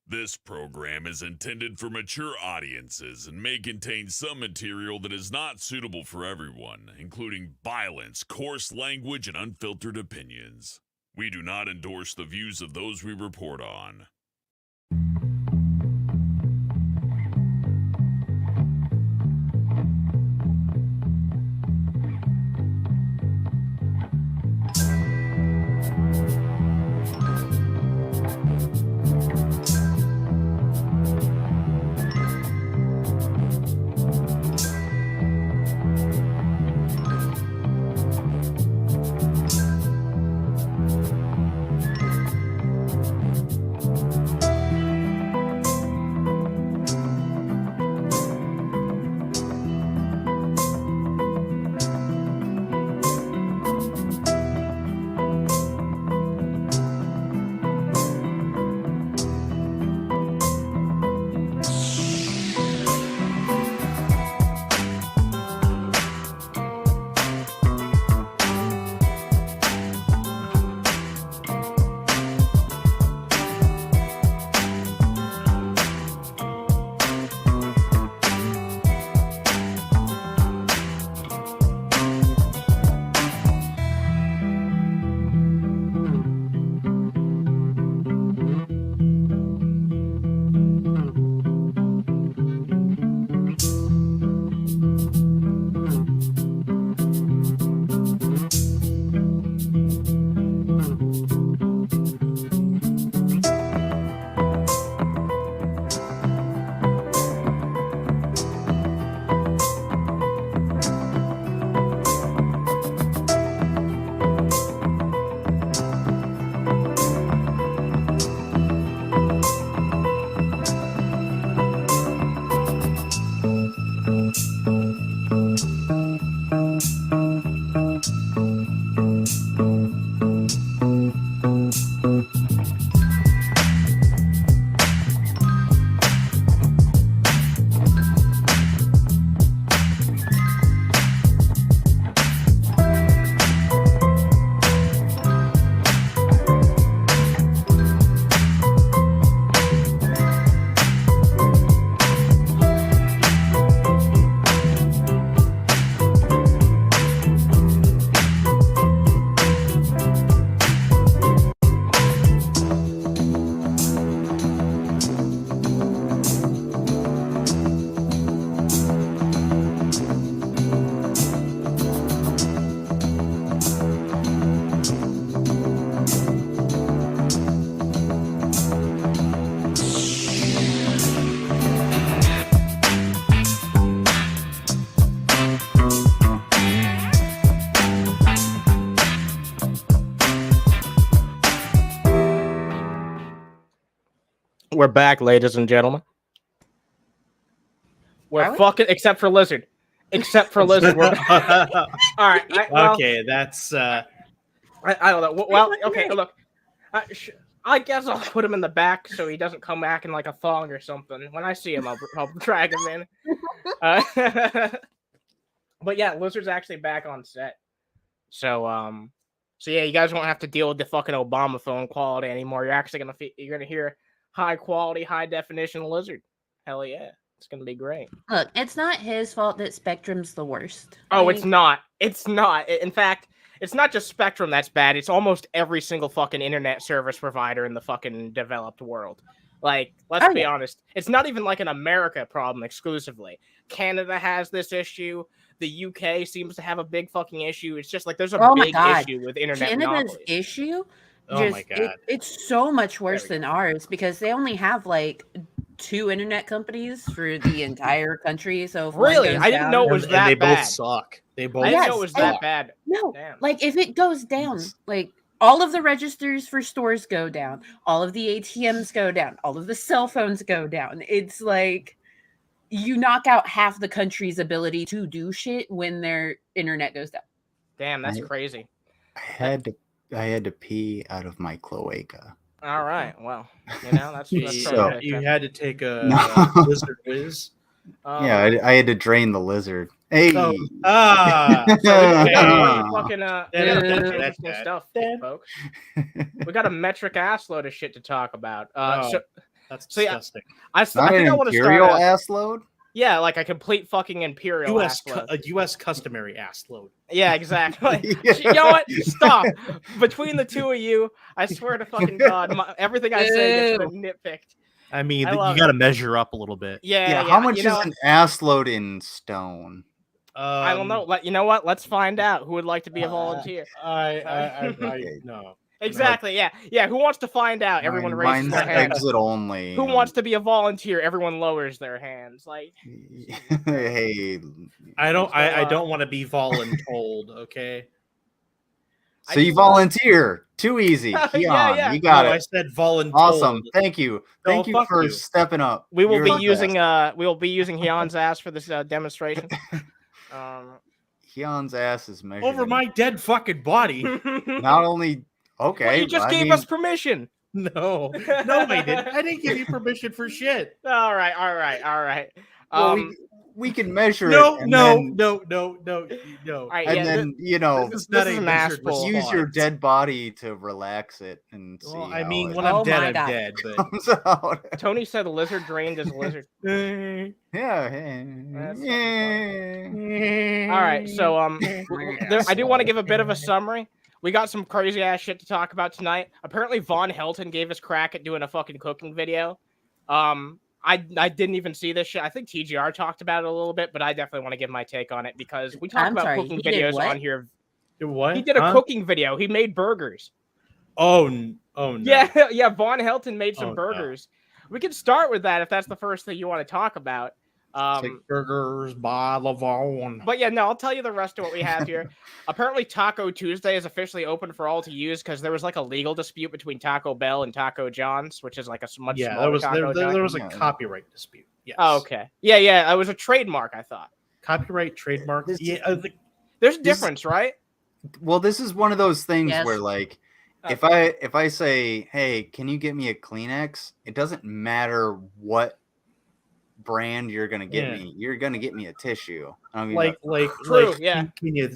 This program is intended for mature audiences and may contain some material that is not suitable for everyone, including violence, coarse language, and unfiltered opinions. We do not endorse the views of those we report on. We're back, ladies and gentlemen. We're fucking, except for Lizard. Except for Lizard. All right. Okay, that's... I don't know. Well, okay, look. I guess I'll put him in the back so he doesn't come back in like a thong or something. When I see him, I'll drag him in. But yeah, Lizard's actually back on set. So yeah, you guys won't have to deal with the fucking Obama phone quality anymore. You're actually gonna hear high quality, high definition Lizard. Hell yeah. It's gonna be great. Look, it's not his fault that Spectrum's the worst. Oh, it's not. It's not. In fact, it's not just Spectrum that's bad. It's almost every single fucking internet service provider in the fucking developed world. Like, let's be honest. It's not even like an America problem exclusively. Canada has this issue. The UK seems to have a big fucking issue. It's just like there's a big issue with internet Canada's monopolies. issue? Oh my God. It's so much worse than ours because they only have like 2 internet companies for the entire country. So if really, I didn't know it was that they bad. Both suck. They both. I didn't know it was that bad. No, damn. Like if it goes down, like all of the registers for stores go down, all of the ATMs go down, all of the cell phones go down. It's like you knock out half the country's ability to do shit when their internet goes down. Damn, that's crazy. I had to pee out of my cloaca. All right. Well, that's so you had to take a lizard whiz. Yeah, I had to drain the lizard. Hey. So, fucking stuff, folks. We got a metric ass load of shit to talk about. That's So, yeah, disgusting. I Not think an I want to imperial start. ass load. Yeah, like a complete fucking imperial U.S. ass load. A U.S. customary ass load. Yeah, exactly. You know what? Stop. Between the two of you, I swear to fucking God, everything I say gets nitpicked. I mean, I you love got to measure up a little bit. Yeah. How much You know is what? an ass load in stone? I don't know. You know what? Let's find out. Who would like to be a volunteer? Okay. No. Exactly. Yeah. Who wants to find out? Everyone raises Mine's their hand. exit only. Who wants to be a volunteer? Everyone lowers their hands. Like, Hey. I don't So, want to be voluntold, okay? So you volunteer. Too easy. Yeah. You got No, it. I said voluntold. Awesome. Thank you. No, Thank you fuck for you. stepping up. we will You're be the using best. Hyan's ass for this demonstration. Hyun's ass is measured Over in- my dead fucking body. Not only okay. Well, you just gave us permission. No, I didn't. I didn't give you permission for shit. All right. Well, we can measure No, it. And no. All right, And yeah, then This is not this is a an measured asshole. use your response. dead body to relax it and see. Well, I how mean, it when Oh I'm dead, my I'm God. dead. But comes out. Tony said a lizard drained his lizard. Yeah. That's Yeah. All right, so I do want to give a bit of a summary. We got some crazy ass shit to talk about tonight. Apparently, Von Helton gave us crack at doing a fucking cooking video. I didn't even see this shit. I think TGR talked about it a little bit, but I definitely want to give my take on it because we talk about cooking he did videos what? on here. what? He did a cooking video. He made burgers. Oh no. Yeah. Von Helton made some Oh, no. burgers. We can start with that if that's the first thing you want to talk about. It's like burgers by Lavon. But yeah, no, I'll tell you the rest of what we have here. Apparently, Taco Tuesday is officially open for all to use because there was like a legal dispute between Taco Bell and Taco John's, which is like a much Yeah, smaller Taco there John. was a copyright dispute. Yes. Oh, okay. Yeah. It was a trademark, I thought. Copyright, trademark. There's a difference, right? Well, this is one of those things Yes. where, like, Okay. if I say, "Hey, can you get me a Kleenex?" It doesn't matter what brand you're gonna get me. You're gonna get me a tissue. I mean, True, yeah. Can you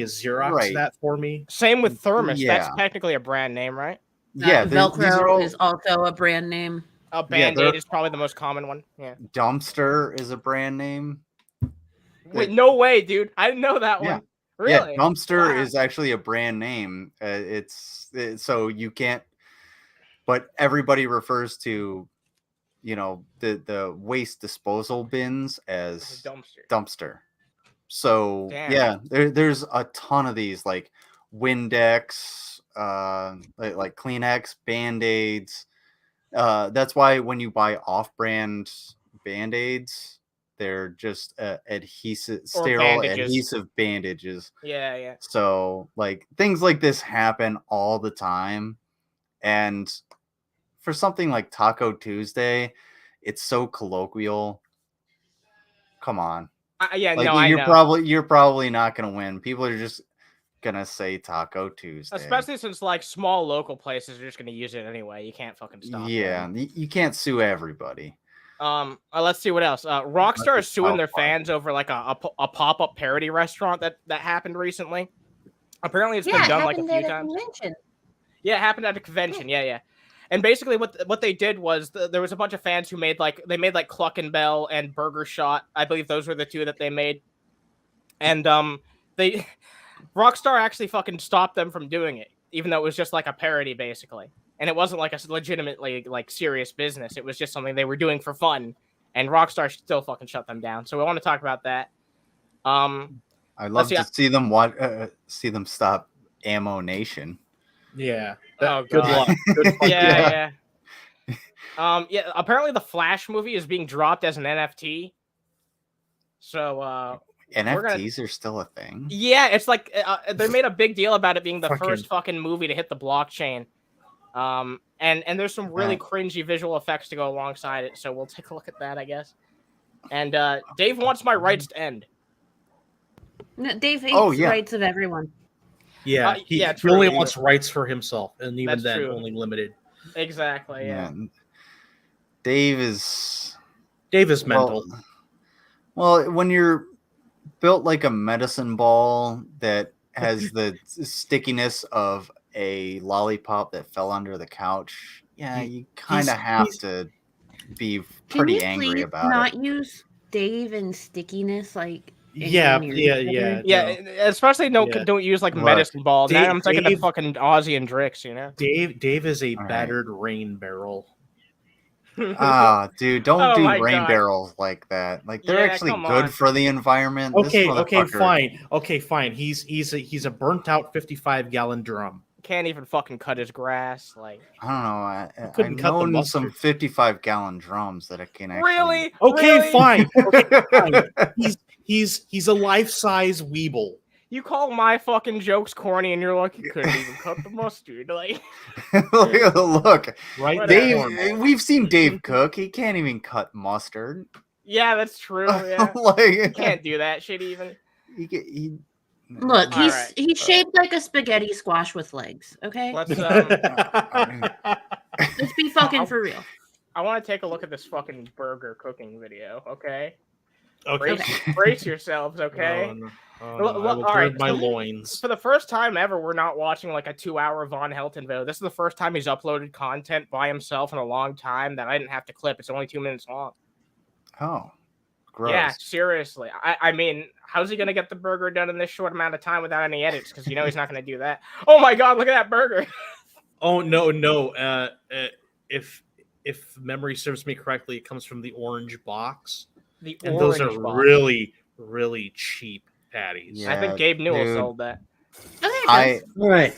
Xerox Right. that for me? Same with Thermos. Yeah. That's technically a brand name, right? yeah, these are Velcro all- is also a brand name. A Band-Aid is probably the most common one. Yeah. Dumpster is a brand name. Wait, no way, dude. I didn't know that Yeah. one. Really? Yeah, Dumpster Wow. is actually a brand name. So you can't, but everybody refers to, the waste disposal bins as dumpster. So Damn. yeah, there's a ton of these like Windex, like Kleenex, Band-Aids. That's why when you buy off-brand Band-Aids, they're just sterile adhesive bandages. Yeah. So like things like this happen all the time. And for something like Taco Tuesday, it's so colloquial. Come on. Yeah, Like no, I know. you're probably not gonna win. People are just gonna say Taco Tuesday. Especially since like small local places are just gonna use it anyway. You can't fucking stop. Yeah, them. you can't sue everybody. Let's see what else. Rockstar is suing their South Park. fans over like a pop-up parody restaurant that happened recently. Apparently, it's Yeah, been it done like a happened few at a times. convention. Yeah, it happened at a convention. Yeah. And basically, what they did was there was a bunch of fans who made like Cluck and Bell and Burger Shot. I believe those were the two that they made. And they Rockstar actually fucking stopped them from doing it, even though it was just like a parody basically. And it wasn't like a legitimately like serious business. It was just something they were doing for fun. And Rockstar still fucking shut them down. So we want to talk about that. I'd love to see them stop Ammo Nation. Yeah. Good luck. Good luck. Yeah. Yeah. Apparently, the Flash movie is being dropped as an NFT. So NFTs are still a thing. Yeah, it's like they made a big deal about it being the first fucking movie to hit the blockchain. And there's some really cringy visual effects to go alongside it. So we'll take a look at that, I guess. And Dave wants my rights to end. No, Dave hates the rights of everyone. Yeah, he only wants rights for himself, and even then, only limited. Exactly. Yeah. Dave is mental. Well, when you're built like a medicine ball that has the stickiness of a lollipop that fell under the couch, you kind of have to. be pretty angry Can you please about not it. use Dave and stickiness like Yeah. Especially don't use like Look, medicine ball. Now Dave- I'm thinking of Dave- fucking Ozzy and Drix, you know. Dave is a All right. battered rain barrel. Dude, don't Oh do my rain God. barrels like that. Like they're Yeah, actually come good on. for the environment. Okay, This motherfucker- fine. He's a burnt out 55-gallon drum. Can't even fucking cut his grass. Like, I don't know. I've couldn't cut the known some mustard. 55-gallon drums that I can actually. really? Okay, Really? fine. Okay, fine. He's a life-size Weeble. You call my fucking jokes corny, and you're like, you couldn't even cut the mustard. Like, Look, Right, Whatever. Dave. We've seen Dave cook. He can't even cut mustard. yeah, that's true. Yeah, Like, can't do that shit even. he Look, All he's right. he's shaped like a spaghetti squash with legs. Okay, Let's let's be fucking for real. I want to take a look at this fucking burger cooking video. Okay, Okay. brace yourselves. Okay. Oh, no. Well, I will all gird right, my so- loins. For the first time ever, we're not watching like a 2-hour Von Helton video. This is the first time he's uploaded content by himself in a long time that I didn't have to clip. It's only 2 minutes long. Oh, gross. Yeah, seriously. I mean, how's he gonna get the burger done in this short amount of time without any edits? Because you know he's not gonna do that. Oh my God, look at that burger. Oh no. If memory serves me correctly, it comes from the orange box, The and those are orange box. really, really cheap patties. Yeah. I think Gabe Newell dude. sold that. I All right.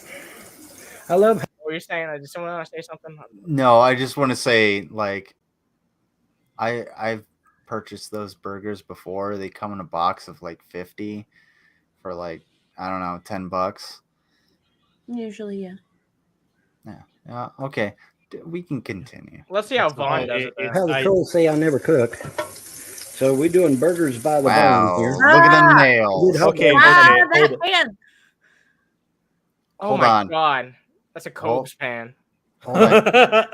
I love What were you saying? Does someone want to say something? no. I just want to say, like, I've purchased those burgers before. They come in a box of like 50 for like, I don't know, $10. Usually, yeah. Yeah. Okay. We can continue. Let's see how Vaughn does it. it- though. how the trolls say I never cook. So we're doing burgers by the Wow. bone here. Look at the nails. Dude, Okay, Ah, hold that pan. Oh Hold my on. God, that's a Cokes pan. Hold on.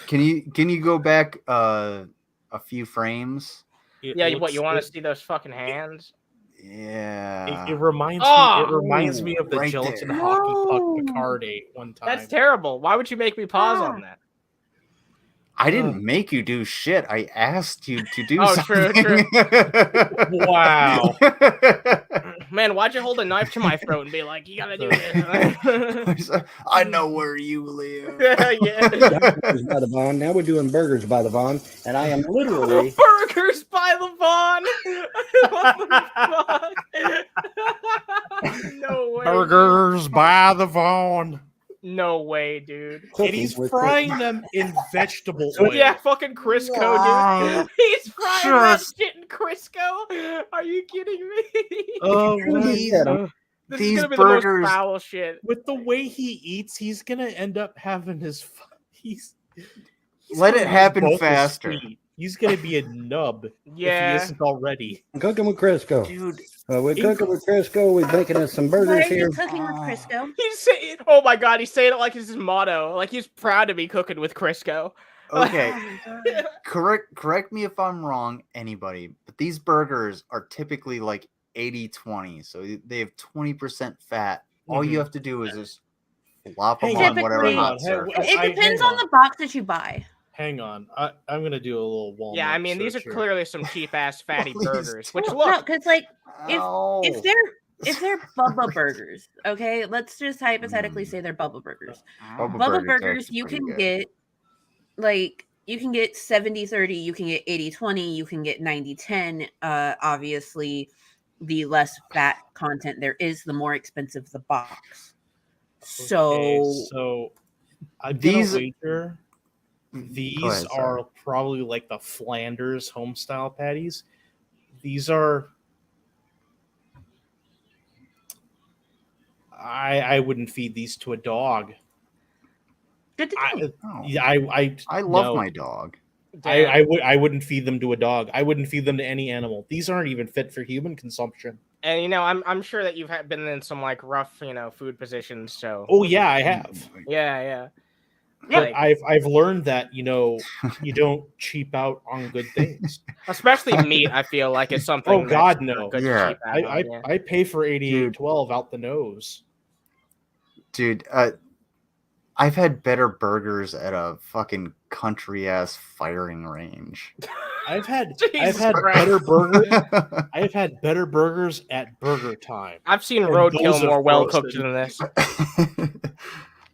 Can you go back a few frames? Yeah, what you want to see those fucking hands? Yeah. It reminds Oh! me. It reminds me of the Right gelatin there. hockey No. puck Picard ate one time. That's terrible. Why would you make me pause on that? I didn't make you do shit. I asked you to do Oh, true, something. Wow. Man, why'd you hold a knife to my throat and be like, you gotta do this? I know where you live. Yeah. Burgers by the Vaughn. Now we're doing burgers by the Vaughn, and I am literally Burgers by the Vaughn. What the fuck? No way. Burgers by the Vaughn. No way, dude. And cooking he's with frying them in vegetable oil. Yeah, fucking Crisco, Wow. dude. He's frying that Just- shit in Crisco. Are you kidding me? Oh, These- This these is gonna be burgers- the most foul shit. with the way he eats, he's gonna end up having his. He's Let gonna it happen lose both his faster. feet. He's gonna be a nub if Yeah. he isn't already. cooking with Crisco. Dude, We're cooking with Crisco. We're making us some Why burgers are you here. cooking with Crisco? He's saying, oh my God, he's saying it like it's his motto. Like he's proud to be cooking with Crisco. okay. Oh my God. Correct me if I'm wrong, anybody, but these burgers are typically like 80-20. So they have 20% fat. All you Mhm. have to do is just flop Hang them on whatever Typically- hot Hey, surface. It depends hang on the box that you buy. Hang on, I'm gonna do a little Walmart. Yeah, I mean these are search here. clearly some cheap ass fatty Please burgers. Which No, look, because like Ow. if they're Bubba burgers, okay, let's just hypothetically say they're Bubba burgers. Bubba burgers, are you pretty can good. get like you can get 70-30, you can get 80-20, you can get 90-10. Obviously, the less fat content there is, the more expensive the box. Okay, So so I'm These- gonna wager Go these ahead, sorry. are probably like the Flanders homestyle patties. These are. I wouldn't feed these to a dog. good to know. Oh, Yeah, I love no. my dog. I wouldn't feed them to a dog. I wouldn't feed them to any animal. These aren't even fit for human consumption. and you know, I'm sure that you've been in some like rough, food positions. So Oh yeah, I have. yeah. But Like, I've learned that you don't cheap out on good things. especially meat, I feel like is something. Oh, that's God, no. good to Yeah. cheap out on, yeah. I pay for 88.12 out the nose. Dude, I've had better burgers at a fucking country ass firing range. I've had Jesus Christ. better burgers. I've had better burgers at Burger Time. I've seen And roadkill those are more well cooked frozen. than this.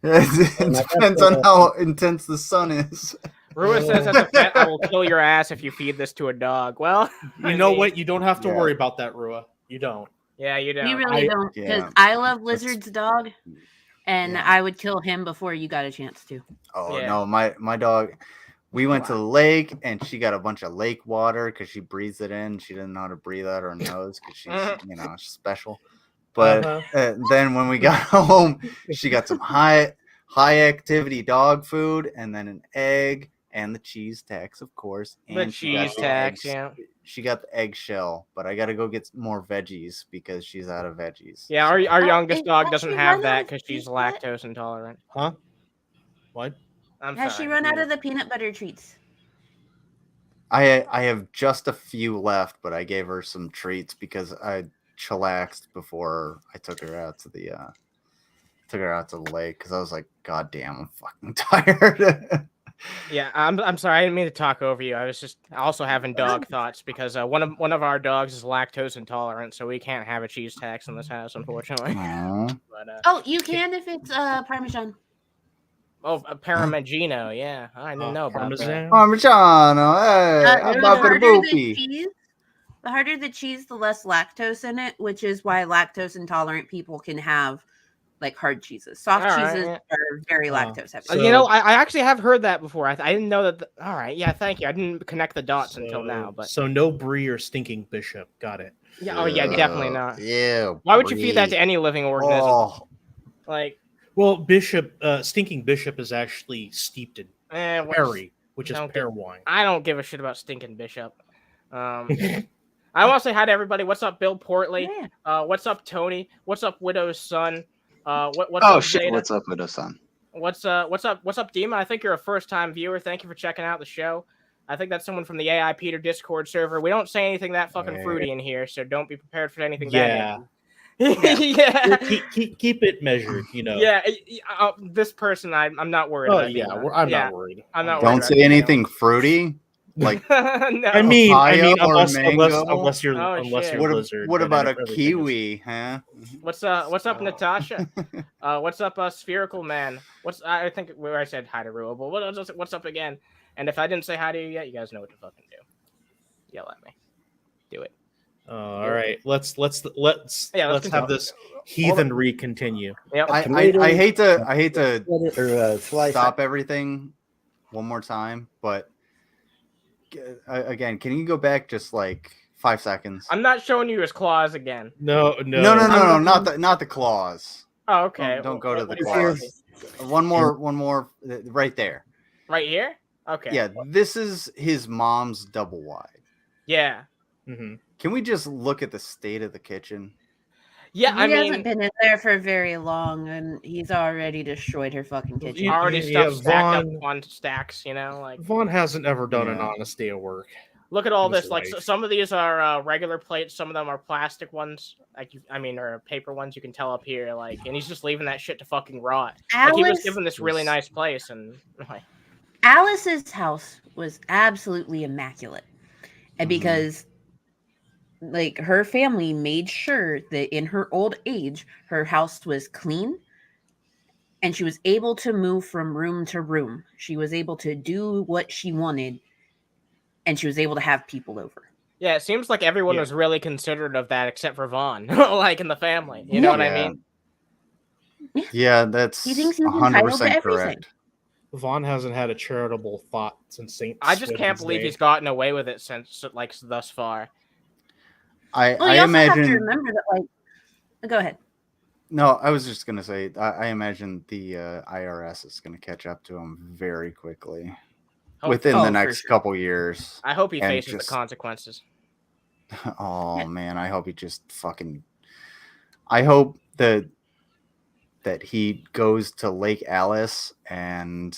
It depends on how intense the sun is. Rua says as a pet, I will kill your ass if you feed this to a dog. Well, You know what? You don't have to worry about that, Rua. You don't. Yeah, you don't. You really don't, because yeah. I love Lizard's dog, and Yeah. I would kill him before you got a chance to. Oh Yeah. no, my dog. We went to the lake and she got a bunch of lake water because she breathes it in. She didn't know how to breathe out her nose because she's she's special. But then when we got home, she got some high activity dog food and then an egg and the cheese tax, of course. And The she got cheese the tax, eggs. yeah. She got the eggshell, but I got to go get more veggies because she's out of veggies. Yeah, our Oh, youngest it dog doesn't actually have run that out of because she's cheese yet? lactose intolerant. Huh? What? I'm Has sorry. she run out of the peanut butter treats? I have just a few left, but I gave her some treats because I chillaxed before I took her out to the lake because I was like, God damn, I'm fucking tired. Yeah, I'm sorry. I didn't mean to talk over you. I was just also having dog thoughts because one of our dogs is lactose intolerant, so we can't have a cheese tax in this house, unfortunately. Aw. But Oh, you can if it's Parmesan. a Parmigiano, yeah, I didn't know about Parmesan? Parmigiano, hey, how The about the harder the boopy? cheese, the harder the cheese, the less lactose in it, which is why lactose intolerant people can have like hard cheeses. Soft All right, cheeses yeah. are very lactose heavy. So- You know, I actually have heard that before. I didn't know that. All right, yeah, thank you. I didn't connect the dots until now, but So no brie or stinking bishop. Got it. yeah, oh yeah, definitely not. Yeah. Why would you feed that to any living organism? Oh, Like, Well, stinking bishop is actually steeped in perry, which is don't pear wine. I don't give a shit about stinking Bishop. I want to say hi to everybody. What's up, Bill Portley? Yeah. What's up, Tony? What's up, Widow's son? What's Oh up, shit! Zeta? What's up, Widow-san? What's up, Demon? I think you're a first-time viewer. Thank you for checking out the show. I think that's someone from the AI Peter Discord server. We don't say anything that fucking fruity in here, so don't be prepared for anything Yeah. that. Yeah. Keep it measured. You know. Yeah. This person, I'm not worried. Oh about yeah. being I'm yeah, not worried. I'm not worried don't about say being anything fruity. Like, no. I mean, Papaya or unless mango? unless you're Oh, unless shit. you're lizard. what then about a everything is- kiwi, huh? What's up, Natasha? What's up, Spherical Man? I think where I said hi to Rua, but what's up again? And if I didn't say hi to you yet, you guys know what to fucking do. Yell at me. Do it. All right, let's continue. have this heathenry continue. Yep. I hate to Slice stop everything one more time, but again, can you go back just like 5 seconds? I'm not showing you his claws again. No, No, not the claws. Oh, okay. Don't go to the What do you claws. see? One more, right there. Right here? Okay. Yeah, this is his mom's double wide. Yeah. Mm-hmm. Can we just look at the state of the kitchen? Yeah, He I hasn't mean, been in there for very long, and he's already destroyed her fucking kitchen. Yeah, already yeah, stuff stacked Vaughn- up on stacks, you know, like Vaughn hasn't ever done an Yeah. honest day of work. look at all in his this. Like life. some of these are regular plates, some of them are plastic ones. Like or paper ones. You can tell up here. Like, and he's just leaving that shit to fucking rot. Like he was given this really nice place, and like, Alice's house was absolutely immaculate. And Mhm. because like her family made sure that in her old age her house was clean and she was able to move from room to room. She was able to do what she wanted and she was able to have people over. yeah, it seems like everyone Yeah. was really considerate of that except for Vaughn, like in the family. You know what I mean? Yeah, that's He thinks he's entitled to 100% everything. correct. Vaughn hasn't had a charitable thought since Saint. I just can't Swithin's believe day. he's gotten away with it since like thus far. I Well, you also have to imagine. remember that like go ahead. No, I was just gonna say. I imagine the IRS is gonna catch up to him very quickly within oh, the for next sure. couple years. I hope he And faces just- the consequences. Oh man, I hope he just fucking. I hope that he goes to Lake Alice and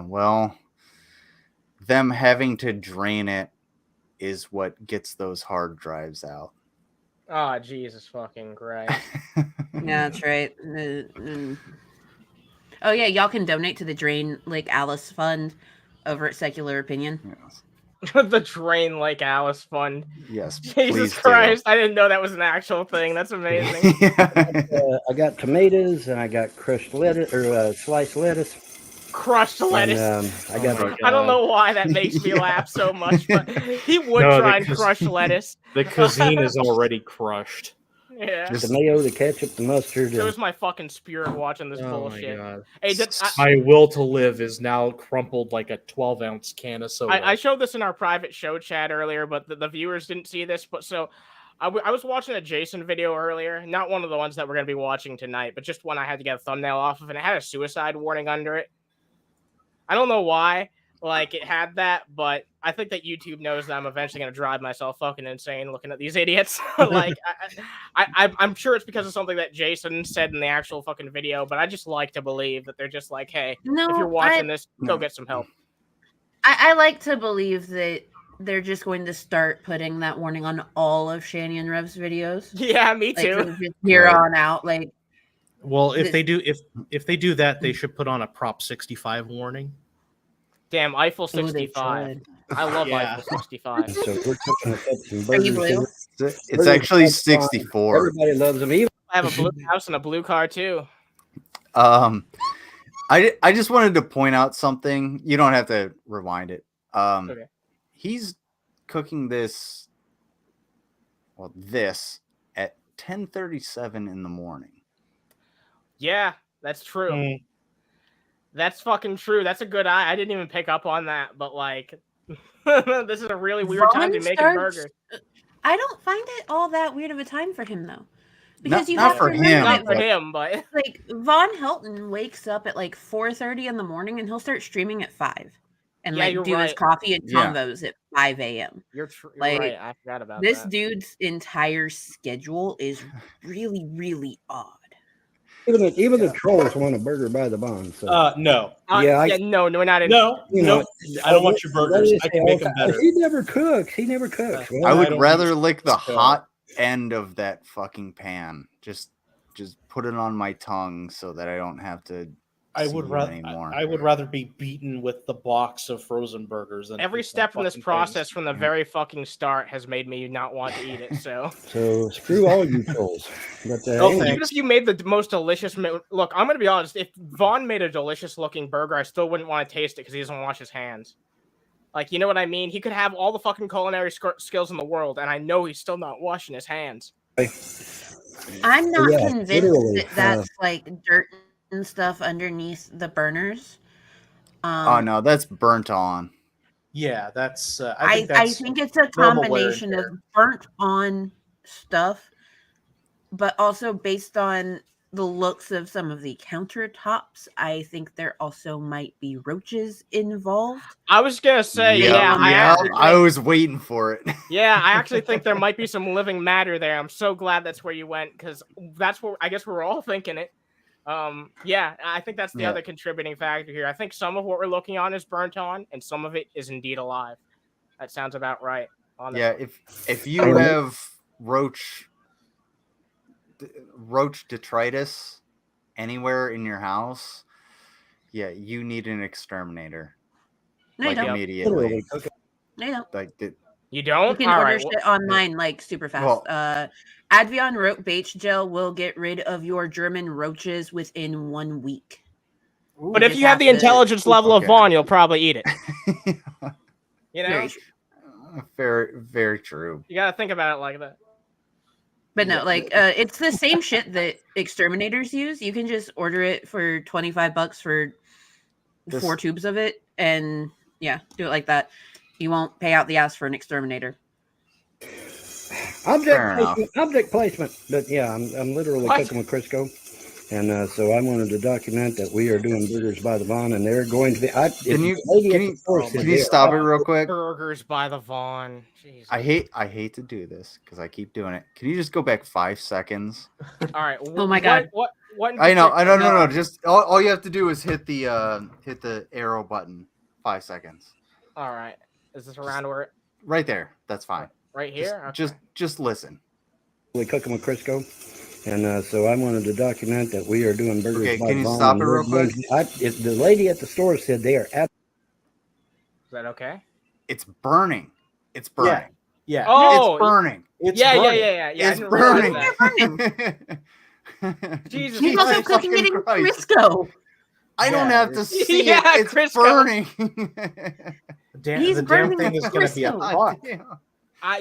well, them having to drain it is what gets those hard drives out. Oh, Jesus fucking Christ. Yeah, that's right. Oh yeah, y'all can donate to the Drain Lake Alice Fund over at Secular Opinion. Yes. The Drain Lake Alice Fund. Yes. Jesus please Christ! I didn't know that was an actual thing. That's amazing. I got tomatoes and I got crushed lettuce or sliced lettuce. Crushed lettuce. And, I got my I don't God. know why that makes me Yeah. laugh so much, but he would No, try and because- crush lettuce. The cuisine is already crushed. Yeah. the mayo, the ketchup, the mustard. So And, is my fucking spirit watching this Oh bullshit. my God. Hey, My will to live is now crumpled like a 12-ounce can of soda. I showed this in our private show chat earlier, but the viewers didn't see this. But so I was watching a Jason video earlier, not one of the ones that we're going to be watching tonight, but just one I had to get a thumbnail off of, and it had a suicide warning under it. I don't know why, like, it had that, but I think that YouTube knows that I'm eventually going to drive myself fucking insane looking at these idiots. Like, I'm sure it's because of something that Jason said in the actual fucking video, but I just like to believe that they're just like, hey, No, if you're watching this, go get some help. I like to believe that they're just going to start putting that warning on all of Shani and Rev's videos. Yeah, me Like, too. from just here Right. on out, like. Well, if This- they do, if they do that, they should put on a Prop 65 warning. Damn, Eiffel Ooh, they 65. should. I love Yeah. Eiffel 65. so we're cooking up some Are you burgers. blue? It's actually 64. Everybody loves them. Even I have a blue house and a blue car too. I just wanted to point out something. You don't have to rewind it. Okay. He's cooking this at 10:37 in the morning. Yeah, that's true. Mm. That's fucking true. That's a good eye. I didn't even pick up on that, but like, this is a really weird time to be Vaughn making starts- burgers. I don't find it all that weird of a time for him though, Not you not have for to him. remember Not that, for him, but like Von Helton wakes up at like 4:30 in the morning and he'll start streaming at 5 and Yeah, like you're do his right. coffee and Yeah. combos at 5 a.m. you're Like, right. I forgot about This that. dude's entire schedule is really, really odd. even the trolls want a burger by the bond. So No, Yeah, No, we're not in. no, You no. know, I don't want your burgers. they I can say make all them the time, better. He never cooks. He never cooks. Well, I would don't rather use lick the Crisco. hot end of that fucking pan. Just put it on my tongue so that I don't have to. I see would you rather. anymore. I would rather be beaten with the box of frozen burgers than Every eat them step in this fucking process things. from the very fucking start has made me not want to eat it. So So screw all you trolls. But Oh, anyway, even if you made the most delicious, look, I'm gonna be honest. If Vaughn made a delicious looking burger, I still wouldn't want to taste it because he doesn't wash his hands. Like, you know what I mean? He could have all the fucking culinary skills in the world, and I know he's still not washing his hands. I'm not Yeah, convinced literally, that that's like dirt and stuff underneath the burners. Oh no, that's burnt on. Yeah, that's. I think it's a normal wear and combination of tear. burnt on stuff, but also based on the looks of some of the countertops, I think there also might be roaches involved. I was gonna say, Yeah, I actually I think- was waiting for it. Yeah, I actually think there might be some living matter there. I'm so glad that's where you went because that's what I guess we're all thinking it. Yeah, I think that's the Yeah. other contributing factor here. I think some of what we're looking on is burnt on, and some of it is indeed alive. That sounds about right. Honestly. Yeah, if you have roach detritus anywhere in your house, yeah, you need an exterminator. No, you Like don't. immediately. literally cook it. No, you don't. Like You You don't? can All order right, shit online like super fast. Well- Advion rope bait gel will get rid of your German roaches within 1 week. but You if just you have have the to- intelligence level of Okay. Vaughn, you'll probably eat it. You know, Very true. very, very true. you gotta think about it like that. But no, Yeah, like it's the same shit that exterminators use. You can just order it for $25 for This- 4 tubes of it, and yeah, do it like that. You won't pay out the ass for an exterminator. Object placement. But yeah, I'm literally What? cooking with Crisco. And so I wanted to document that we are doing burgers by the Vaughn, and they're going to be. Can you stop it real quick? Burgers by the Vaughn. Jesus. I hate to do this because I keep doing it. Can you just go back 5 seconds? All right. Oh my God. What in I know. particular- No. Just all you have to do is hit the arrow button. 5 seconds. All right. Is this around where? Right there. That's fine. Right here? Okay. Just listen. Cooking with Crisco. And so I wanted to document that we are doing burgers Okay, by can you the stop Vaughn, it and real quick? the lady at the store said they are Is that okay? It's burning. It's burning. Yeah. Oh, It's burning. It's yeah. burning. I It's didn't realize burning. that. Jesus He's also Christ. cooking it in Christ. Crisco. I don't Yeah, have to see Yeah, it. It's Crisco. burning. He's the damn burning thing the is going to be a Crisco. puck.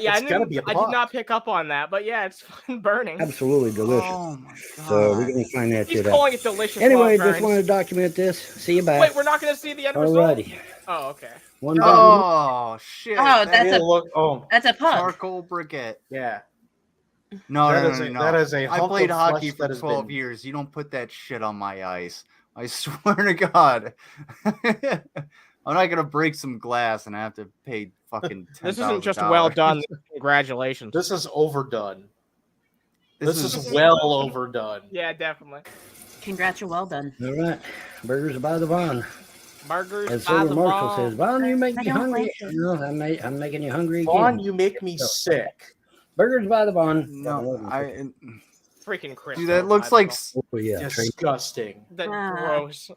Yeah, It's gotta be a I did puck. not pick up on that, but yeah, it's fucking burning. absolutely delicious. Oh my god. So we're going to find that He's shit out. calling it delicious. Anyway, love just wanted to document this. See you back. Wait, we're not going to see the end result? Alrighty. Oh, okay. One button. Oh shit. Oh, That that's is a Look, that's a pug. charcoal briquette. yeah. No, That no, is no, a- no. that is a I hunk played of hockey flesh for that has 12 been- years. You don't put that shit on my ice. I swear to God. I'm not gonna break some glass and I have to pay fucking $10,000. This isn't just well done. Congratulations. This is overdone. This is is well overdone. Yeah, definitely. Congrats, you're well done. All right. Burgers by the Vaughn. Burgers As by Silver the Marshall ball. says, Vaughn, you make I me don't hungry. like it. No, I'm making you hungry Vaughn, again. you make me sick. Burgers by the Vaughn. no, Freaking Crisco. dude, that looks like Oh, yeah. Trey. Disgusting. That Ah. gross.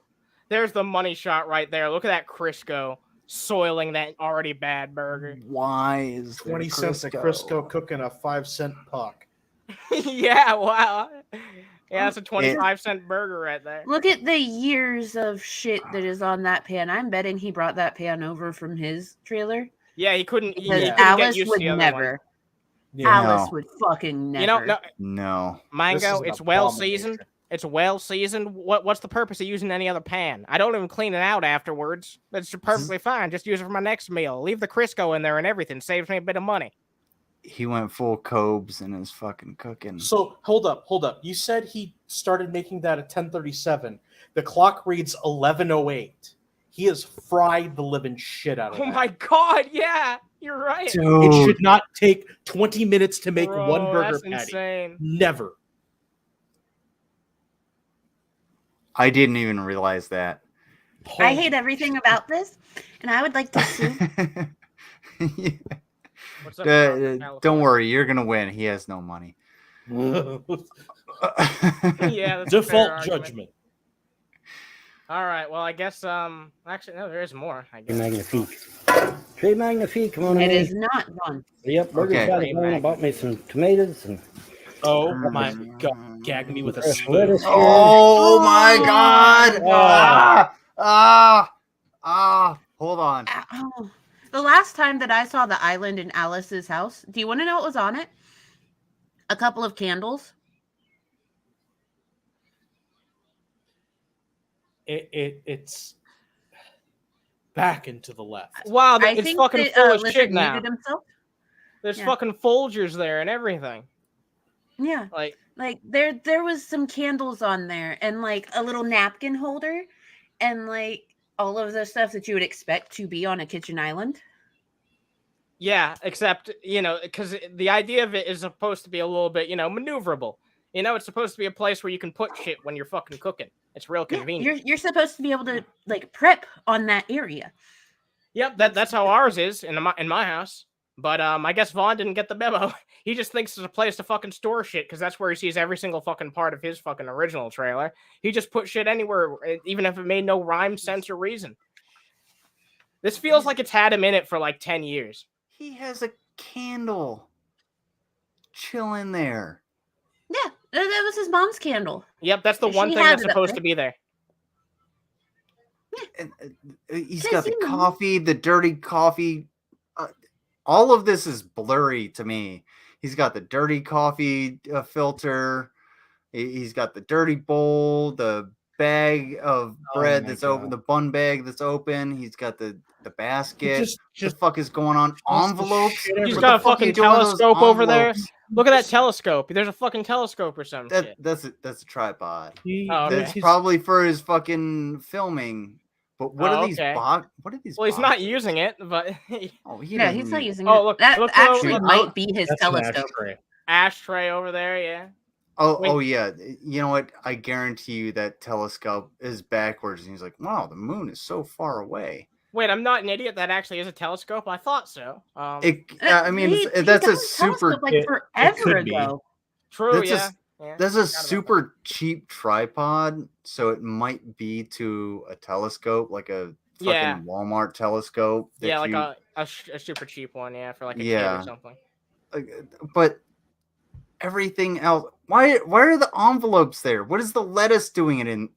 There's the money shot right there. Look at that Crisco soiling that already bad burger. why is there 20 cents at Crisco cooking a 5-cent puck. Yeah, wow. Yeah, that's a 25-cent burger right there. Look at the years of shit that is on that pan. I'm betting he brought that pan over from his trailer. Yeah, he couldn't. He Because couldn't get Alice used to would the other never. Yeah. Alice No. would fucking never. You know, no, No. This is Mango. an It's well abomination. seasoned. It's well seasoned. What's the purpose of using any other pan? I don't even clean it out afterwards. That's perfectly fine. Just use it for my next meal. Leave the Crisco in there and everything. Saves me a bit of money. He went full Cobes in his fucking cooking. So hold up. You said he started making that at 10:37. The clock reads 11:08. He has fried the living shit out of Oh that. my god! Yeah, you're right. It Dude, should not take 20 minutes to make Bro, one burger that's patty. insane. Never. I didn't even realize that. I hate everything about this, and I would like to sue. What's up, California? Don't worry, you're gonna win. He has no money. Yeah, that's a fair Default argument. judgment. All right. Well, I guess actually no, there is more. I Très guess. magnifique. Très magnifique. Come on It in. is not fun. Yep, burgers Okay. by the Vaughn. I bought me some tomatoes and Oh my god. Gag me with a fresh spoon. lettuce here. Oh my god! Oh. Hold on. Oh. The last time that I saw the island in Alice's house, do you want to know what was on it? A couple of candles. It's back and to the left. Wow, I it's think fucking that, full of Lizard shit now. muted himself. There's Yeah. fucking Folgers there and everything. Yeah. Like, There was some candles on there and like a little napkin holder and like all of the stuff that you would expect to be on a kitchen island. yeah, except because the idea of it is supposed to be a little bit, maneuverable. It's supposed to be a place where you can put shit when you're fucking cooking. It's real Yeah, convenient. you're supposed to be able to like prep on that area. Yep, that's how ours is in my house. But I guess Vaughn didn't get the memo. He just thinks it's a place to fucking store shit because that's where he sees every single fucking part of his fucking original trailer. He just put shit anywhere, even if it made no rhyme, sense, or reason. This feels like it's had him in it for like 10 years. He has a candle chilling there. Yeah, that was his mom's candle. Yep, that's the She one thing has that's it up supposed there. to be there. And he's Yes, got the you know. coffee, the dirty coffee. All of this is blurry to me. He's got the dirty coffee filter. He's got the dirty bowl, the bag of bread my that's open, God. the bun bag that's open. He's got the basket. Just What the fuck is going on? toss the Envelopes? shit He's What got the a fuck are you fucking doing with those telescope over there. envelopes? Look at that telescope. There's a fucking telescope or some shit. That's a tripod. Oh, okay. That's probably for his fucking filming. But what Oh, are these okay. what are these Well, he's not boxes? using it, but Oh, he Yeah, doesn't he's not need- using Oh, it. look- That look, actually look, might be his That's an telescope. ashtray. ashtray over there, yeah. Oh, Wait. oh yeah. You know what? I guarantee you that telescope is backwards, and he's like, "Wow, the moon is so far away." Wait, I'm not an idiot. That actually is a telescope. I thought so. I mean, He that's got a super. telescope, like it forever could be. ago. True, That's yeah. just Yeah, There's a forgot about super cheap tripod, so it might be to a telescope, like a fucking Yeah. Walmart telescope. that. Yeah, like you, a super cheap one. Yeah, for like a kid Yeah. or something. But everything else, why are the envelopes there? What is the lettuce doing it in?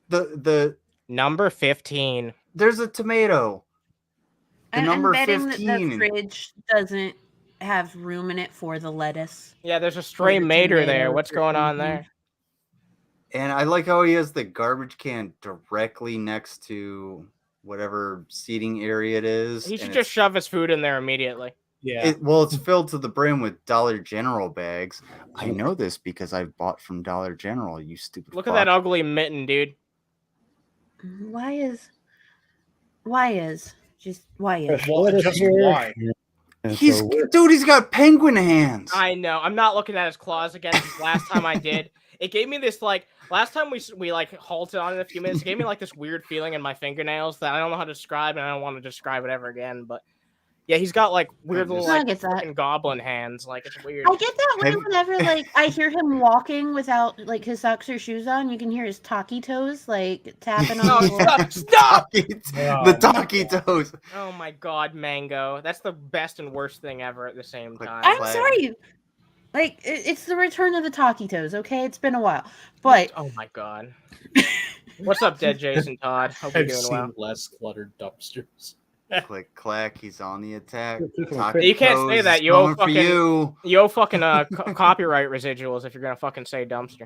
The Number 15. There's a tomato. I'm number betting 15. that the fridge doesn't have room in it for the lettuce. Yeah, there's a stray the mater there. tomatoes What's or going on anything. there? And I like how he has the garbage can directly next to whatever seating area it is. He should and just shove his food in there immediately. Yeah. it's filled to the brim with Dollar General bags. I know this because I've bought from Dollar General, you stupid Look fuck. at that ugly mitten, dude. Why is just Well, Lettuce just here. why? And He's so we're- dude, he's got penguin hands. I know. I'm not looking at his claws again. Since last time I did, it gave me this like last time we like halted on it a few minutes. It gave me like this weird feeling in my fingernails that I don't know how to describe, and I don't want to describe it ever again. But yeah, he's got like weird little I like get that. fucking goblin hands. Like it's weird. I get that way Have- whenever like I hear him walking without like his socks or shoes on. You can hear his talkie toes like tapping on No, the floor. stop! The talkie toes. Oh my god, Mango. That's the best and worst thing ever at the same Like, time. I'm Flag. sorry. Like it's the return of the talkie toes, okay? It's been a while. But Oh my god. What's up, Dead Jason Todd? Hope you're I've doing seen well. less cluttered dumpsters. Click clack, he's on the attack. You can't say Toes that, is you owe coming for fucking- you. Yo, fucking copyright residuals if you're gonna fucking say dumpster.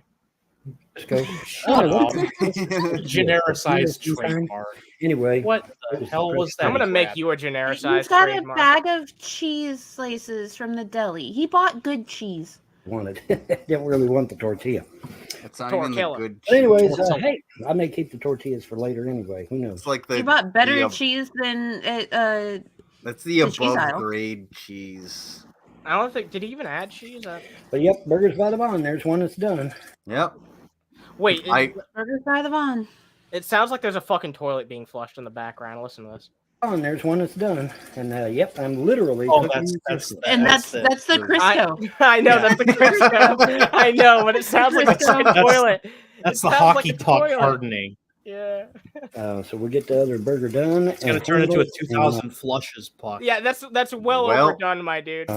Let's go. Shut up. Yeah. Genericized Yeah. trademark. Anyway, What the hell was that? I'm gonna make crap? you a he's genericized got a trademark. bag of cheese slices from the deli. He bought good cheese. wanted didn't really want the tortilla. It's not even the Tortilla. good But anyways, Tortilla. hey, I may keep the tortillas for later anyway. Who knows? It's like the He bought better the, cheese than that's the the cheese above aisle. grade cheese. I don't think. Did he even add cheese? But yep, Burgers by the Bond. There's one that's done. Yep. Wait, Burgers by the Von. it sounds like there's a fucking toilet being flushed in the background. Listen to this. And there's one that's done. And yep, I'm literally. Oh, cooking that's Crisco. And that's the Crisco. I know Yeah. that's the Crisco. I know, but it sounds like a Crisco. fucking That's- toilet. That's It the sounds hockey like a puck toilet. hardening. Yeah. So we'll get the other burger done. It's gonna turn into a 2000 flushes puck. Yeah, that's well Well- overdone, my dude.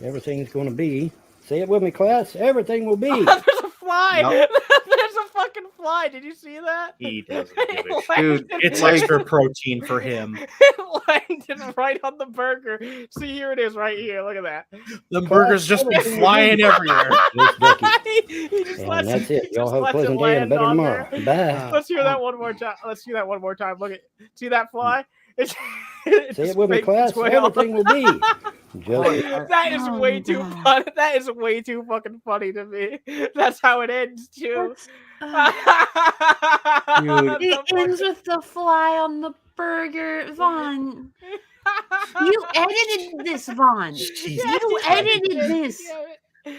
Everything's going to be. Say it with me, class. Everything will be. There's a fly. Nope. There's a fucking fly. Did you see that? He doesn't give a It shit. Dude, landed It's right- extra protein for him. It landed right on the burger. See, here it is, right here. Look at that. The burgers just be flying everywhere. Yes, Becky. He just And lets that's it. it. he Y'all just have a lets it pleasant day and a land better on tomorrow. there. Bye. Let's hear that one more time. Let's hear that one more time. Look at, see that fly? It's, Say it with me, class. Everything will be. Just That is Oh way my too God. fun. That is way too fucking funny to me. That's how it ends too. It The ends with the fly on the burger. Vaughn, you edited this, Vaughn. You edited this.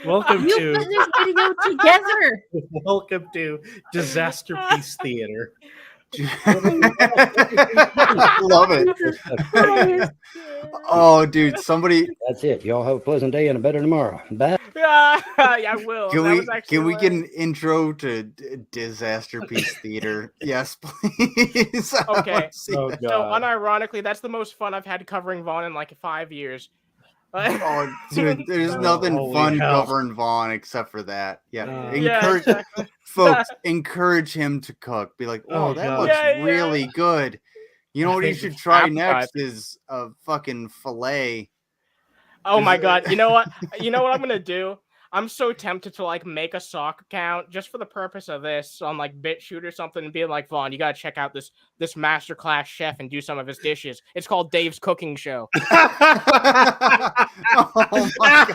Welcome You to put this video together. welcome to Disaster Piece Theater. Love it. Christ. Oh, dude, somebody that's it. Y'all have a pleasant day and a better tomorrow. Bye. Yeah, I will. can That we was actually can we get hilarious. an intro to Disaster Piece Theater? Yes, please. I wanna Okay. see Oh, that. So God. unironically, that's the most fun I've had covering Vaughn in like 5 years. Oh, dude, there's Oh, nothing holy fun hell. covering Vaughn except for that. Yeah, Yeah, encourage exactly. folks, encourage him to cook. Be like, oh, Oh, that God. looks Yeah, yeah. really good. You know what he think should try appetite. next is a fucking fillet. Oh my god! You know what? You know what I'm gonna do? I'm so tempted to like make a sock account just for the purpose of this on like BitChute or something, and be like, Vaughn, you gotta check out this masterclass chef and do some of his dishes. It's called Dave's Cooking Show. Oh my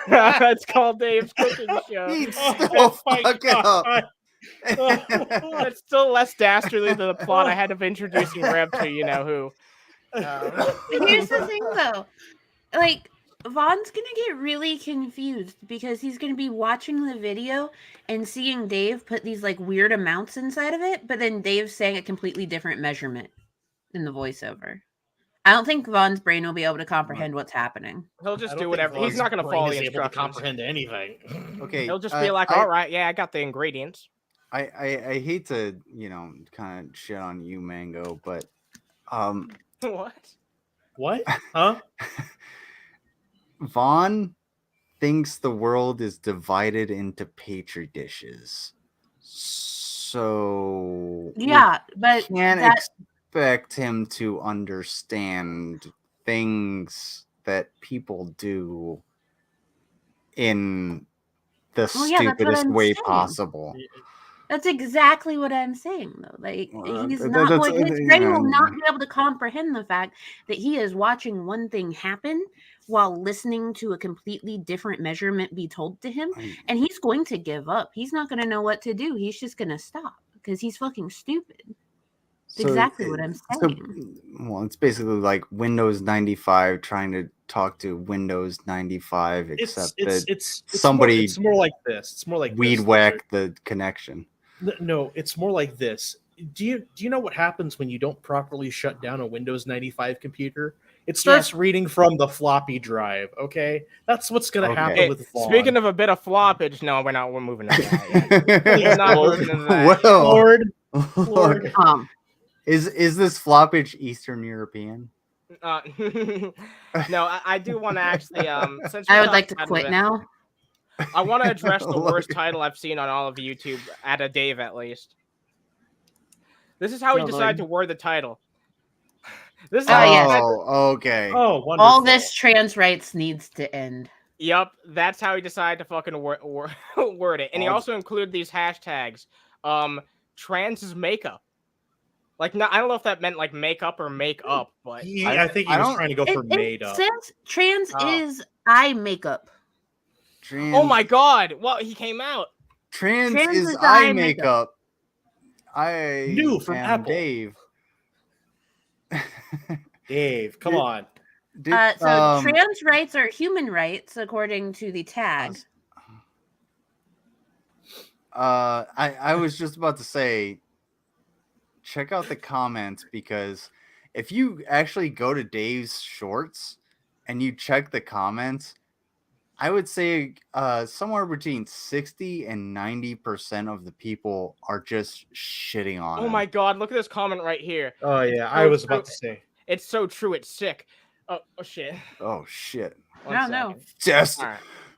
god, It's called Dave's Cooking Show. he'd Oh still my fuck it up. God. It's still less dastardly than the plot I had of introducing Rev to you know who. Here's the thing, though. Like, Vaughn's gonna get really confused because he's gonna be watching the video and seeing Dave put these like weird amounts inside of it, but then Dave saying a completely different measurement in the voiceover. I don't think Vaughn's brain will be able to comprehend what's happening. He'll just do whatever. He's not going to follow the instructions. Able to comprehend anything. Okay, He'll just be like, "All right, yeah, I got the ingredients." I hate to kind of shit on you, Mango, but What? Huh? Vaughn thinks the world is divided into petri dishes, so Yeah, but we can't that expect him to understand things that people do in the Well, yeah, that's what stupidest I'm way saying. possible. That's exactly what I'm saying, though. Like, he's That- not that's- going, his brain will not be able to comprehend the fact that he is watching one thing happen while listening to a completely different measurement be told to him, and he's going to give up. He's not going to know what to do. He's just going to stop because he's fucking stupid. That's exactly what I'm saying. Well, it's basically like Windows 95 trying to talk to Windows 95, except It's somebody it's more like this. It's more like weed this. whack the connection. No, it's more like this. Do you know what happens when you don't properly shut down a Windows 95 computer? It starts reading from the floppy drive. Okay, that's what's gonna happen with Vaughn. Speaking of a bit of floppage, no, we're moving on. We're not moving into that. Well, Lord. Is this floppage Eastern European? No, I do want to actually. Since I would like to quit now. I want to address the worst title I've seen on all of YouTube, at a Dave at least. This is how he decided to word the title. This is okay. Oh, wonderful. All this trans rights needs to end. Yup, that's how he decided to fucking word it. And he also included these hashtags. Trans is makeup. Like, I don't know if that meant like makeup or make up, but I think he was trying to go for made up. Trans is eye makeup. Oh my god! Well, he came out. Trans is eye makeup. I New from am Apple. Dave. Dave, come on. Trans rights are human rights according to the tag. I was just about to say, check out the comments, because if you actually go to Dave's shorts and you check the comments, I would say somewhere between 60 and 90% of the people are just shitting on him. Oh my god, look at this comment right here. Oh yeah, I was about to say. It's so true, it's sick. Oh shit. Oh shit. No.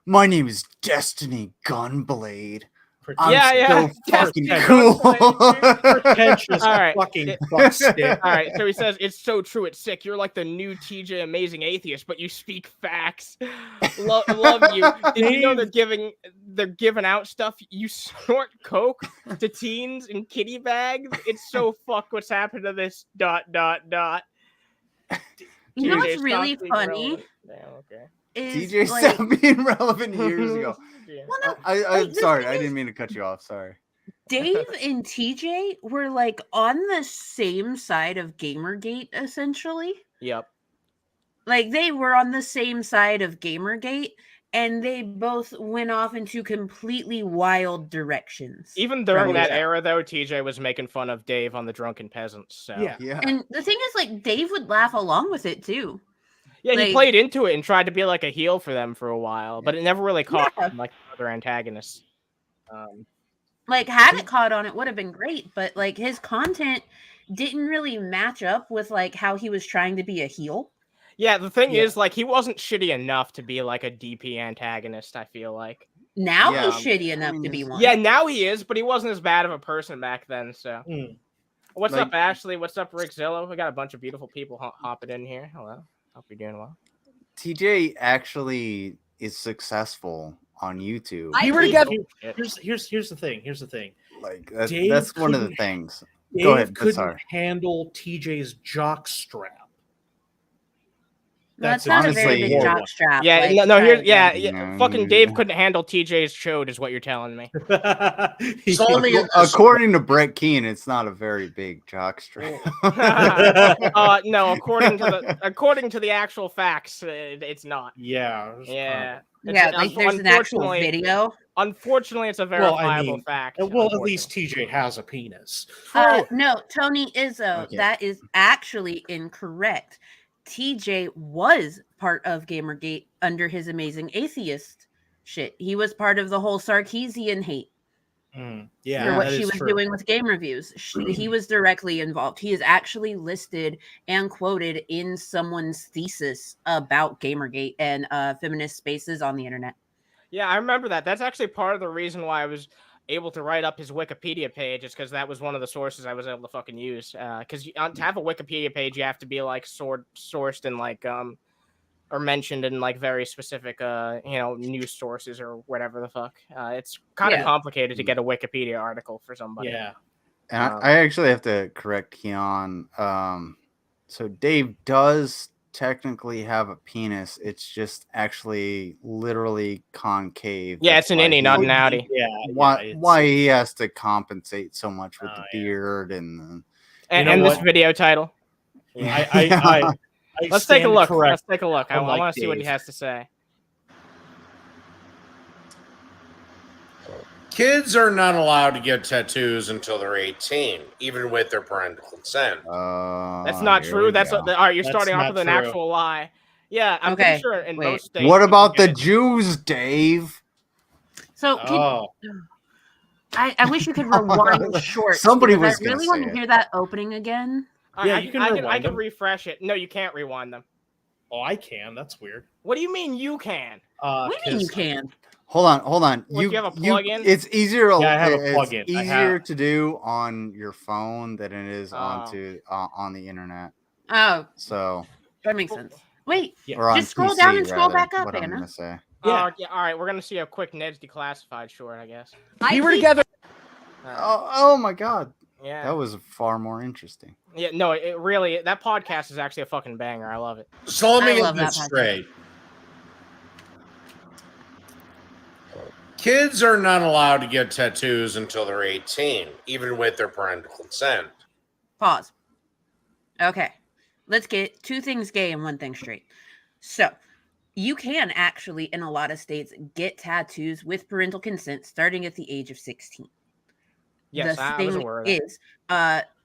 My name is Destiny Gunblade. I'm so fucking cool. Pretentious fucking fuckstick. All right, so he says, it's so true, it's sick. You're like the new TJ Amazing Atheist, but you speak facts. Love you. Did you know they're giving out stuff? You snort coke to teens in kitty bags? It's so fuck what's happened to this ... You know what's really funny? Damn, okay. TJ stopped being relevant years ago. Well, no, I'm sorry, I didn't mean to cut you off. Sorry. Dave and TJ were like on the same side of Gamergate, essentially. Yep. Like they were on the same side of Gamergate, and they both went off into completely wild directions. Even during that era, though, TJ was making fun of Dave on the Drunken Peasants. So. Yeah. And the thing is, like, Dave would laugh along with it too. Yeah, he played into it and tried to be like a heel for them for a while, but it never really caught him like other antagonists. Like, had it caught on, it would have been great, but like his content didn't really match up with like how he was trying to be a heel. Yeah, the thing is, like, he wasn't shitty enough to be like a DP antagonist, I feel like. Now he's shitty enough to be one. Yeah, now he is, but he wasn't as bad of a person back then, so. What's up, Ashley? What's up, Rick Zillow? We got a bunch of beautiful people hopping in here. Hello. Hope you're doing well. TJ actually is successful on YouTube. Here's the thing. Like that's one of the things. Dave Go ahead. Couldn't handle TJ's jock strap. That's not honestly, a very big jock strap. Yeah, like, fucking Dave couldn't handle TJ's chode, is what you're telling me. According to Brett Keane, it's not a very big jock strap. No, according to the actual facts, it's not. Yeah. Like there's an actual video. Unfortunately, it's a verifiable fact. Well, at least TJ has a penis. No, Tony Izzo, that is actually incorrect. TJ was part of Gamergate under his amazing atheist shit. He was part of the whole Sarkeesian hate Yeah, for what that she is was true. doing with game reviews. He was directly involved. He is actually listed and quoted in someone's thesis about Gamergate and feminist spaces on the internet. Yeah, I remember that. That's actually part of the reason why I was able to write up his Wikipedia page, is because that was one of the sources I was able to fucking use. Because to have a Wikipedia page, you have to be like sourced and like or mentioned in like very specific news sources or whatever the fuck. It's kind of complicated to get a Wikipedia article for somebody. Yeah. And I actually have to correct Hyan. So Dave does technically have a penis. It's just actually literally concave. Yeah, That's it's an why innie, not an outie. Yeah. Why he has to compensate so much with the beard and this video title. Yeah. Let's take a look. Let's take a look. I Unlike want to see what he Dave. has to say. Kids are not allowed to get tattoos until they're 18, even with their parental consent. That's not true. That's all right. You're starting off with an actual lie. Yeah, I'm pretty sure in most states. What about the Jews, Dave? So I wish you could rewind short. Somebody was I really want to hear that opening again. Yeah, I can refresh it. No, you can't rewind them. Oh, I can. That's weird. What do you mean you can? What do you mean you can? Hold on. You have a plug-in? It's easier. Yeah, I have a plug-in. It's easier to do on your phone than it is on the internet. Oh, so that makes sense. Wait, just scroll down and scroll back up, Anna. I'm gonna say. Yeah. All right. We're gonna see a quick Ned's Declassified short, I guess. We were together. Oh my god. Yeah. That was far more interesting. Yeah. No, it really. That podcast is actually a fucking banger. I love it. So let me get this straight. Kids are not allowed to get tattoos until they're 18, even with their parental consent. Pause. Okay. Let's get two things gay and one thing straight. So, you can actually, in a lot of states, get tattoos with parental consent starting at the age of 16. Yes, I was aware of that. Is,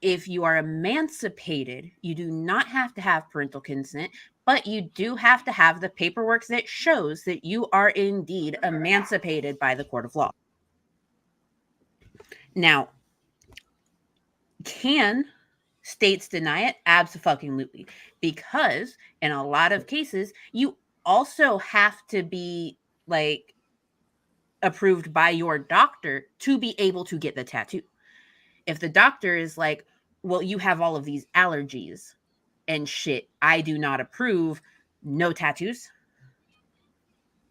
if you are emancipated, you do not have to have parental consent, but you do have to have the paperwork that shows that you are indeed emancipated by the court of law. Now, can states deny it? Absolutely. Because in a lot of cases, you also have to be like approved by your doctor to be able to get the tattoo. If the doctor is like, well, you have all of these allergies and shit, I do not approve, no tattoos.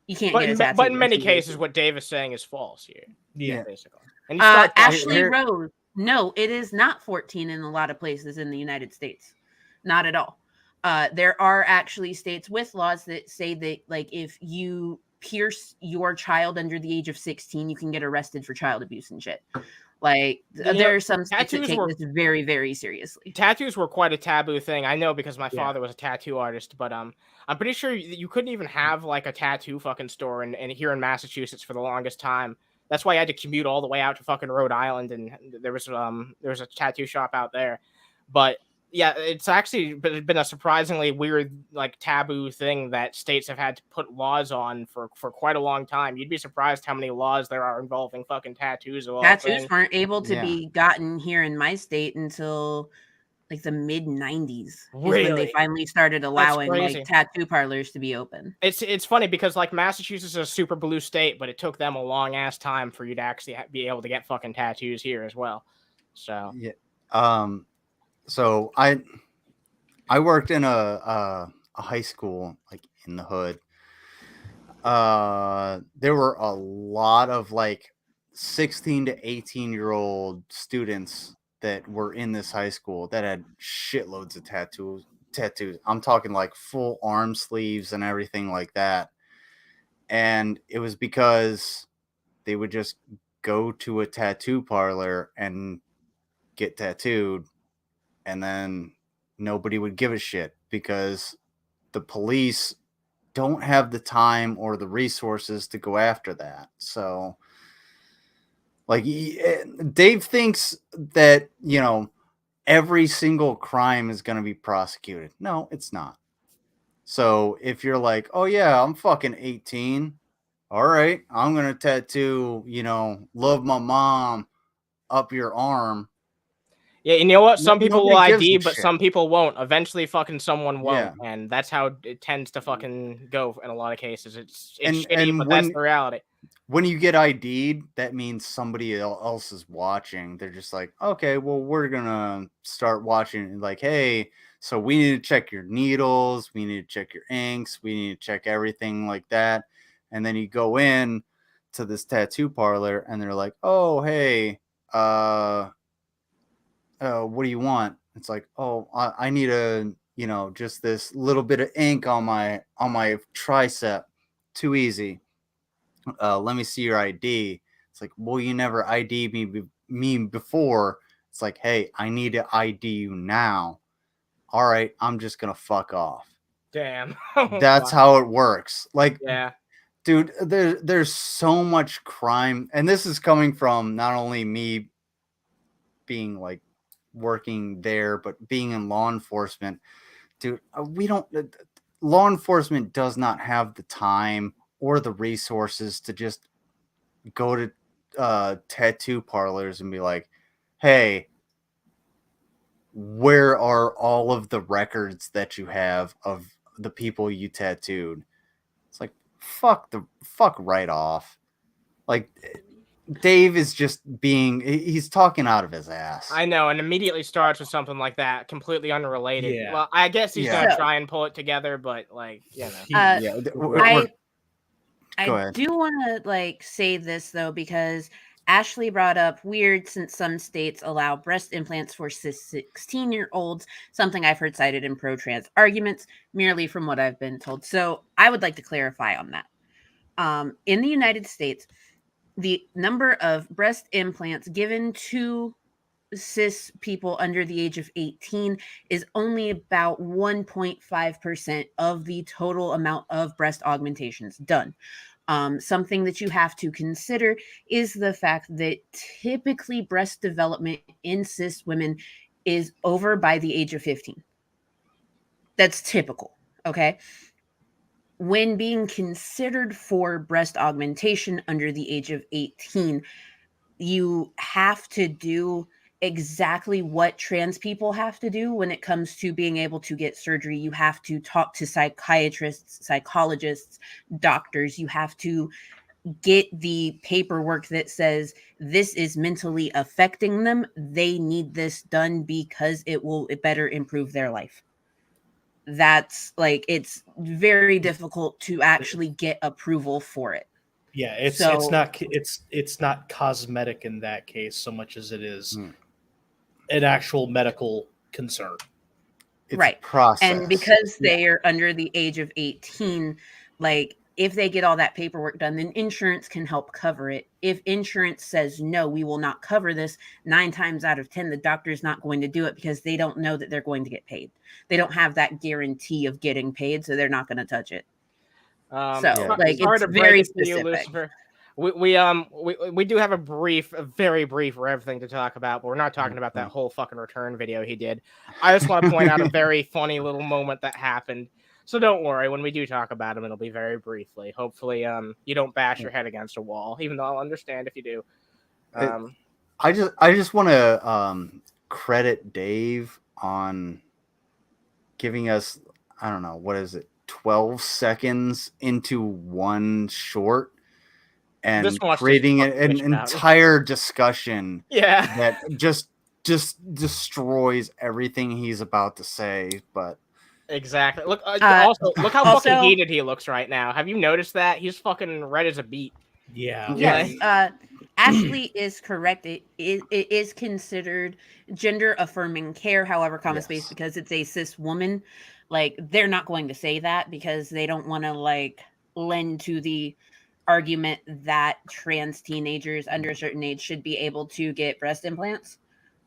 You can't get a tattoo. But in many cases, what Dave is saying is false here. Yeah. Basically. And Ashley Rose, no, it is not 14 in a lot of places in the United States. Not at all. There are actually states with laws that say that, like, if you pierce your child under the age of 16, you can get arrested for child abuse and shit. Like, there are some states that take this very, very seriously. Tattoos were quite a taboo thing. I know because my father was a tattoo artist, but I'm pretty sure you couldn't even have like a tattoo fucking store in here in Massachusetts for the longest time. That's why I had to commute all the way out to fucking Rhode Island, and there was a tattoo shop out there. But yeah, it's actually been a surprisingly weird, like, taboo thing that states have had to put laws on for quite a long time. You'd be surprised how many laws there are involving fucking tattoos. Tattoos weren't able to be gotten here in my state until like the mid 90s. Really? When they finally started allowing like tattoo parlors to be open. It's funny because like Massachusetts is a super blue state, but it took them a long ass time for you to actually be able to get fucking tattoos here as well. So yeah. So I worked in a high school, like in the hood. There were a lot of like 16 to 18-year-old students that were in this high school that had shitloads of tattoos. I'm talking like full arm sleeves and everything like that. And it was because they would just go to a tattoo parlor and get tattooed. And then nobody would give a shit because the police don't have the time or the resources to go after that. So, like, Dave thinks that, every single crime is going to be prosecuted. No, it's not. So if you're like, oh yeah, I'm fucking 18, all right, I'm gonna tattoo, love my mom up your arm. Yeah, you know what? Some people will Nobody gives a ID, but shit. some people won't. Eventually, fucking someone won't, Yeah. and that's how it tends to fucking go in a lot of cases. It's And shitty, but that's the reality. When you get ID'd, that means somebody else is watching. They're just like, okay, well, we're gonna start watching. Like, hey, so we need to check your needles, we need to check your inks, we need to check everything like that. And then you go in to this tattoo parlor, and they're like, oh, hey, what do you want? It's like, oh, I need just this little bit of ink on my tricep. Too easy. Let me see your ID. It's like, well, you never ID me before. It's like, hey, I need to ID you now. All right, I'm just gonna fuck off. Damn. That's how it works. Like, yeah, dude, there's so much crime, and this is coming from not only me being like working there, but being in law enforcement. Dude, law enforcement does not have the time or the resources to just go to tattoo parlors and be like, hey, where are all of the records that you have of the people you tattooed? It's like, fuck right off. Like, Dave is just he's talking out of his ass. I know, and immediately starts with something like that, completely unrelated. Yeah. Well, I guess he's Yeah. gonna So- try and pull it together, but like, Yeah, I Go ahead. do want to say this though, because Ashley brought up weird since some states allow breast implants for cis 16-year-olds, something I've heard cited in pro-trans arguments, merely from what I've been told. So I would like to clarify on that. In the United States, the number of breast implants given to cis people under the age of 18 is only about 1.5% of the total amount of breast augmentations done. Something that you have to consider is the fact that typically breast development in cis women is over by the age of 15. That's typical, okay? When being considered for breast augmentation under the age of 18, you have to do exactly what trans people have to do when it comes to being able to get surgery. You have to talk to psychiatrists, psychologists, doctors. You have to get the paperwork that says this is mentally affecting them. They need this done because it will better improve their life. That's it's very difficult to actually get approval for it. Yeah, it's not cosmetic in that case so much as it is an actual medical concern. It's right. a process. And because they are under the age of 18, if they get all that paperwork done, then insurance can help cover it. If insurance says, no, we will not cover this, 9 times out of 10, the doctor's not going to do it because they don't know that they're going to get paid. They don't have that guarantee of getting paid, so they're not going to touch it. It's very specific. Lucifer. We do have a very brief Rev thing to talk about, but we're not talking about that whole fucking return video he did. I just want to point out a very funny little moment that happened. So don't worry, when we do talk about him, it'll be very briefly. Hopefully, you don't bash your head against a wall, even though I'll understand if you do. I just want to credit Dave on giving us, I don't know, what is it, 12 seconds into one short and creating an entire discussion that just destroys everything he's about to say. But exactly. Look, also look how fucking heated he looks right now. Have you noticed that? He's fucking red as a beet. Yeah. Yes. Ashley is correct. It is considered gender affirming care, however, comma space, because it's a cis woman. They're not going to say that because they don't want to lend to the argument that trans teenagers under a certain age should be able to get breast implants.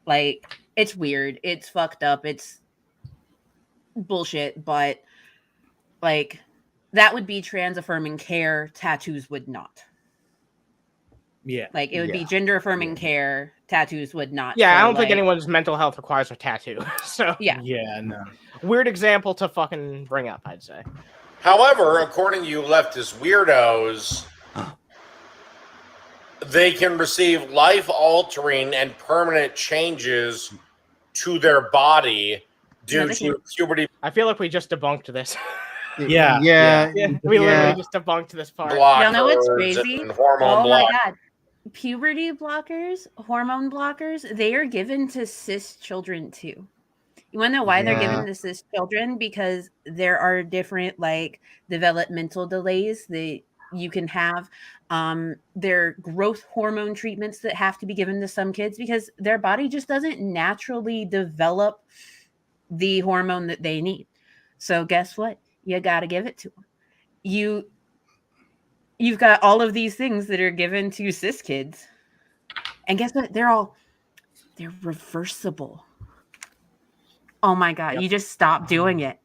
It's weird. It's fucked up. It's bullshit, but that would be trans affirming care. Tattoos would not. Yeah. Like it would be Yeah. gender affirming care. Tattoos would not. Yeah, I So, don't think like, anyone's mental health requires a tattoo. So Yeah. Yeah, no. weird example to fucking bring up, I'd say. However, according to you leftist weirdos, they can receive life-altering and permanent changes to their body No, due they to can't. puberty I feel like we just debunked this. Yeah, Yeah. Yeah, we literally Yeah. just debunked this part. Y'all know what's blockers crazy? and hormone Oh my blockers. god. Puberty blockers, hormone blockers, they are given to cis children too. You want to know why they're Yeah. given to cis children? Because there are different like developmental delays that you can have. There are growth hormone treatments that have to be given to some kids because their body just doesn't naturally develop the hormone that they need. So guess what? You got to give it to them. You've got all of these things that are given to cis kids. And guess what? They're reversible. Oh my God. Yep. You just stop doing it.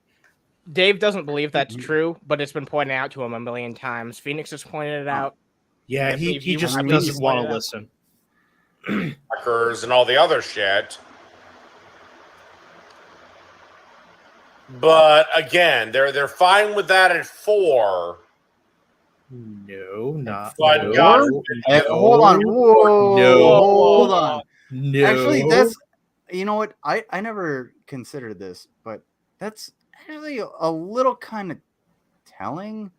Dave doesn't believe that's true, but it's been pointed out to him a million times. Phoenix has pointed it out. Yeah, I he believe you- just I believe you doesn't want pointed to out. listen. Blockers and all the other shit. But again, they're fine with that at 4. No, not But no, God Hey, hold on. Whoa. No. Hold on. no. Actually, that's, you know what? I never considered this, but that's actually a little kind of telling.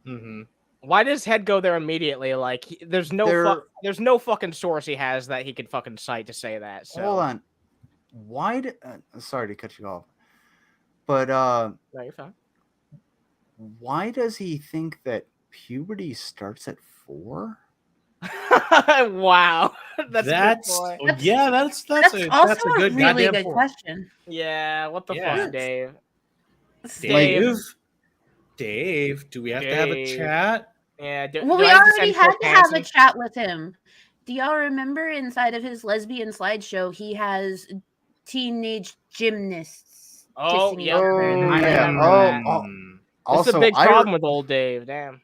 Mhm. Why does Head go there immediately? Like, there's no fucking source he has that he could fucking cite to say that. So Hold on. Why? Sorry to cut you off, but No, you're fine. why does he think that puberty starts at 4? Wow, that's That's a good point. yeah, that's That's a also that's a good really goddamn good point. question. Yeah, what the Yeah. fuck, Dave? Dave, Dave, do we have to have a Dave. chat? Yeah. Well, we already had to have a chat with him. Do y'all remember inside of his lesbian slideshow, he has teenage gymnasts Oh, kissing each yep. other? Oh, I yeah. remember Oh, that. oh, This is a also, big problem with old Dave. Damn.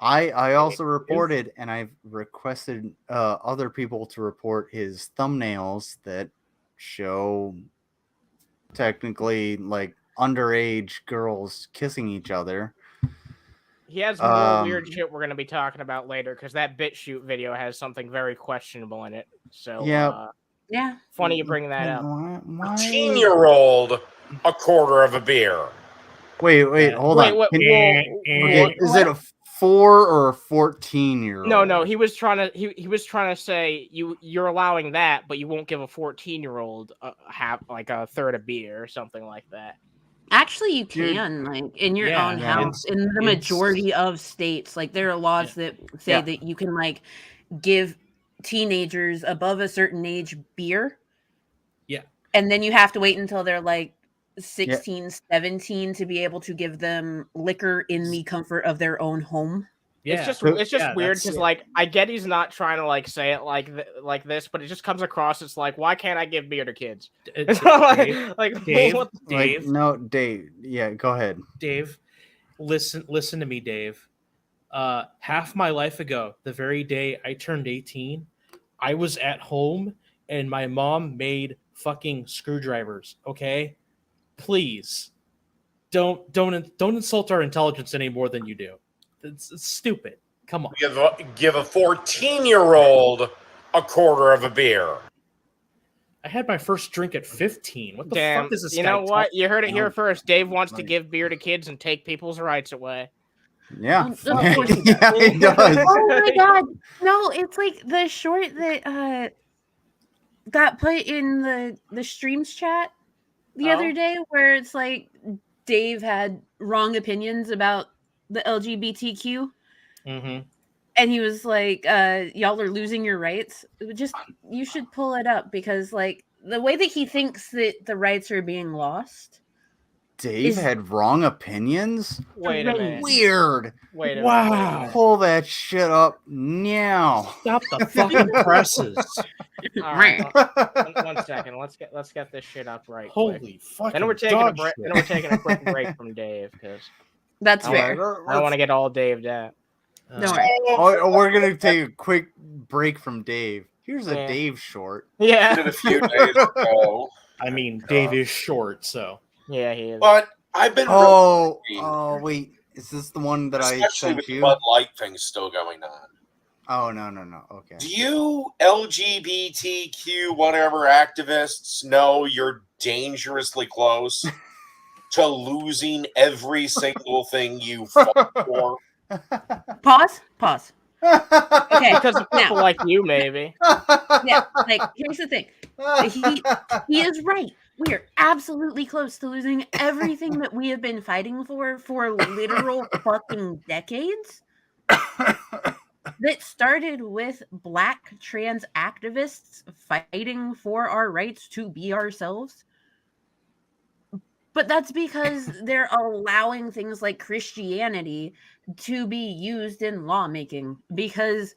I also reported, and I've requested other people to report his thumbnails that show technically like underage girls kissing each other. He has more weird shit we're gonna be talking about later because that BitChute video has something very questionable in it. So Yeah. Yeah. funny you bring that up. Why? 18-year-old, a quarter of a beer. Wait, Yeah. hold Wait, on. what? Okay, is it a 4 or a 14-year-old? No. He was trying to say you're allowing that, but you won't give a 14-year-old have like a third of beer or something like that. Actually, you Dude. can, like, in your Yeah, own yeah. house. In the majority of states, like, there are laws that say Yeah. that you can, like, give teenagers above a certain age beer. Yeah. And then you have to wait until they're, like, 16, 17 to be able to give them liquor in the comfort of their own home. Yeah. It's just Yeah, weird that's- because like I get he's not trying to like say it like this, but it just comes across as like why can't I give beer to kids? Dave, like Dave, what the- Like, no, Dave. Yeah, go ahead. Dave, listen to me, Dave. Half my life ago, the very day I turned 18, I was at home and my mom made fucking screwdrivers. Okay, please, don't insult our intelligence any more than you do. It's stupid. Come on. Give a 14-year-old a quarter of a beer. I had my first drink at 15. What the Damn, fuck is this? you guy know what? talking You heard it here No, first. Dave wants to like- give beer to kids and take people's rights away. Yeah. Of course he Yeah, he does. Oh my God. No, it's like the short that got put in the streams chat the other day where it's like Dave had wrong opinions about the LGBTQ. Mm-hmm. And he was like, y'all are losing your rights. You should pull it up because like the way that he thinks that the rights are being lost. Dave had wrong opinions? Wait a minute. Weird. Wait a Wow. Pull that shit up now. Stop the fucking presses. minute. All right, one second. Let's get this shit up right. quick. Holy fucking Then we're taking a dog break. shit. Then we're taking a quick break from Dave because That's I fair. don't want to get all Daved out. Don't worry. Oh, we're gonna take a quick break from Dave. Here's a Yeah. Dave short. Yeah. Did a few days ago. I mean, Dave is short, so. Yeah, he is. But I've been Oh, wait. Is this the one that I especially sent with the you? Bud Light thing still going on. Oh, no. Okay. Do you LGBTQ whatever activists know you're dangerously close to losing every single thing you fought for? Pause. Okay, Because of people now, like you, maybe. yeah, like here's the thing. He is right. We are absolutely close to losing everything that we have been fighting for literal fucking decades. That started with Black trans activists fighting for our rights to be ourselves. But that's because they're allowing things like Christianity to be used in lawmaking because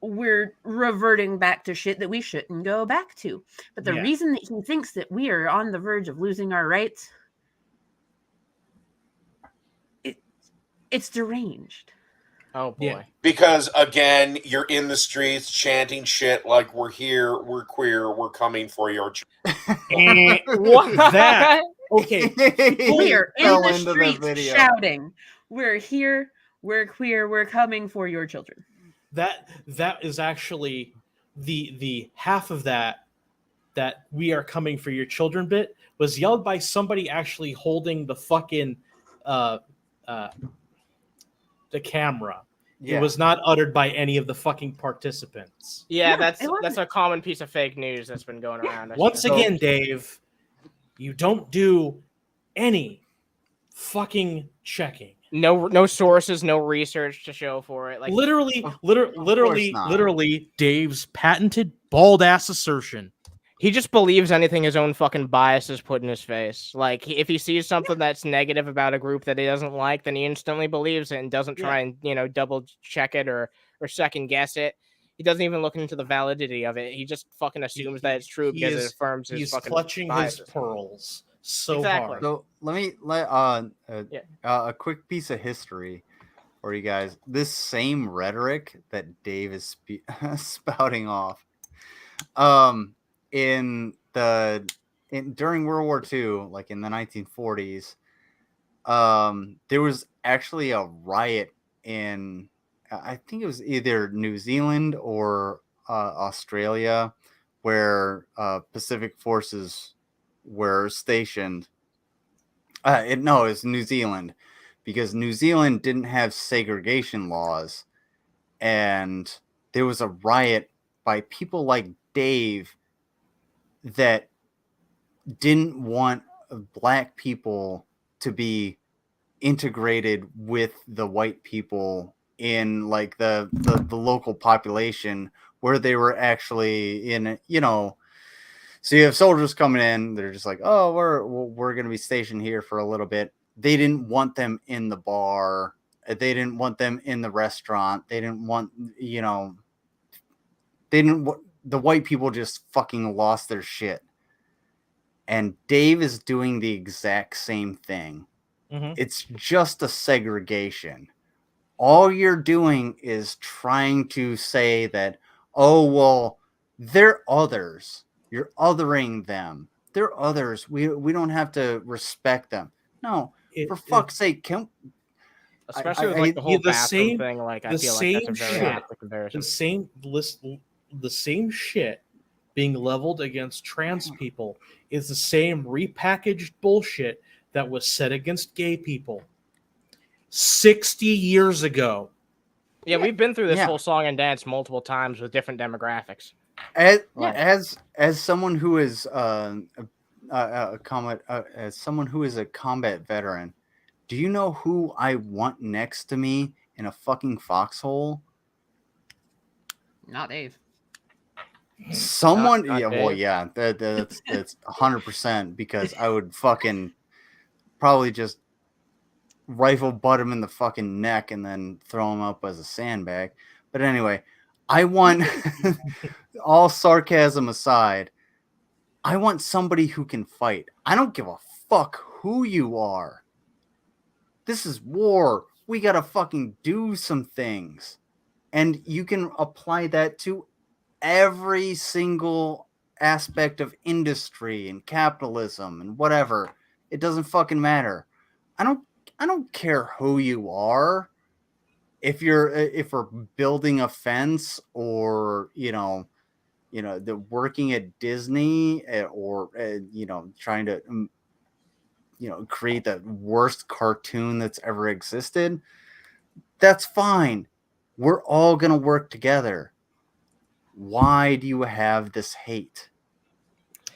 we're reverting back to shit that we shouldn't go back to. But the reason that he thinks that we are on the verge of losing our rights, it's deranged. Oh boy. Yeah. Because again, you're in the streets chanting shit like we're here, we're queer, we're coming for your What? That okay. We are in fell the into the streets video. shouting, "We're here, we're queer, we're coming for your children." That is actually the half of that we are coming for your children bit was yelled by somebody actually holding the fucking the camera. Yeah. It was not uttered by any of the fucking participants. Yeah, No, it that's wasn't. a common piece of fake news that's been going around. Once again, Dave, you don't do any fucking checking. no sources, no research to show for it. Like Literally, not. Dave's patented bald ass assertion. he just believes anything his own fucking biases put in his face. Like if he sees something that's negative about a group that he doesn't like, then he instantly believes it and doesn't try and double check it or second guess it. He doesn't even look into the validity of it. He just fucking assumes that it's true because it affirms his He's fucking clutching biases. his pearls so Exactly. hard. So a quick piece of history for you guys. This same rhetoric that Dave is spouting off, during World War II, like in the 1940s, there was actually a riot in, I think it was either New Zealand or Australia, where Pacific forces were stationed. No, it's New Zealand, because New Zealand didn't have segregation laws, and there was a riot by people like Dave that didn't want black people to be integrated with the white people in like the local population where they were actually in, so you have soldiers coming in, they're just like, oh, we're going to be stationed here for a little bit. They didn't want them in the bar. They didn't want them in the restaurant. They didn't want, the white people just fucking lost their shit. And Dave is doing the exact same thing. Mm-hmm. It's just a segregation. All you're doing is trying to say that, oh, well, they're others. You're othering them. They're others. We don't have to respect them. No, for fuck's sake, especially with like the whole bathroom thing. Like I feel like that's a very shit, aptly comparison. the same shit being leveled against trans people is the same repackaged bullshit that was said against gay people 60 years ago. Yeah, we've been through this whole song and dance multiple times with different demographics. As someone who is as someone who is a combat veteran, do you know who I want next to me in a fucking foxhole? Not Dave. Someone, Not yeah, Dave. well, yeah, that's 100%, because I would fucking probably just rifle butt him in the fucking neck and then throw him up as a sandbag. But anyway, I want, all sarcasm aside, I want somebody who can fight. I don't give a fuck who you are. This is war. we got to fucking do some things. And you can apply that to every single aspect of industry and capitalism and whatever. It doesn't fucking matter. I don't care who you are. If we're building a fence or, the working at Disney or, trying to, create the worst cartoon that's ever existed, that's fine. We're all going to work together. Why do you have this hate?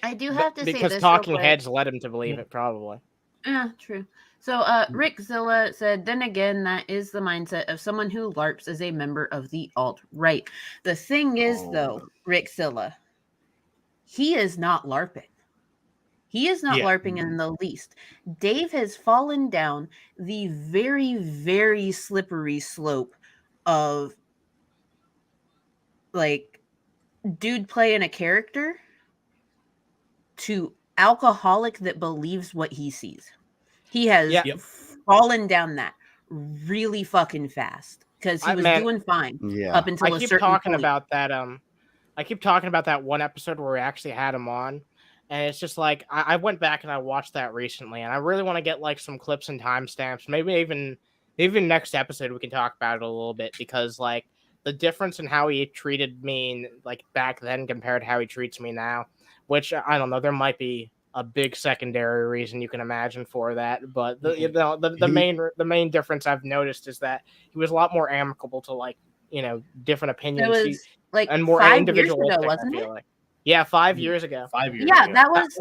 I do have to say this because talking heads led him to believe it, probably. Yeah, true. So Rick Zilla said, then again, that is the mindset of someone who LARPs as a member of the alt-right. The thing is, though, Rick Zilla, he is not LARPing. He is not LARPing in the least. Dave has fallen down the very, very slippery slope of, like, dude playing a character to alcoholic that believes what he sees. He has fallen down that really fucking fast because he was doing fine up until a certain point. I keep talking about that one episode where we actually had him on, and it's just like I went back and I watched that recently, and I really want to get like some clips and timestamps. Maybe even next episode we can talk about it a little bit, because like the difference in how he treated me like back then compared to how he treats me now, which I don't know, there might be a big secondary reason you can imagine for that, but the main difference I've noticed is that he was a lot more amicable to like different opinions. It was like and more 5 individualistic, years ago, wasn't I feel it? like. Yeah, 5 years ago. 5 years Yeah, ago. that was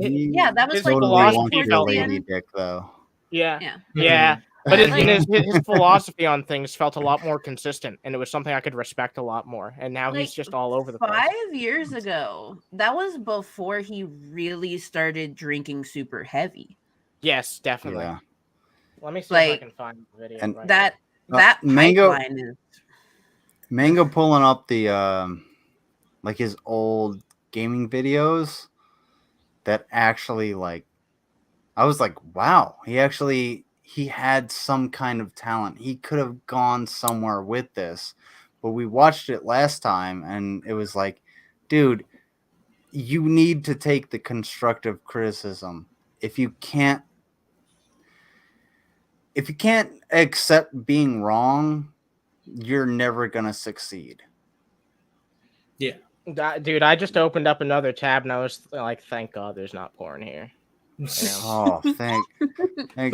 like Totally the your end. lady dick, though. Yeah. But his philosophy on things felt a lot more consistent, and it was something I could respect a lot more. And now he's just all over the place. 5 years ago, that was before he really started drinking super heavy. Yes, definitely. Yeah. Let me see if I can find the video. And that pipeline is Mango pulling up the like his old gaming videos that actually, like, I was like, wow, he had some kind of talent. He could have gone somewhere with this. But we watched it last time and it was like, dude, you need to take the constructive criticism. If you can't accept being wrong, you're never going to succeed. Yeah. Dude, I just opened up another tab and I was like, thank God there's not porn here. Oh, thank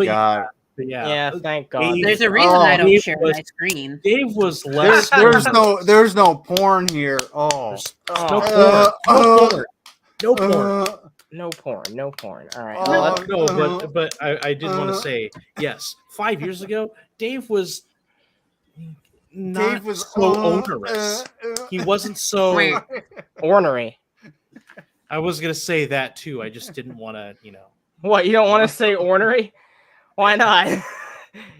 God. Yeah, thank God. There's a reason I don't share my screen. Dave was less. There's no porn here. Oh, no porn. No porn. All right. But I did want to say, yes, 5 years ago, Dave was so onerous. He wasn't so ornery. I was gonna say that too. I just didn't want to, What, you don't want to say ornery? Why not?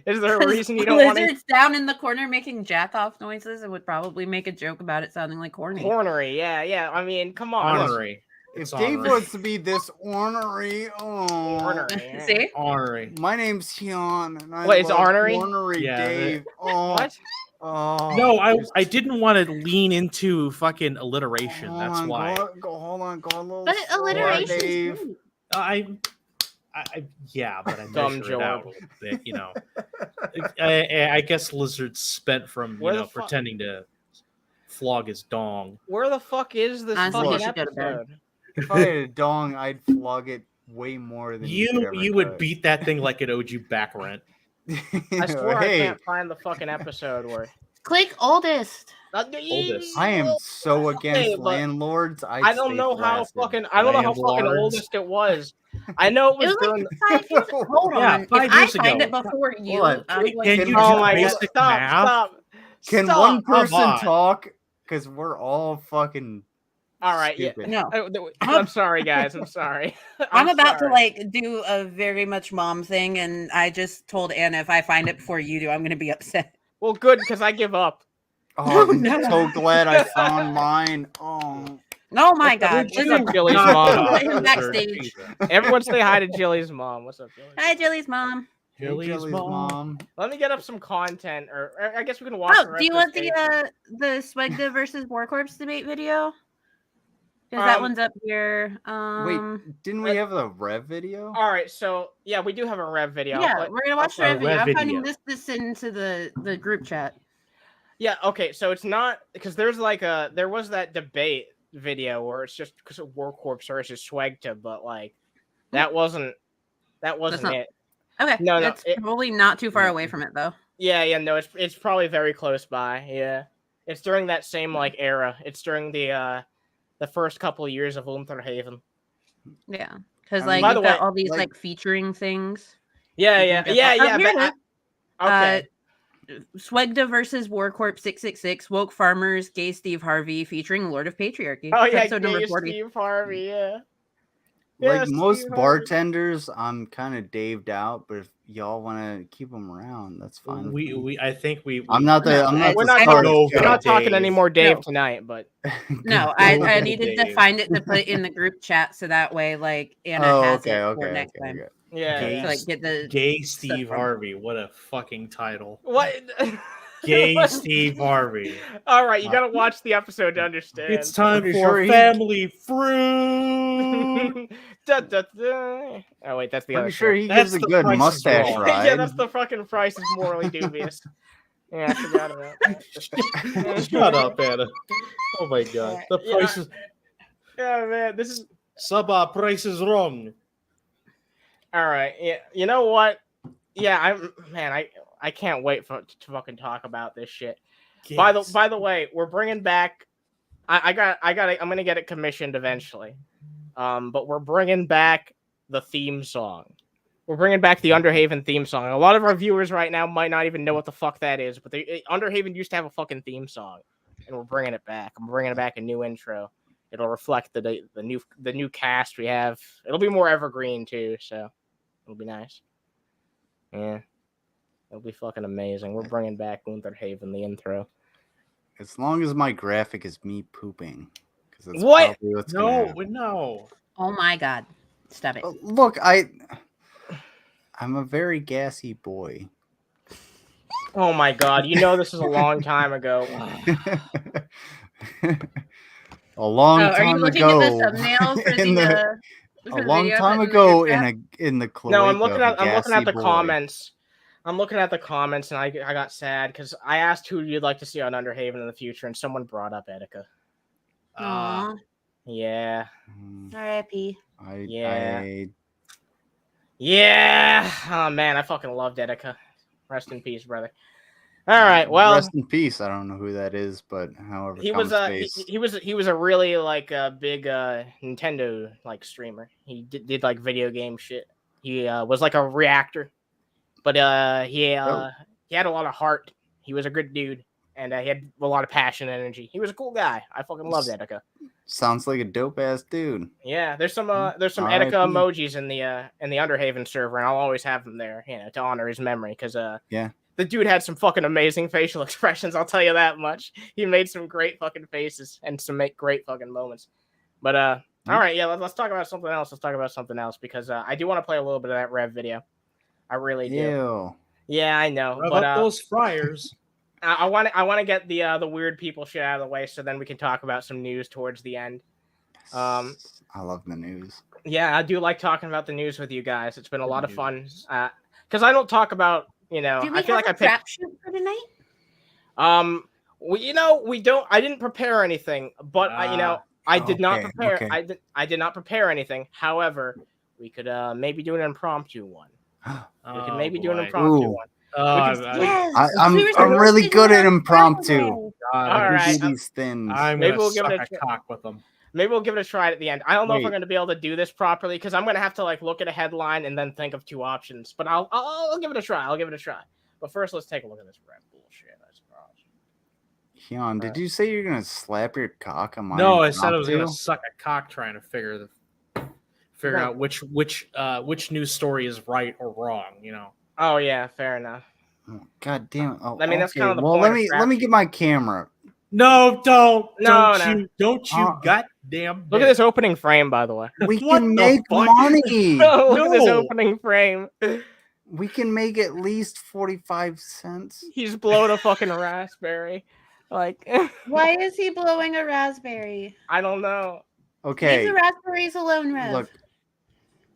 Is there a reason you don't want to? Lizard's down in the corner making jack off noises and would probably make a joke about it sounding like corny. Ornery, yeah. I mean, come on. Ornery. If Dave wants to be this ornery, ornery. See? Ornery. My name's Hyan. And What, it's ornery? Ornery Dave. What? Oh, no, I didn't want to lean into fucking alliteration. That's why. Hold on, go a little. But slower, alliteration. Dave. But I measured it out a little bit, I guess Lizard spent from pretending to flog his dong. Where the fuck is this fucking episode? If I had a dong, I'd flog it way more than you would beat that thing like it owed you back rent. I swear I can't find the fucking episode where. Click oldest. Oldest. I am so against landlords. I don't know how fucking oldest it was. I know it was during 5 years ago. Hold on. 5 years ago. I find it before you. Can you oh my basic God, math? Can one person talk? Because we're all fucking. All right, stupid. No. I'm sorry, guys. I'm sorry. I'm about to do a very much mom thing, and I just told Anna if I find it before you do, I'm going to be upset. Well, good, because I give up. Oh, I'm so glad I found mine. Oh my God! What's up, Jilly's mom? Put him backstage. Everyone say hi to Jilly's mom. What's up, Jilly? Hi, Jilly's mom. Jelly's mom. Let me get up some content, or I guess we can watch. Oh, do you want the Swegda versus War Corpse debate video? Because that one's up here. Wait, didn't we have a Rev video? All right, so yeah, we do have a Rev video. Yeah, we're gonna watch the Rev video. Rev I'm video. putting this into the group chat. Yeah, okay, so it's not because there was that debate video where it's just because of War Corpse versus Swegda, but like that wasn't it. Okay, No, that's probably not too far away from it though. Yeah, no, it's probably very close by. Yeah, it's during that same like era. It's during the first couple of years of Unterhaven. Yeah, because I mean, like by you've the got way, all these like- like featuring things. Yeah. Okay. Swegda versus War Corp 666, Woke Farmers, Gay Steve Harvey, featuring Lord of Patriarchy. Oh yeah, episode number Gay 40. Steve Harvey. Yeah. Like Steve most Harvey. bartenders, I'm kind of daved out, but if y'all want to keep them around, that's fine. I think we. I'm not the. I'm not We're the not start talking- of We're not talking Dave. anymore Dave No. tonight, but No, I Go, needed to Dave. find it to put in the group chat so that way like Anna Oh, has okay, it for okay, next okay, time. okay. yeah. Gay yeah. To, like get the Gay Steve from- Harvey. What a fucking title. What? Gay Steve Harvey. All right, you gotta watch the episode to understand. It's time Pretty for sure he- family fruit. Da, da, da. Oh wait, that's the other. Pretty sure he That's gives a the good Price is mustache Wrong. ride. Yeah, that's the fucking Price is morally dubious. Yeah, I forgot about that. Shut up, Anna. Oh my god. The Yeah. price is Yeah, man, this is price is wrong. all right. Yeah, you know what? Yeah, I can't wait to fucking talk about this shit. By the way, we're bringing back. I'm gonna get it commissioned eventually. But we're bringing back the theme song. We're bringing back the Underhaven theme song. A lot of our viewers right now might not even know what the fuck that is, but Underhaven used to have a fucking theme song, and we're bringing it back. I'm bringing back a new intro. It'll reflect the new cast we have. It'll be more evergreen too, so it'll be nice. Yeah, it'll be fucking amazing. We're bringing back Unterhaven, the intro. As long as my graphic is me pooping, because that's What? probably what's gonna No, happen. no. Oh my god. Stop it. Look, I'm a very gassy boy. Oh my god, you know this is a long time ago. A long Are you time looking ago. at the thumbnail for in the a long time ago in the cloaca No, I'm looking at of a gassy the boy. comments. I'm looking at the comments, and I got sad because I asked who you'd like to see on Underhaven in the future, and someone brought up Etika. Aw. Yeah, Mm, R.I.P. Yeah. yeah. Oh man, I fucking loved Etika. Rest in peace, brother. All right, well, rest in peace. I don't know who that is, but however, he was a really like a big Nintendo like streamer. He did like video game shit. He was like a reactor, but he had a lot of heart. He was a good dude, and he had a lot of passion and energy. He was a cool guy. I fucking loved Etika. Sounds like a dope ass dude. Yeah, there's some Etika R.I.P. emojis in the Underhaven server, and I'll always have them there, to honor his memory, because Yeah. the dude had some fucking amazing facial expressions. I'll tell you that much. He made some great fucking faces and some great fucking moments. But all right, yeah, let's talk about something else. Let's talk about something else because I do want to play a little bit of that Rev video. I really do. Ew. Yeah, I know. Rev But up those fryers. I want to get the weird people shit out of the way, so then we can talk about some news towards the end. I love the news. Yeah, I do like talking about the news with you guys. It's been a lot of fun. News. Because I don't talk about, Did we I feel have like I a trap picked. shoot for tonight? We don't. I didn't prepare anything, but I did not okay, prepare. okay. I did not prepare anything. However, we could maybe do an impromptu one. We could maybe do an impromptu Ooh. one. Yes. I'm Seriously, really let's good do at that impromptu. God, All I'm right, Do these things. Maybe gonna we'll give suck it a a cock with them. Maybe we'll give it a try at the end. I don't know if I'm Wait. going to be able to do this properly because I'm going to have to like look at a headline and then think of two options. But I'll give it a try. I'll give it a try. But first, let's take a look at this Red bullshit. I suppose. Hyan, did you say you're gonna slap your cock on my? No, I said I was gonna impromptu? suck a cock trying to figure out which news story is right or wrong. Oh yeah, fair enough. Oh, God damn it! Oh, I mean, that's okay. kind of the well. point Let of me trap get my camera. No, don't No. goddamn. Look at this opening frame, by the way. We What can the make fuck? money. Look at this No. opening frame. We can make at least 45 cents. He's blowing a fucking raspberry. Like, Why is he blowing a raspberry? I don't know. Okay. Leave the raspberries alone, Rev. Look,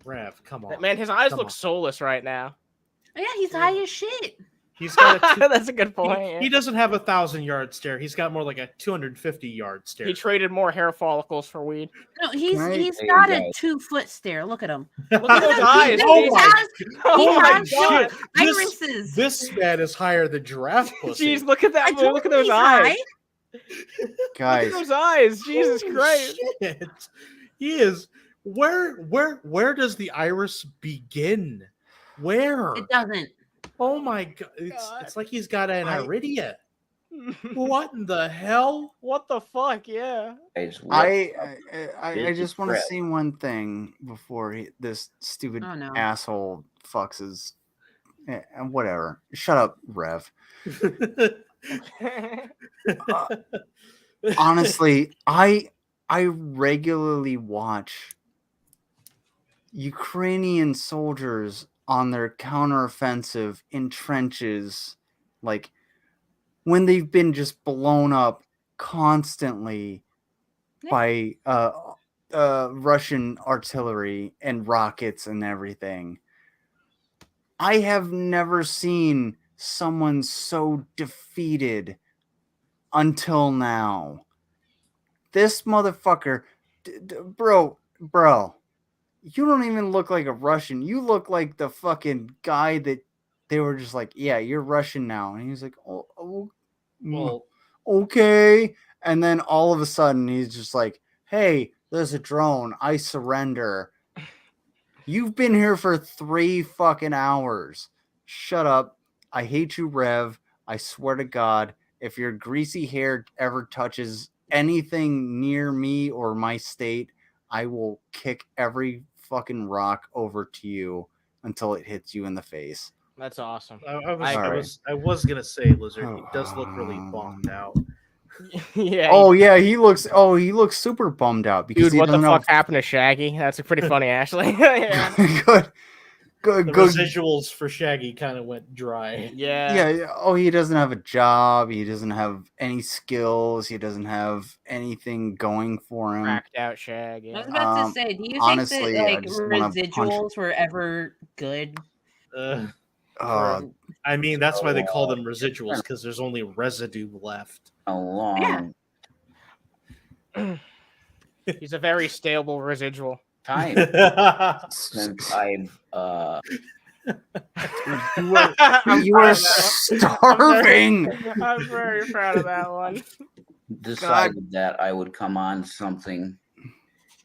Rev, come on. Man, his eyes Come look on. soulless right now. Oh, yeah, he's high as shit. He's got a That's a good point. he doesn't have a 1,000-yard stare. He's got more like a 250-yard stare. He traded more hair follicles for weed. No, he's Can I- he's Hey, got a guys. 2-foot stare. Look at him. Look at those eyes. Oh He my has, Oh he my has God. irises. This man is higher than giraffe pussy. Jeez, look at that. I told Look at you those he's eyes. high. Look guys, at those eyes. Jesus Holy Christ. shit. He is. Where does the iris begin? Where? It doesn't. Oh my god! It's like he's got an iridia. What in the hell? What the fuck? Yeah. Guys, I just want to Rev. say one thing before this stupid Oh, no. asshole fucks his. Whatever. Shut up, Rev. Honestly, I regularly watch Ukrainian soldiers on their counteroffensive in trenches, like when they've been just blown up constantly by Russian artillery and rockets and everything. I have never seen someone so defeated until now. This motherfucker, bro, you don't even look like a Russian. You look like the fucking guy that they were just like, yeah, you're Russian now. And he was like, oh Well, okay. And then all of a sudden he's just like, hey, there's a drone. I surrender. You've been here for 3 fucking hours. Shut up. I hate you, Rev. I swear to God, if your greasy hair ever touches anything near me or my state, I will kick every fucking rock over to you until it hits you in the face. That's awesome. I was gonna say, Lizard, he does look really bombed out. Yeah. Yeah, he looks super bummed out because Dude, he what the doesn't fuck happened to Shaggy? That's pretty funny, Ashley. Yeah. have good The residuals for Shaggy kind of went dry. Yeah. yeah. He doesn't have a job. He doesn't have any skills. He doesn't have anything going for him. Cracked out Shag. I was Yeah. about to say, do you honestly, think I that just wanna punch- residuals were ever good? I mean, that's why they call them residuals, because there's only residue left. a long He's a very stable residual. time since I've You are starving. I'm very proud of that one. decided that I would come on something,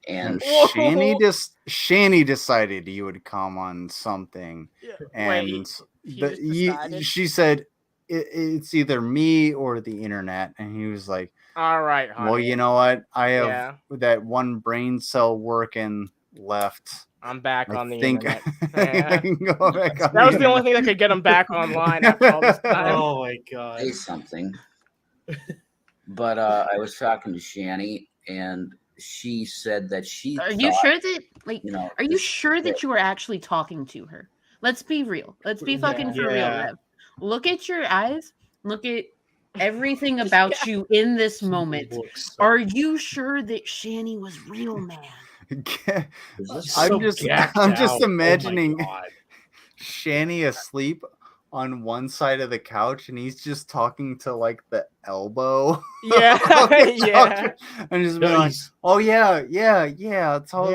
and Shani decided you would come on something, and she said it's either me or the internet, and he was like, all right, honey. well, you know what? I have that one brain cell working left. I'm back I on the think internet. I can go back on That was the only thing that could get him back online after all this time. Oh my god. say something. But I was talking to Shani, and she said that she. Are you sure that, like, You know, are you sure that you were actually talking to her? Let's be real. Let's be fucking for real, Yeah. Rev. Look at your eyes. Look at everything about you in this moment. Are you sure that Shani was real, man? I'm just imagining Oh my God. Shani asleep on one side of the couch, and he's just talking to like the elbow. Yeah, of the yeah. couch, and just No, being like, he's- "Oh yeah, totally,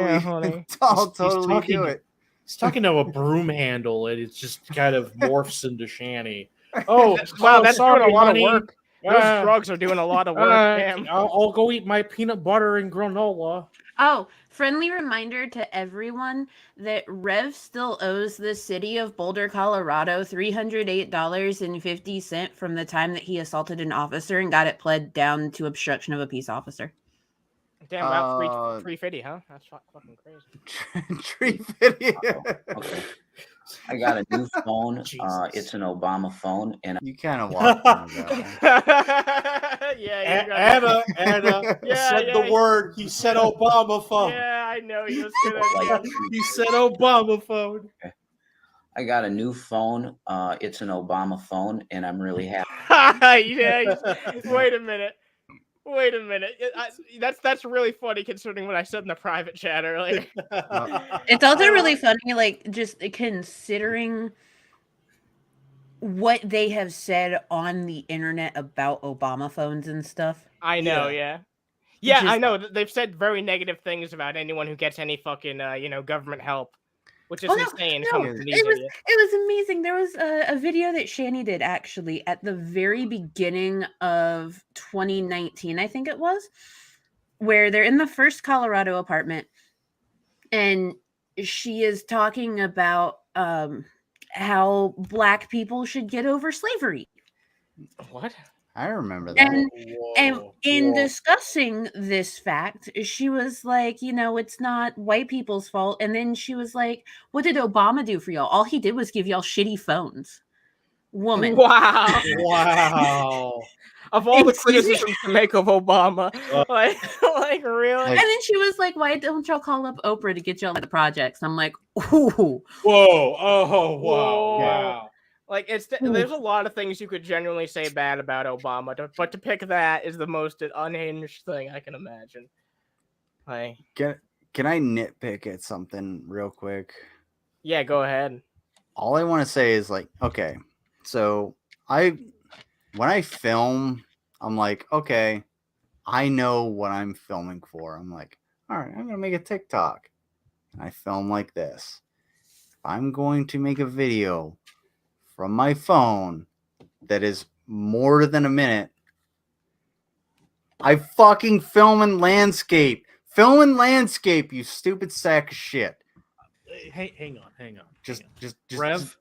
Yeah, honey. I'll He's totally talking- do it." He's talking to a broom handle, and it just kind of morphs into Shani. Oh, Wow, oh, that's sorry, doing a lot honey. of work. Those drugs are doing a lot of work. Damn. I'll go eat my peanut butter and granola. Oh, friendly reminder to everyone that Rev still owes the city of Boulder, Colorado $308.50 from the time that he assaulted an officer and got it pled down to obstruction of a peace officer. Damn, about 350, huh? That's fucking crazy. Tree video. Okay. I got a new phone. Jesus. It's an Obama phone, and You kind of walked into that. Yeah, you got Anna Yeah, said yeah, the word. He said Obama phone. Yeah, I know. He was good like, at He said Obama phone. I got a new phone. It's an Obama phone, and I'm really happy. Yeah. Wait a minute. That's really funny considering what I said in the private chat earlier. It's also really funny, like just considering what they have said on the internet about Obama phones and stuff. I know, yeah. Yeah, I know. They've said very negative things about anyone who gets any fucking, government help, which is insane. It was amazing. There was a video that Shani did actually at the very beginning of 2019, I think it was, where they're in the first Colorado apartment, and she is talking about how Black people should get over slavery. What? I remember that. And in discussing this fact, she was like, it's not white people's fault. And then she was like, what did Obama do for y'all? All he did was give y'all shitty phones. Woman. Wow. Wow. Of all the criticisms to make of Obama. Like really? And then she was like, why don't y'all call up Oprah to get y'all the projects? I'm like, ooh. Whoa. Oh, wow. Wow. Like there's a lot of things you could genuinely say bad about Obama, but to pick that is the most unhinged thing I can imagine. Like, can I nitpick at something real quick? Yeah, go ahead. All I want to say is like, okay, so when I film, I'm like, okay, I know what I'm filming for. I'm like, all right, I'm gonna make a TikTok. And I film like this. If I'm going to make a video from my phone that is more than a minute, I fucking film in landscape. Film in landscape, you stupid sack of shit. Hang on. Just Rev.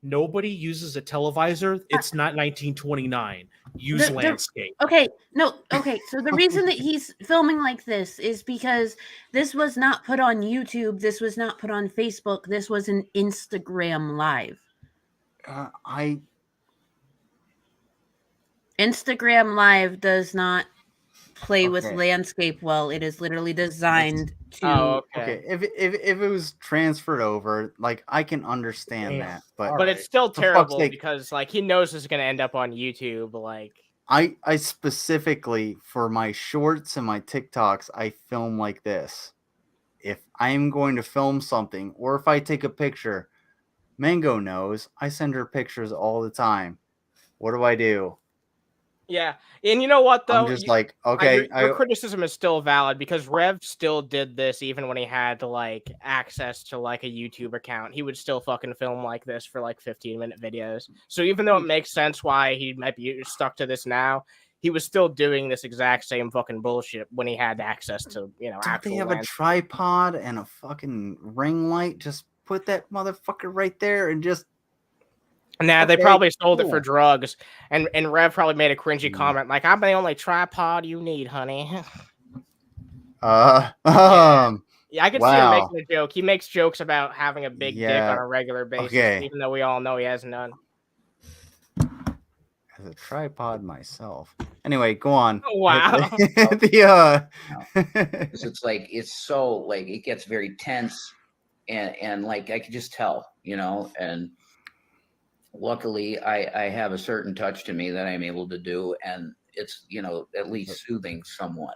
Nobody uses a televisor. It's not 1929. Use landscape. Okay. So the reason that he's filming like this is because this was not put on YouTube. This was not put on Facebook. This was an Instagram Live. Instagram Live does not play with landscape well. It is literally designed to. Okay. If it was transferred over, like I can understand that, but it's still terrible because like he knows it's gonna end up on YouTube. Like I specifically for my shorts and my TikToks, I film like this. If I'm going to film something, or if I take a picture, Mango knows I send her pictures all the time. What do? Yeah, and you know what though? I'm just like, okay, your criticism is still valid because Rev still did this even when he had like access to like a YouTube account. He would still fucking film like this for like 15-minute videos. So even though it makes sense why he might be stuck to this now, he was still doing this exact same fucking bullshit when he had access to Don't they have a tripod and a fucking ring light? Just put that motherfucker right there and just. Nah, they probably sold it for drugs, and Rev probably made a cringy comment like, "I'm the only tripod you need, honey." Yeah, I can see him making a joke. He makes jokes about having a big dick on a regular basis, even though we all know he has none. As a tripod myself. Anyway, go on. Oh, wow. It's like it gets very tense, and like I could just tell, and. Luckily, I have a certain touch to me that I'm able to do, and it's, at least soothing somewhat.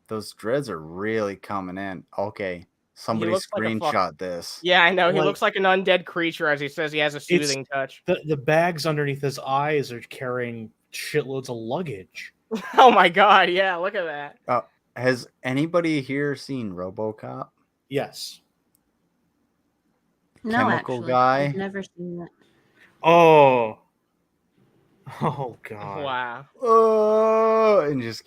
Those dreads are really coming in. Okay, somebody screenshot this. Yeah, I know. He looks like an undead creature, as he says he has a soothing touch. The bags underneath his eyes are carrying shitloads of luggage. Oh my god, yeah, look at that. Has anybody here seen RoboCop? Yes. No, Chemical guy. I've never seen that. Oh god! Wow! Oh, and just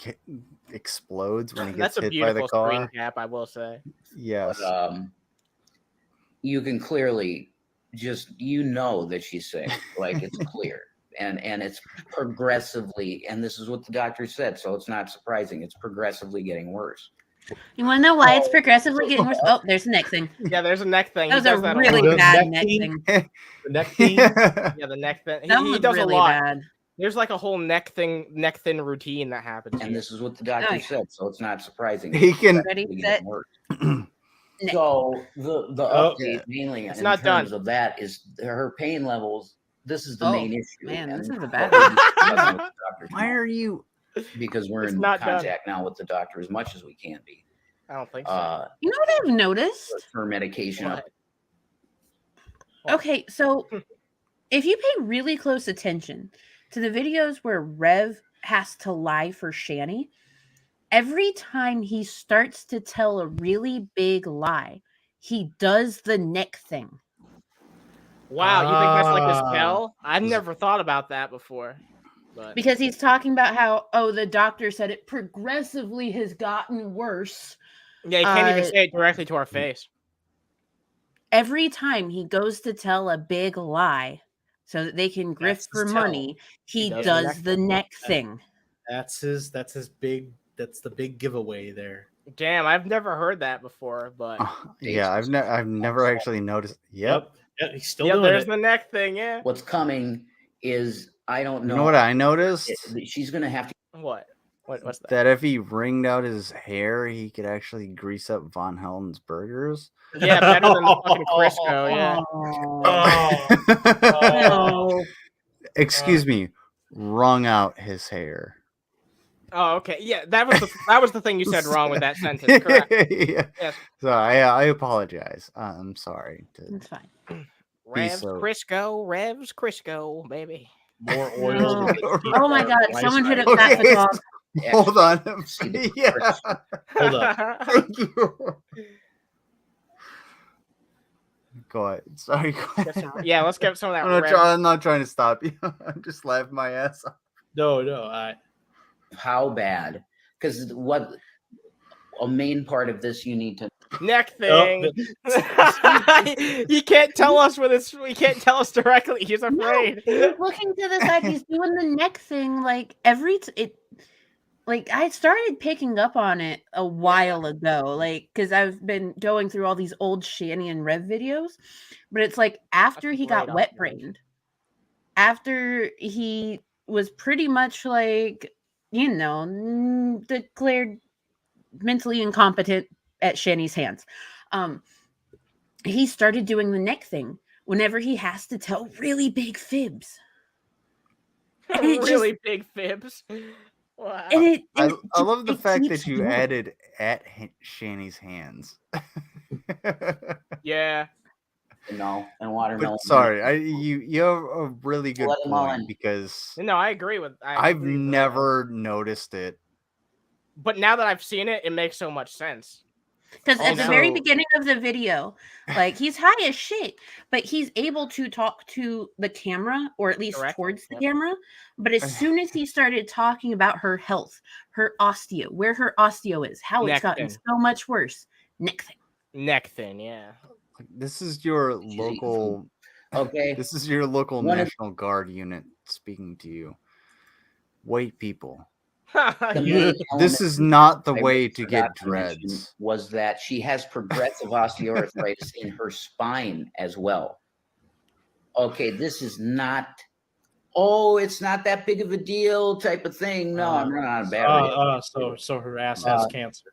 explodes when he gets hit by the car. Screen cap, I will say. Yes. But, you can clearly that she's sick. Like it's clear, and it's progressively. And this is what the doctor said, so it's not surprising. It's progressively getting worse. You want to know why it's progressively getting worse? Oh, there's a neck thing. Yeah, there's a neck thing. That was a really bad neck thing. The neck thing? Yeah, the neck thing. He does really a lot. bad. There's like a whole neck thin routine that happens. And this is what the doctor said, so it's not surprising. He can. Ready, set. So the update mainly It's in not terms done. of that is her pain levels. This is the Oh, main issue. man, this and is a bad what we'll one. be discussing with the doctor Why tomorrow, are you? because we're It's in not done. contact now with the doctor as much as we can be. I don't think so. You know what I've noticed? For medication. What? Okay, so if you pay really close attention to the videos where Rev has to lie for Shani, every time he starts to tell a really big lie, he does the neck thing. Wow, you think that's like a spell? I've never thought about that before. But Because he's talking about how, the doctor said it progressively has gotten worse. yeah, you can't even say it directly to our face. Every time he goes to tell a big lie so that they can grift for money, he does the neck thing. That's the big giveaway there. Damn, I've never heard that before, but Yeah, I've never actually noticed. Yep. He's still doing there's it. the neck thing, yeah. What's coming is, I don't know. You know what I noticed? She's going to have to. What? What's that? That if he ringed out his hair, he could actually grease up Von Helton's burgers. Yeah, better than fucking Crisco, yeah. Oh. Excuse me, wrung out his hair. Oh, okay. Yeah, that was the thing you said wrong with that sentence. Correct. Yeah. Yes. So I apologize. I'm sorry. It's fine. Revs Crisco, baby. More oil. Oh my god, someone hit a fat dog. Hold on. Yeah. Hold up. Thank you. Go ahead. Sorry. Go ahead. Yeah, let's get some of that. I'm not trying to stop you. I'm just laughing my ass off. No. How bad? Because what a main part of this you need to neck thing. He can't tell us what it's. He can't tell us directly. He's afraid. No, he's looking to the side. He's doing the neck thing. Like I started picking up on it a while ago. Like because I've been going through all these old Shani and Rev videos, but it's like after he got wet brained, after he was pretty much like declared mentally incompetent at Shani's hands. He started doing the neck thing whenever he has to tell really big fibs. Really big fibs. Wow. I love the fact that you added at Shani's hands. Yeah. and watermelon. Sorry, you have a really good point because no, I agree with. I've never noticed it. But now that I've seen it, it makes so much sense. Because at the very beginning of the video, like he's high as shit, but he's able to talk to the camera, or at least towards the camera. But as soon as he started talking about her health, her osteo, where her osteo is, how it's gotten so much worse, neck thing, yeah. This is your local. Okay. This is your local National Guard unit speaking to you. White people. This is not the way to get dreads. Was that she has progressive osteoarthritis in her spine as well. Okay, this is not. Oh, it's not that big of a deal type of thing. No, I'm running out of battery. So her ass has cancer.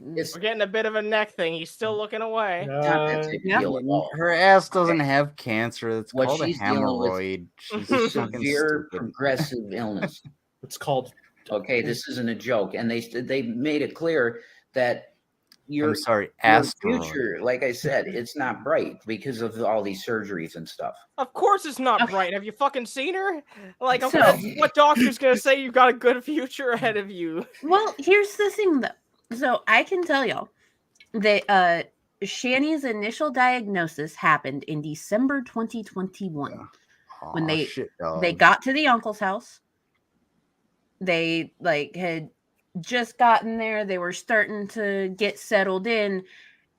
We're getting a bit of a neck thing. He's still looking away. Her ass doesn't have cancer. It's called a hemorrhoid. She's a severe progressive illness. It's called. Okay, this isn't a joke, and they made it clear that your future, like I said, it's not bright because of all these surgeries and stuff. Of course, it's not bright. Have you fucking seen her? Like, what doctor's gonna say you've got a good future ahead of you? Well, here's the thing, though. So I can tell y'all that Shani's initial diagnosis happened in December 2021 when they got to the uncle's house. They had just gotten there. They were starting to get settled in,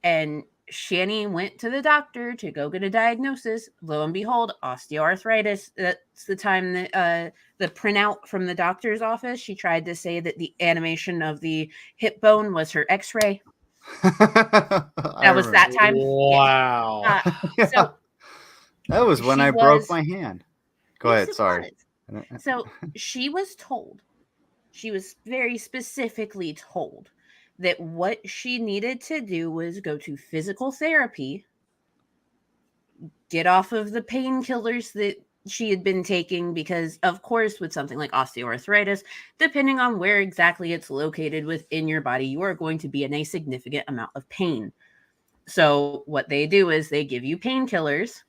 and Shani went to the doctor to go get a diagnosis. Lo and behold, osteoarthritis. That's the time that the printout from the doctor's office, she tried to say that the animation of the hip bone was her x-ray. That was that time. Wow. So that was when I broke my hand. Go ahead. Sorry. So she was very specifically told that what she needed to do was go to physical therapy, get off of the painkillers that she had been taking, because of course with something like osteoarthritis, depending on where exactly it's located within your body, you are going to be in a significant amount of pain. So what they do is they give you painkillers,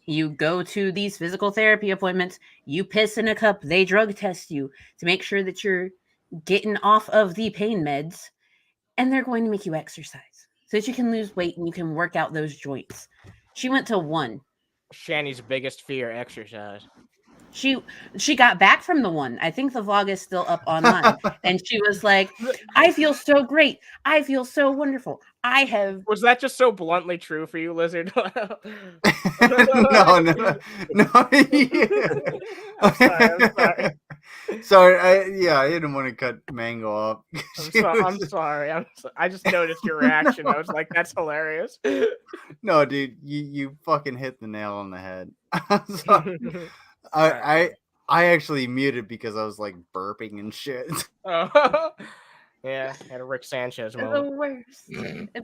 you go to these physical therapy appointments, you piss in a cup, they drug test you to make sure that you're getting off of the pain meds, and they're going to make you exercise so that you can lose weight and you can work out those joints. She went to one. Shanny's biggest fear, exercise. She got back from the one. I think the vlog is still up online. And she was like, I feel so great. I feel so wonderful. I have... Was that just so bluntly true for you, Lizard? No. I'm sorry. Sorry, I didn't want to cut Mango up. I'm sorry. I just noticed your reaction. I was like, that's hilarious. No, dude, you fucking hit the nail on the head. I actually muted because I was like burping and shit. Oh. Yeah, had a Rick Sanchez The moment. worst.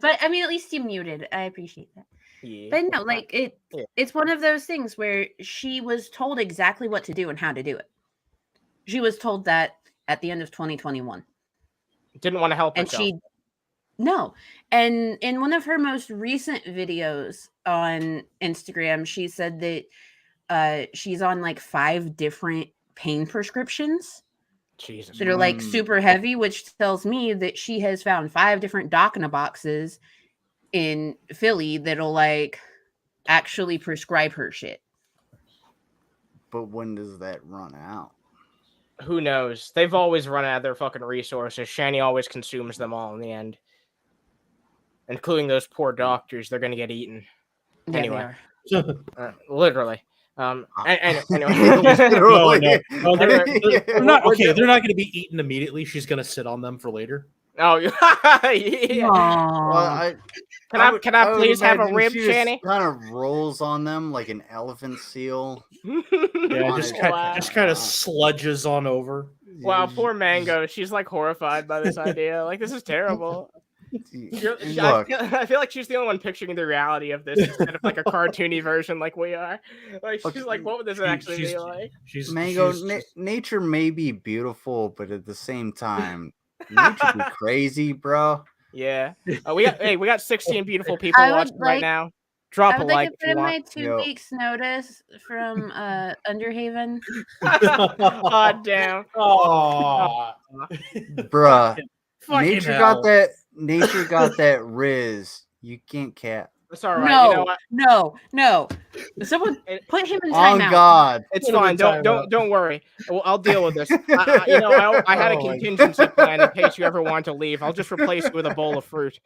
But I mean, at least you muted. I appreciate that. Yeah. But no, like it's one of those things where she was told exactly what to do and how to do it. She was told that at the end of 2021. Didn't want to help And herself. And in one of her most recent videos on Instagram, she said that she's on like 5 different pain prescriptions. Jesus. That are like super heavy, which tells me that she has found 5 different doc-in-a-boxes in Philly that'll like actually prescribe her shit. But when does that run out? Who knows? They've always run out of their fucking resources. Shanny always consumes them all in the end. Including those poor doctors. They're going to get eaten. Yeah, Anyway. they are. Literally. Anyway. No, they're Yeah. not okay. They're not going to be eaten immediately. She's going to sit on them for later. Oh, yeah. Aw. Well, Can I please have a rib, Shanny? Kind of rolls on them like an elephant seal. Yeah, Wow. just kind of sludges on over. Wow, poor Mango. She's like horrified by this idea. Like, this is terrible. Look, I feel like she's the only one picturing the reality of this instead of like a cartoony version like we are. Like, she's like, what would this actually be like? Mango, nature may be beautiful, but at the same time, nature be crazy, bro. Yeah. We got 16 beautiful people watching right now. Drop I a would like like to if you put in my want. 2 weeks notice from Underhaven. God damn. Oh, Bruh. Fucking Nature got that Riz. You can't cap. It's all right. You know what? No. Someone put him in On timeout. God. It's fine. Don't worry. I'll deal with this. I had a contingency plan in case you ever want to leave. I'll just replace you with a bowl of fruit.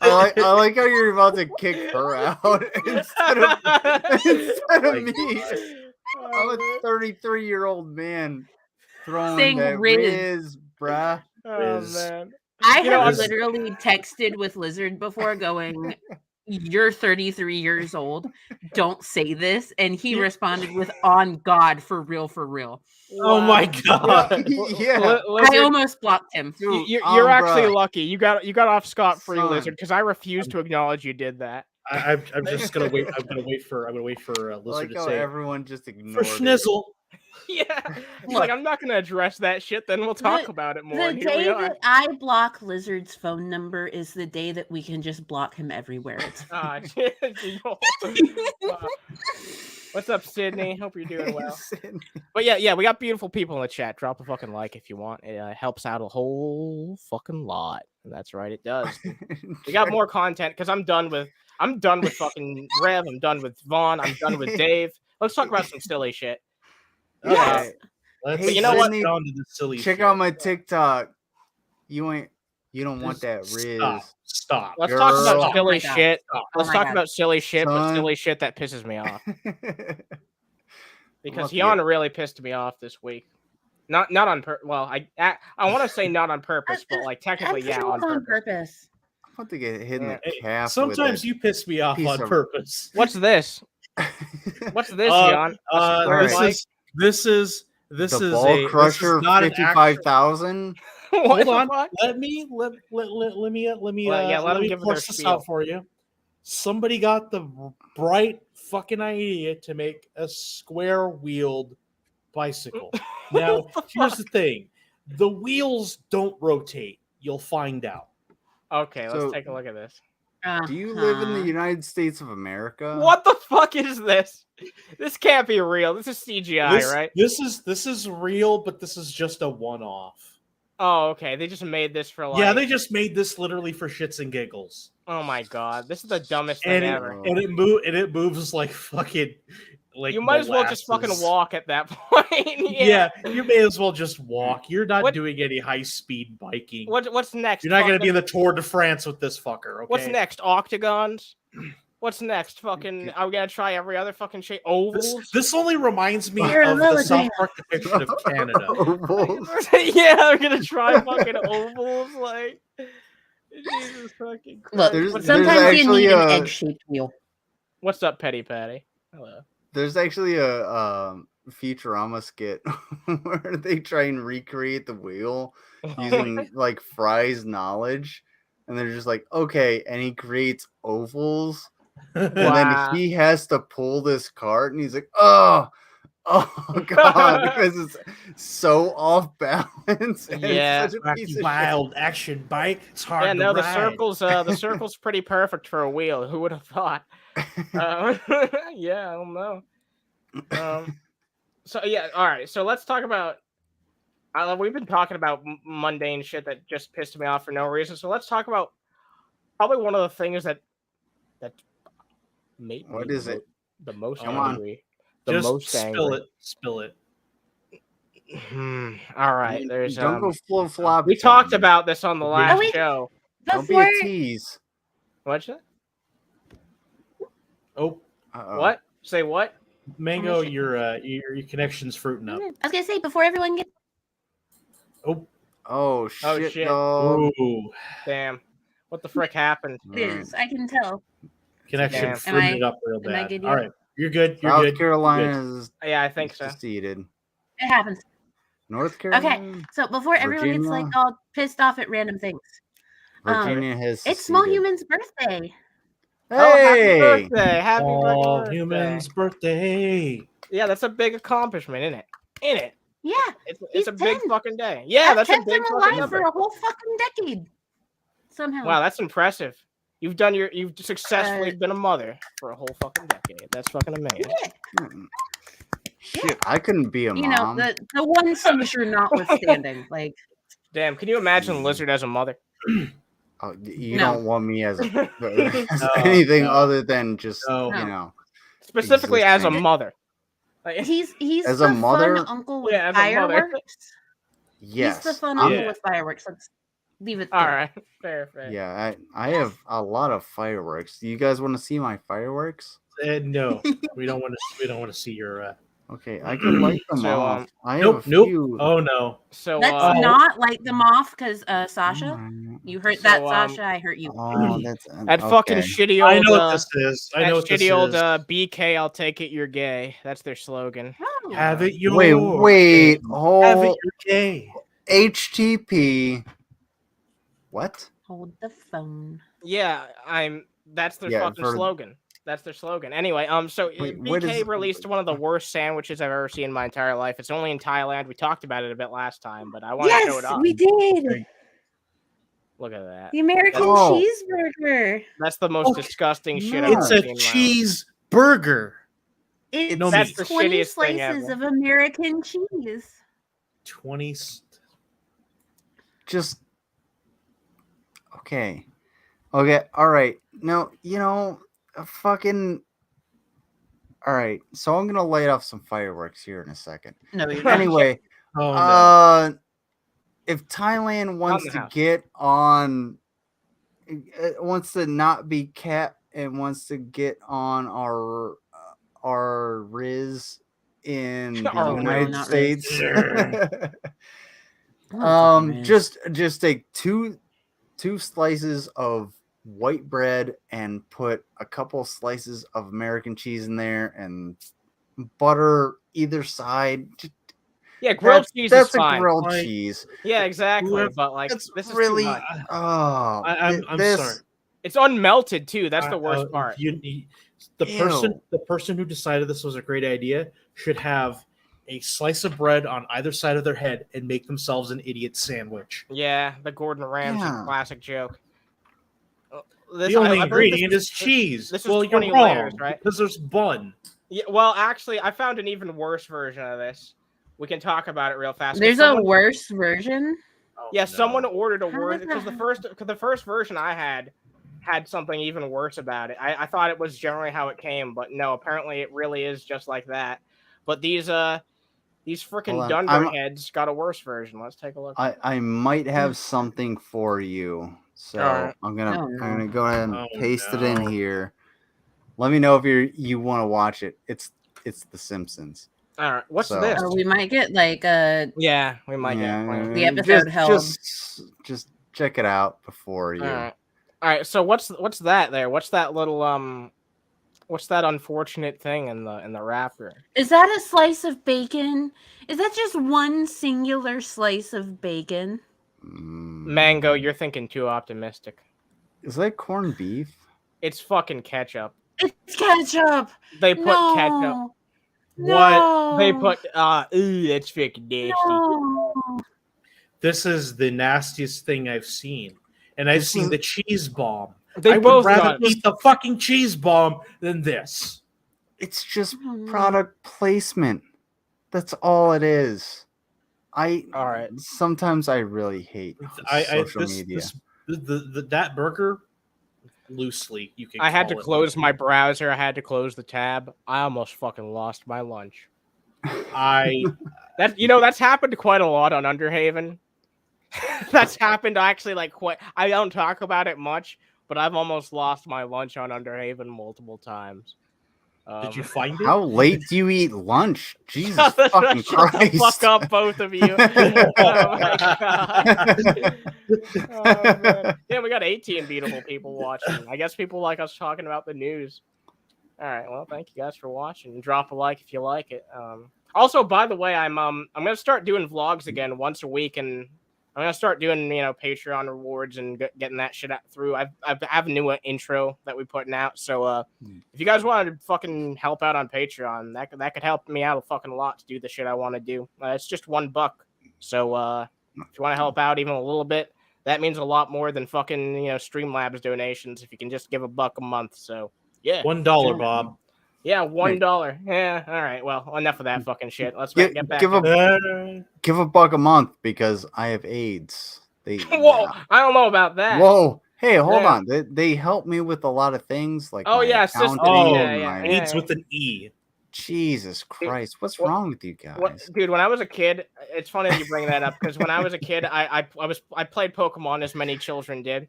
I like how you're about to kick her out instead of me. I'm a 33-year-old man throwing Saying that Riz, bruh. Oh man. I have literally texted with Lizard before going, you're 33 years old. Don't say this. And he responded with, on God, for real. Oh my God. Yeah. I almost blocked him. You're actually bruh. lucky. You got off scot-free, Son. Lizard, because I refuse to acknowledge you did that. I'm just gonna wait. I'm gonna wait for Lizard Like to how say everyone just for ignored it. Schnizzle. Yeah. He's like, I'm not gonna address that shit, then we'll talk about it more. The And here we day are. that I block Lizard's phone number is the day that we can just block him everywhere. It's Ah, what's up, Sydney? Hope you're doing well. But yeah, we got beautiful people in the chat. Drop a fucking like if you want. It helps out a whole fucking lot. And that's right, it does. We got more content because I'm done with fucking Rev. I'm done with Vaughn. I'm done with Dave. Let's talk about some silly shit. Okay. Let's Hey, you know what? get on to the silly Check shit. out my TikTok. You don't want that Riz. Stop. Let's talk about Girl. silly Oh my God. shit. Oh Let's my talk God. about silly shit, but Son. silly shit that pisses me off. Because Lucky Hyan really pissed me off this week. Not on purpose. Well, I want to say not on purpose, but like technically, yeah, on purpose. I'm about to get hit in the Hey, calf. Sometimes you piss me off piece on of- purpose. What's this? What's this, Hyan? Alright. This is the a ball crusher this is not an 55,000. What Hold the on. fuck? Let me Let them give their parse this spiel. out for you. Somebody got the bright fucking idea to make a square-wheeled bicycle. Now, here's the thing: the wheels don't rotate. You'll find out. Okay, let's So- take a look at this. Do you live in the Uh-huh. United States of America? What the fuck is this? This can't be real. This is CGI, right? This is real, but this is just a one-off. Oh, okay. They just made this for like. Yeah, they just made this literally for shits and giggles. Oh my god, this is the dumbest thing ever. It moves like fucking like You might as well just fucking molasses. walk at that point. Yeah, you may as well just walk. You're not What- doing any high-speed biking. What's next? You're not going to Fucking- be in the Tour de France with this fucker, okay? What's next? Octagons? What's next? Fucking, are we gonna try every other fucking shape? Ovals? This only reminds me You're a of the little South damn- Park depiction of Canada. Ovals. Yeah, we're gonna try fucking ovals. Like, Jesus fucking Christ. Look, There's sometimes you actually need an a- egg-shaped wheel. What's up, Petty Patty? Hello. There's actually a Futurama skit where they try and recreate the wheel using like Fry's knowledge, and they're just like, okay, and he creates ovals, and Wow. then he has to pull this cart, and he's like, oh god, because it's so off balance. And Yeah. it's such a piece of shit. Wild action bike. It's hard Yeah, to no, the ride. circle's pretty perfect for a wheel. Who would have thought? Yeah, I don't know. So yeah, all right. So let's talk about. We've been talking about mundane shit that just pissed me off for no reason. So let's talk about probably one of the things that made What me is it? the most Come on. angry. The Just most angry. spill it. All right, there's Don't go full flop. we talked about this on the last wait. show. Don't be Before a tease. What's that? Oh, Uh-oh. What? Say what? Mango, Oh, shit. your connection's fruiting up. I was gonna say before everyone gets Oh, Oh shit, shit. dog. ooh, Damn. What the frick happened? this, I can tell. connection Damn. Am fruited I- up real am I bad. good All yet? right, you're good. You're South good. Carolina is Yeah, I think so. seceded. It happens. North Carolina. So before everyone gets like Virginia? all pissed off at random things, Virginia has it's Small seceded. Human's birthday. Oh, happy Hey! birthday! Happy All birthday! humans' birthday. Yeah, that's a big accomplishment, isn't it? In it. Yeah, It's He's a big 10. fucking day. Yeah, I've that's a kept big him fucking alive number. for a whole fucking decade. Somehow. Wow, that's impressive. You've successfully been a mother for a whole fucking decade. That's fucking amazing. Yeah. Mm. Shit, I couldn't be a You know, mom. the one seizure notwithstanding, like Damn, can you imagine Lizard as a mother? Oh, you No. don't want me as, as No, anything no. other than just No. you know. Specifically as a Existing. mother. Like, he's As the a mother? fun uncle with Yeah, as a mother. fireworks. Yes. He's the fun I'm- uncle with fireworks. Let's leave it there. all right, fair. Yeah, I have a lot of fireworks. Do you guys want to see my fireworks? No, we don't want to. We don't want to see your. Okay, I can light them So, off. I Nope. have a Nope. few. Oh no. So Let's not light them off because Sasha, Alright. you hurt So, that, Sasha. I hurt you. Oh, that's that fucking okay. shitty old I know what this is. I that know what this shitty old is. BK, I'll take it, you're gay. That's their slogan. Oh. Have it your Wait, way. Have it oh, your day. HTTP. What? Hold the phone. Yeah, that's their Yeah, fucking for- slogan. That's their slogan. Anyway, so Wait, what BK is- released one of the worst sandwiches I've ever seen in my entire life. It's only in Thailand. We talked about it a bit last time, but I want to show Yes, it off. we did. Look at that. The American Oh. cheeseburger. That's the most Okay, disgusting shit no. I've It's ever a seen in my life. cheeseburger. It's No That's meat. the 20 shittiest thing slices ever. of American cheese. 20. Just okay. Okay, all right. No, fucking all right. So I'm gonna light off some fireworks here in a second. No, you're not. Anyway, Oh no. if Thailand wants the to house. get on, wants to not be capped and wants to get on our Riz in the Our United not States. Oh, just take two slices of white bread and put a couple slices of American cheese in there and butter either side. Yeah, grilled cheese is That's a fine. grilled Like, cheese. Yeah, exactly. whoever- But like, That's this is really. too much. Oh, I'm this. sorry. It's unmelted too. That's the worst Uh, part. The person who decided this was a great idea should have a slice of bread on either side of their head and make themselves an idiot sandwich. Yeah, the Gordon Ramsay Yeah. classic joke. The only I believe ingredient is cheese. this is Well, 20 you're wrong layers, right? because there's bun. Yeah, well, actually, I found an even worse version of this. We can talk about it real fast. There's a worse version. Oh, Yeah, no. someone ordered a How worse is because that? the first version I had something even worse about it. I thought it was generally how it came, but no, apparently it really is just like that. But these freaking Hold on, dunderheads got a worse version. Let's take a look. I might have something for you, so Alright. I'm gonna Oh, no. I'm gonna go ahead and Oh, paste it no. in here. Let me know if you want to watch it. It's The Simpsons. All right, what's So- this? We might get like a. Yeah, we might Yeah, get planned. The episode held. Just check it out before you. All right. So what's that there? What's that little What's that unfortunate thing in the wrapper? Is that a slice of bacon? Is that just one singular slice of bacon? Mango, you're thinking too optimistic. Is that corned beef? It's fucking ketchup. It's ketchup. They put no. ketchup. No. They put ooh, that's freaking nasty. No. This is the nastiest thing I've seen, and I've seen the cheese bomb. They I both would rather got eat the fucking cheese bomb than this. It's just Mm. product placement. That's all it is. All right. Sometimes I really hate social media. That burger, loosely you can. I had to call it. close my browser. I had to close the tab. I almost fucking lost my lunch. That's happened quite a lot on Underhaven. That's happened actually like quite. I don't talk about it much, but I've almost lost my lunch on Underhaven multiple times. Did you find it? How late do you eat lunch? Jesus Shut the fucking Christ! fuck up, both of you. Oh my god. Oh, man. Yeah, we got 18 beatable people watching. I guess people like us talking about the news. All right, well, thank you guys for watching. Drop a like if you like it. Also, by the way, I'm gonna start doing vlogs again once a week, and I'm gonna start doing Patreon rewards and getting that shit out through. I have a new intro that we're putting out, so if you guys want to fucking help out on Patreon, that could help me out a fucking lot to do the shit I want to do. It's just $1, so if you want to help out even a little bit, that means a lot more than fucking Streamlabs donations. If you can just give $1 a month, so yeah, $1, Bob. yeah, $1. Yeah, all right. Well, enough of that fucking shit. Let's Give- get back. give to- Give $1 a month because I have AIDS. Whoa, I don't know about that. Whoa. Hey, hold Yeah. on. They help me with a lot of things like Oh, my yeah, accounting Oh, and yeah, my- yeah. Eats with an E. Jesus Christ. What's what- wrong with you guys? Dude, when I was a kid, it's funny that you bring that up because when I was a kid, I played Pokemon as many children did,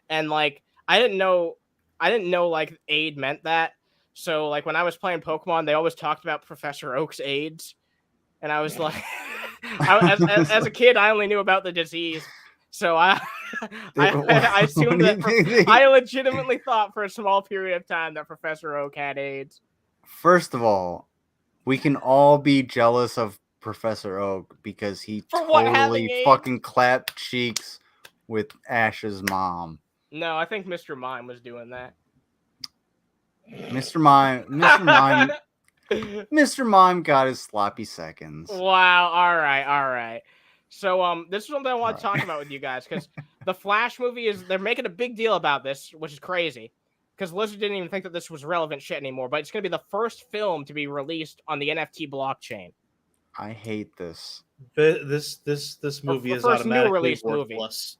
and like I didn't know like aid meant that. So like when I was playing Pokemon, they always talked about Professor Oak's AIDS, and I was like, as a kid, I only knew about the disease, so I assumed that I legitimately thought for a small period of time that Professor Oak had AIDS. First of all, we can all be jealous of Professor Oak because he For what, having totally AIDS? fucking clapped cheeks with Ash's mom. No, I think Mr. Mime was doing that. Mr. Mime got his sloppy seconds. Wow. All right. So this is something I want to talk about with you guys because the Flash movie they're making a big deal about this, which is crazy because Blizzard didn't even think that this was relevant shit anymore. But it's going to be the first film to be released on the NFT blockchain. I hate this. This movie is first new automatically release movie. worthless.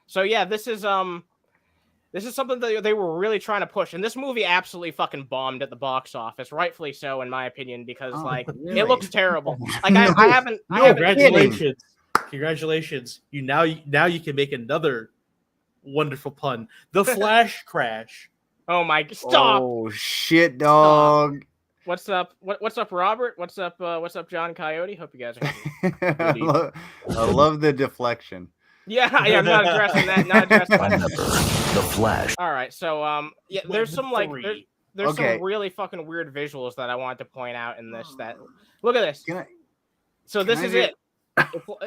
So yeah, this is something that they were really trying to push, and this movie absolutely fucking bombed at the box office, rightfully so, in my opinion, because really? it looks terrible. Like No, I haven't. Congratulations! You now you can make another wonderful pun. The Flash crash. Oh my! Stop! Oh shit, dog! What's up? What's up, Robert? What's up, John Coyote? Hope you guys are happy. I love the deflection. Yeah, I'm not addressing that. Not addressing that. The Flash. All right, so yeah, there's some like there's Okay. some really fucking weird visuals that I wanted to point out in this. That look at this. So this is it.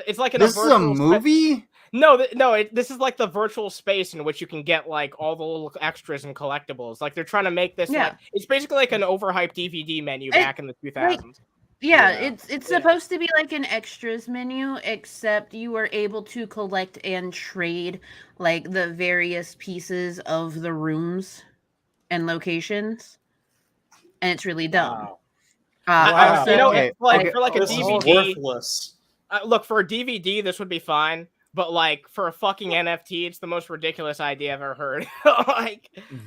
It's like This is a movie? This is like the virtual space in which you can get like all the little extras and collectibles. Like they're trying to make this like it's basically like an overhyped DVD menu back in the 2000s. It's supposed to be like an extras menu, except you are able to collect and trade like the various pieces of the rooms and locations, and it's really dumb. Wow. You know, Okay, for like a This is DVD, worthless. look, for a DVD, this would be fine. But like for a fucking NFT, it's the most ridiculous idea I've ever heard.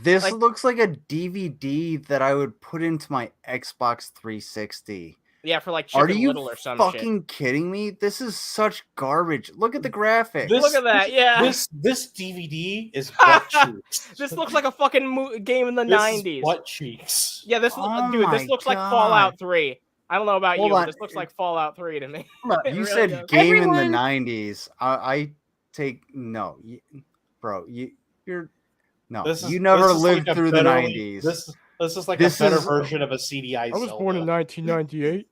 This looks like a DVD that I would put into my Xbox 360. Yeah, for like Are Chicken you Little or some fucking kidding me? This is such garbage. Look at the graphics. Look at that, yeah. This DVD is butt cheeks. This looks like a fucking game in the 90s. Butt cheeks. Yeah, this looks like Fallout 3. I don't know about you, but this looks like Fallout 3 to me. Look, You really said does. game in the 90s. I take no, bro. You're no. You never lived through the 90s. This is like a better version of a CDI. I was born in 1998.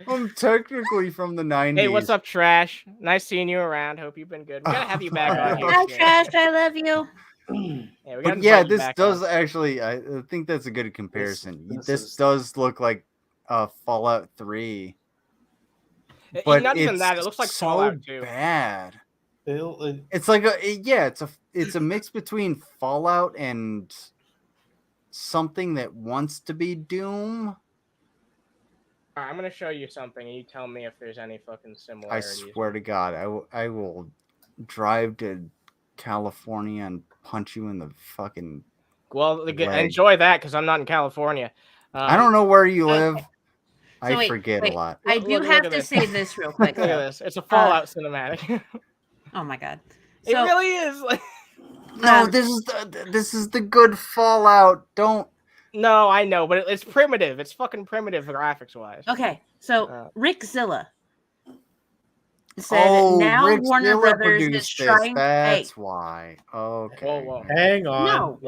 I'm technically from the 90s. Hey, what's up, Trash? Nice seeing you around. Hope you've been good. We gotta have you back on here. Hi, Trash. I love you. This does actually. I think that's a good comparison. This does look like Fallout 3. But not even that. It looks like so Fallout 2. Bad. It's like it's a mix between Fallout and something that wants to be Doom. All right, I'm gonna show you something, and you tell me if there's any fucking I similarities. swear to God, I will drive to California and punch you in the fucking. Well, leg. enjoy that, because I'm not in California. I don't know where you live. I forget wait. a lot. I do have to say this real quick. Look at this. It's a Fallout cinematic. Oh my God. It really is. No, this is the good Fallout. Don't. No, I know, but it's primitive. It's fucking primitive graphics wise. Okay, so Rick Zilla said now Rick Warner Zilla Brothers is produced this. trying. That's why. Okay. Whoa. Hang on.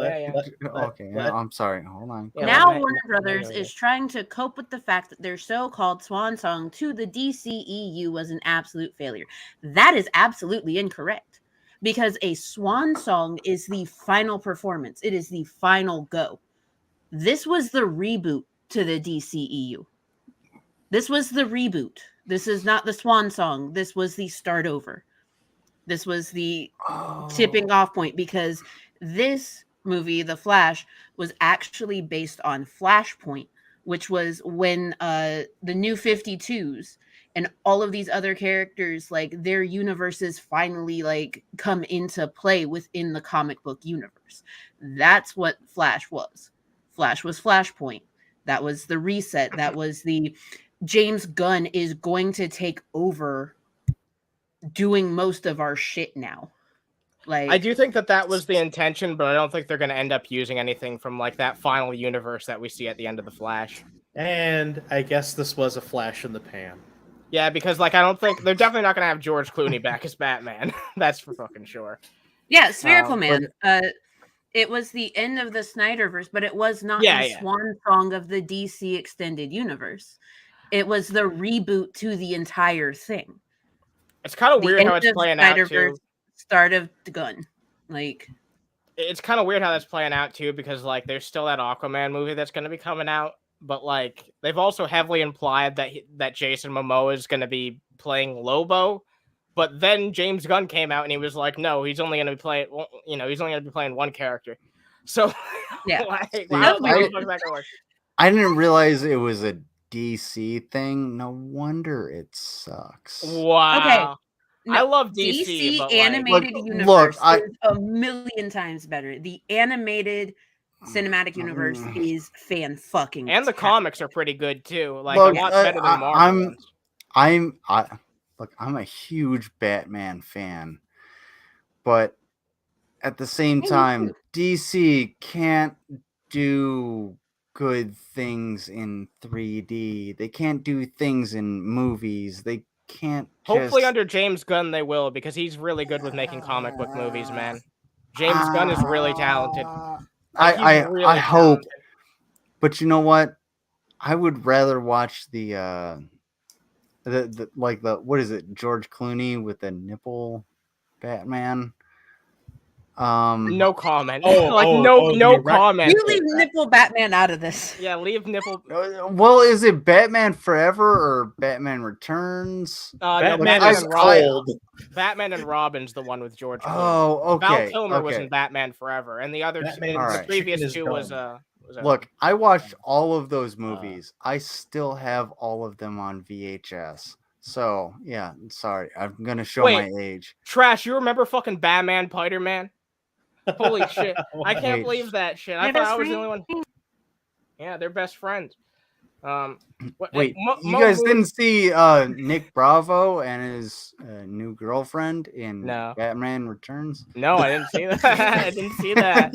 No. I'm sorry. Hold on. Now Warner Brothers is trying to cope with the fact that their so-called swan song to the DCEU was an absolute failure. That is absolutely incorrect, because a swan song is the final performance. It is the final go. This was the reboot to the DCEU. This was the reboot. This is not the swan song. This was the start over. This was the tipping off point, because this movie, The Flash, was actually based on Flashpoint, which was when the New 52s and all of these other characters, like their universes finally like come into play within the comic book universe. That's what Flash was. Flash was Flashpoint. That was the reset. That was the James Gunn is going to take over doing most of our shit now. Like, I do think that was the intention, but I don't think they're going to end up using anything from like that final universe that we see at the end of The Flash. And I guess this was a flash in the pan. Yeah, because like I don't think they're definitely not going to have George Clooney back as Batman. That's for fucking sure. Yeah, Spherical Man. It was the end of the Snyderverse, but it was not the swan song of the DC extended universe. It was the reboot to the entire thing. It's kind of weird how it's playing out too. Start of the Gun. Like, it's kind of weird how that's playing out too, because like there's still that Aquaman movie that's going to be coming out, but like they've also heavily implied that Jason Momoa is going to be playing Lobo. But then James Gunn came out and he was like, "No, he's only going to be playing. He's only going to be playing one character." So, yeah, like, I didn't realize it was a DC thing. No wonder it sucks. Wow. Okay, no, I love DC. DC but animated universe is a million times better. The animated cinematic universe is fan-fucking. And the comics are pretty good too. Like a lot better than Marvel. I'm a huge Batman fan, but at the same time, DC can't do good things in 3D. They can't do things in movies. They can't. Hopefully, under James Gunn, they will, because he's really good with making comic book movies, man. James Gunn is really talented. I hope, but you know what? I would rather watch the what is it, George Clooney with the nipple Batman. No comment. the no erect comment. You leave nipple Batman out of this. Yeah, leave nipple. Well, is it Batman Forever or Batman Returns? No, Batman Batman is and Robin. cold. Batman and Robin's the one with George Clooney. Oh, Val okay. Kilmer was okay. in Batman Forever, and the other Batman the Alright. previous Chicken is two was done. Look, I watched all of those movies. I still have all of them on VHS. So yeah, sorry, I'm gonna show my age. Trash. You remember fucking Batman, Spider-Man? Holy shit! I can't Wait. believe that shit. I thought I was the only one. Yeah, they're best friends. Wait, you guys didn't see Nick Bravo and his new girlfriend in No. Batman Returns? No, I didn't see that. I didn't see that.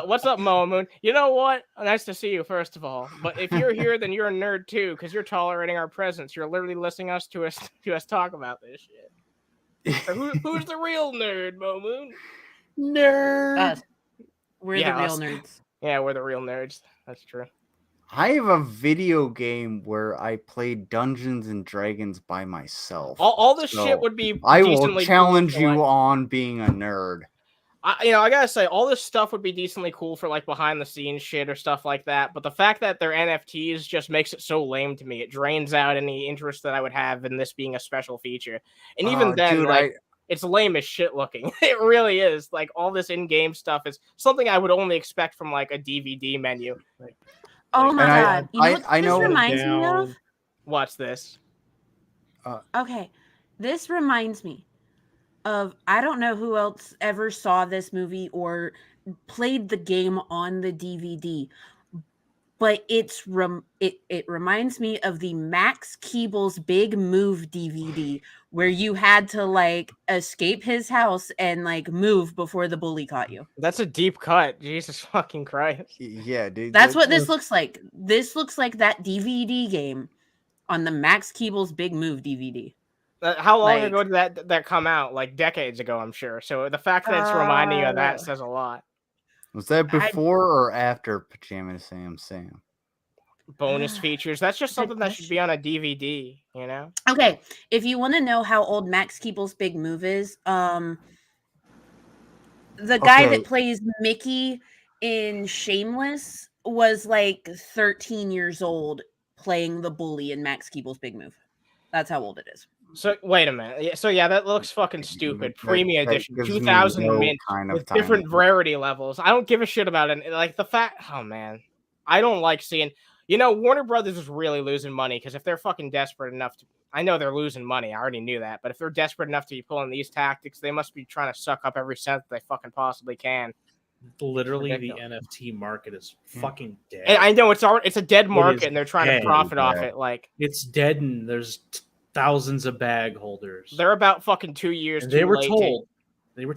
What's up, Moa Moon? You know what? Nice to see you, first of all. But if you're here, then you're a nerd too, because you're tolerating our presence. You're literally listening to us talk about this shit. So who's the real nerd, Moa Moon? Nerd. Us. We're Yeah, the real us. nerds. Yeah, we're the real nerds. That's true. I have a video game where I played Dungeons and Dragons by myself. All this So shit would be. I will decently challenge cool for, you like, on being a nerd. I gotta say, all this stuff would be decently cool for like behind the scenes shit or stuff like that. But the fact that they're NFTs just makes it so lame to me. It drains out any interest that I would have in this being a special feature. And even then, dude, like, it's lame as shit looking. It really is. Like, all this in-game stuff is something I would only expect from like a DVD menu. Oh my god! You know what I this know. reminds me of? What's this? Okay, this reminds me of, I don't know who else ever saw this movie or played the game on the DVD, but it reminds me of the Max Keeble's Big Move DVD, where you had to like escape his house and like move before the bully caught you. That's a deep cut. Jesus fucking Christ. Yeah, dude. That's what this looks like. This looks like that DVD game on the Max Keeble's Big Move DVD. How long Like- ago did that come out? Like decades ago, I'm sure. So the fact that it's reminding you of that says a lot. Was that before or after Pajama Sam? Bonus features. That's just something that should be on a DVD, you know? Okay, if you want to know how old Max Keeble's Big Move is, the guy that plays Mickey in Shameless was like 13 years old playing the bully in Max Keeble's Big Move. That's how old it is. So wait a minute. So yeah, that looks fucking stupid. Premium edition, gives me 2000 no mint kind of with different time. rarity levels. I don't give a shit about it. Like the fact, oh man, I don't like seeing. You know, Warner Brothers is really losing money because if they're fucking desperate enough to, I know they're losing money. I already knew that, but if they're desperate enough to be pulling these tactics, they must be trying to suck up every cent they fucking possibly can. Literally, the NFT market is fucking dead. And I know it's a dead market, is and they're trying dead. to profit off it. Like it's dead, and there's thousands of bag holders. They're about fucking 2 years. And too they were late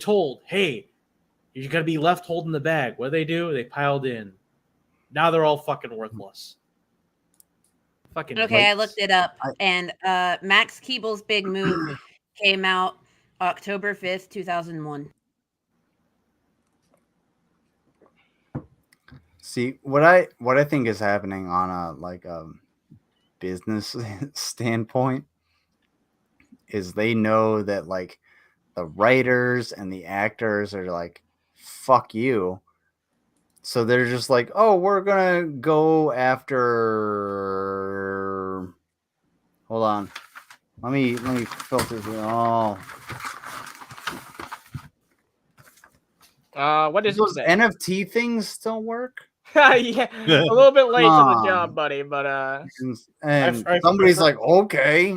told, hey, you're gonna be left holding the bag. What do? They piled in. Now they're all fucking worthless. Fucking okay, I looked it up, and Max Keeble's Big Move came out October 5th, 2001. See, what I think is happening on a business standpoint is they know that like the writers and the actors are like, fuck you. So they're just like, oh, we're gonna go after. Hold on, let me filter through. Oh, what is those it? NFT things still work? Yeah, a little bit late to the job, buddy. But and somebody's like, okay.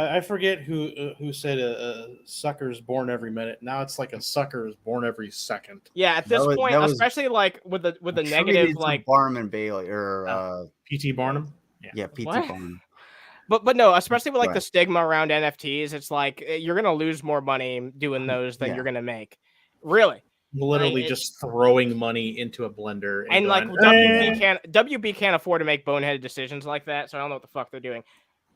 I forget who said a sucker's born every minute. Now it's like a sucker is born every second. Yeah, at this point, especially like with the negative, like Barnum Bailey or P.T. Barnum. Yeah, P.T. Barnum. But no, especially with like the stigma around NFTs, it's like you're gonna lose more money doing those than you're gonna make. Really. Literally just throwing money into a blender. And like WB can't afford to make boneheaded decisions like that, so I don't know what the fuck they're doing.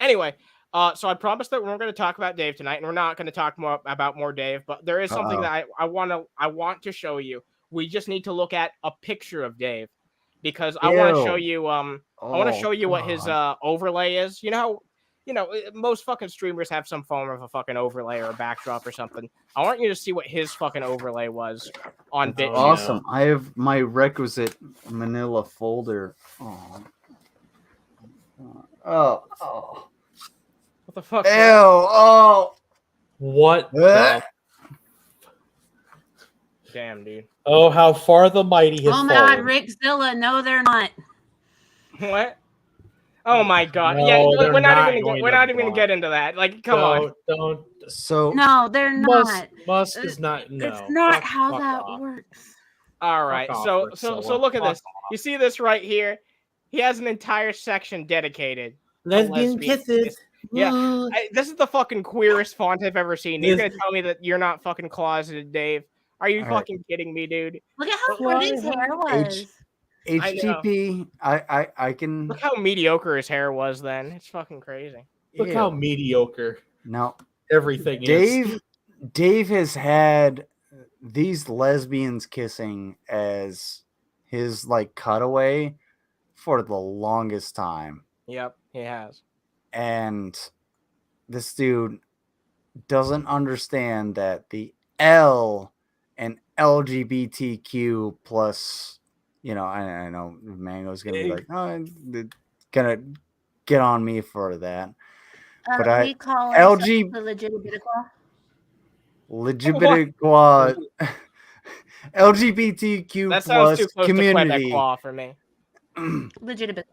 Anyway, so I promised that we're going to talk about Dave tonight, and we're not going to talk more Dave, but there is something that I want to show you. We just need to look at a picture of Dave. because I want to show Ew. you I want to Oh, show you what his God. overlay is. Most fucking streamers have some form of a fucking overlay or a backdrop or something. I want you to see what his fucking overlay was on BitChute. Awesome. I have my requisite manila folder. Oh. What the fuck? Ew. Oh. What? Eh? Damn, dude. Oh, how far the mighty has Oh my fallen. God, Rickzilla. No, they're not. What? Oh my God! No, Yeah, they're we're not not even going we're to not even gonna block. get into that. Like, come on. Don't. So No, they're not. Musk is not. No, It's not fuck- how fuck that off. works. All right. off, So Rickzilla. look at Fuck this. You see this right here? He has an entire section dedicated. Lesbian lesbian kisses. Yeah. Ooh. This is the fucking queerest font I've ever seen. You're Yes. gonna tell me that you're not fucking closeted, Dave? Are you All right. fucking kidding me, dude? Look at how good his hair was. HTTP. I can. Look how mediocre his hair was then. It's fucking crazy. Look how mediocre No. everything is. Dave has had these lesbians kissing as his like cutaway for the longest time. Yep, he has. And this dude doesn't understand that the L and LGBTQ plus, I know Mango's gonna be like, oh, they're gonna get on me for that. But We call LG the legitimate LGBTQ That sounds too plus close community. to Quebecois for me. legitimate.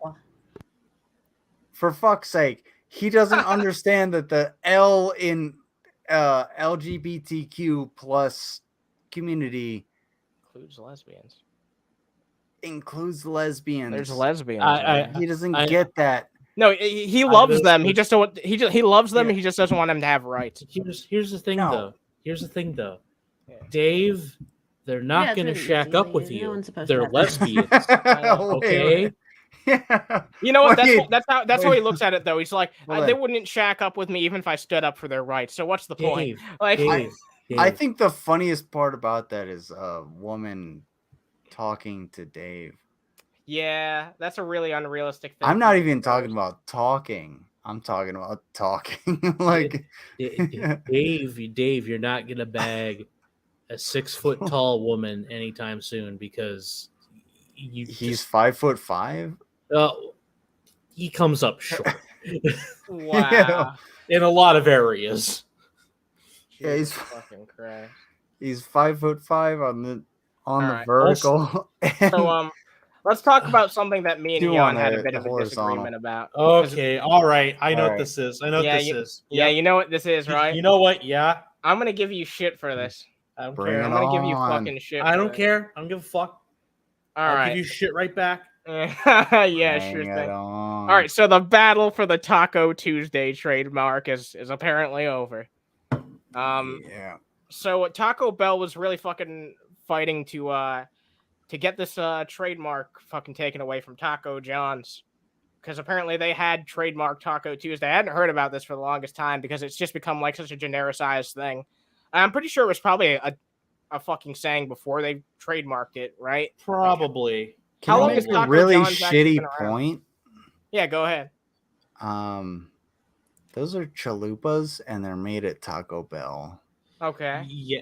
For fuck's sake, he doesn't understand that the L in LGBTQ plus community includes lesbians. There's lesbians. He doesn't get that. No, he loves them. He loves them. He just doesn't want them to have rights. Here's the thing, though. Dave, they're not going to shack up with you. They're lesbians. Okay. Yeah. You know what? Wait. That's how he looks at it, though. He's like, Hold they on. wouldn't shack up with me even if I stood up for their rights. So what's the point? Dave, Like, Dave. I think the funniest part about that is a woman talking to Dave. yeah, that's a really unrealistic thing. I'm not even talking about talking. I'm talking about talking. Like Dave, you're not gonna bag a 6 foot tall woman anytime soon because he's 5'5". He comes up short. Wow. Yeah. In a lot of areas. Yeah, he's fucking Christ. He's 5'5" on the right. vertical. So let's talk about something that me and Do Hyan on had a a bit of a horizontal. disagreement about. Okay, all right. I know All what right. this is. I know what this is. Yeah, Yep. you know what this is, right? You know what? Yeah. I'm gonna give you shit for this. I don't Bring care. it I'm gonna give you on. fucking shit. I for don't this. care. I don't give a fuck. All I'll right. give you shit right back. Yeah, sure Bring it thing. on. All right, so the battle for the Taco Tuesday trademark is apparently over. Yeah. So Taco Bell was really fucking fighting to get this trademark fucking taken away from Taco John's, because apparently they had trademark Taco Tuesday. I hadn't heard about this for the longest time because it's just become like such a genericized thing. I'm pretty sure it was probably a fucking saying before they trademarked it, right? Probably. Can How I long make has a Taco really John's actually shitty been around? point? Yeah, go ahead. Those are chalupas and they're made at Taco Bell. Okay. Yeah,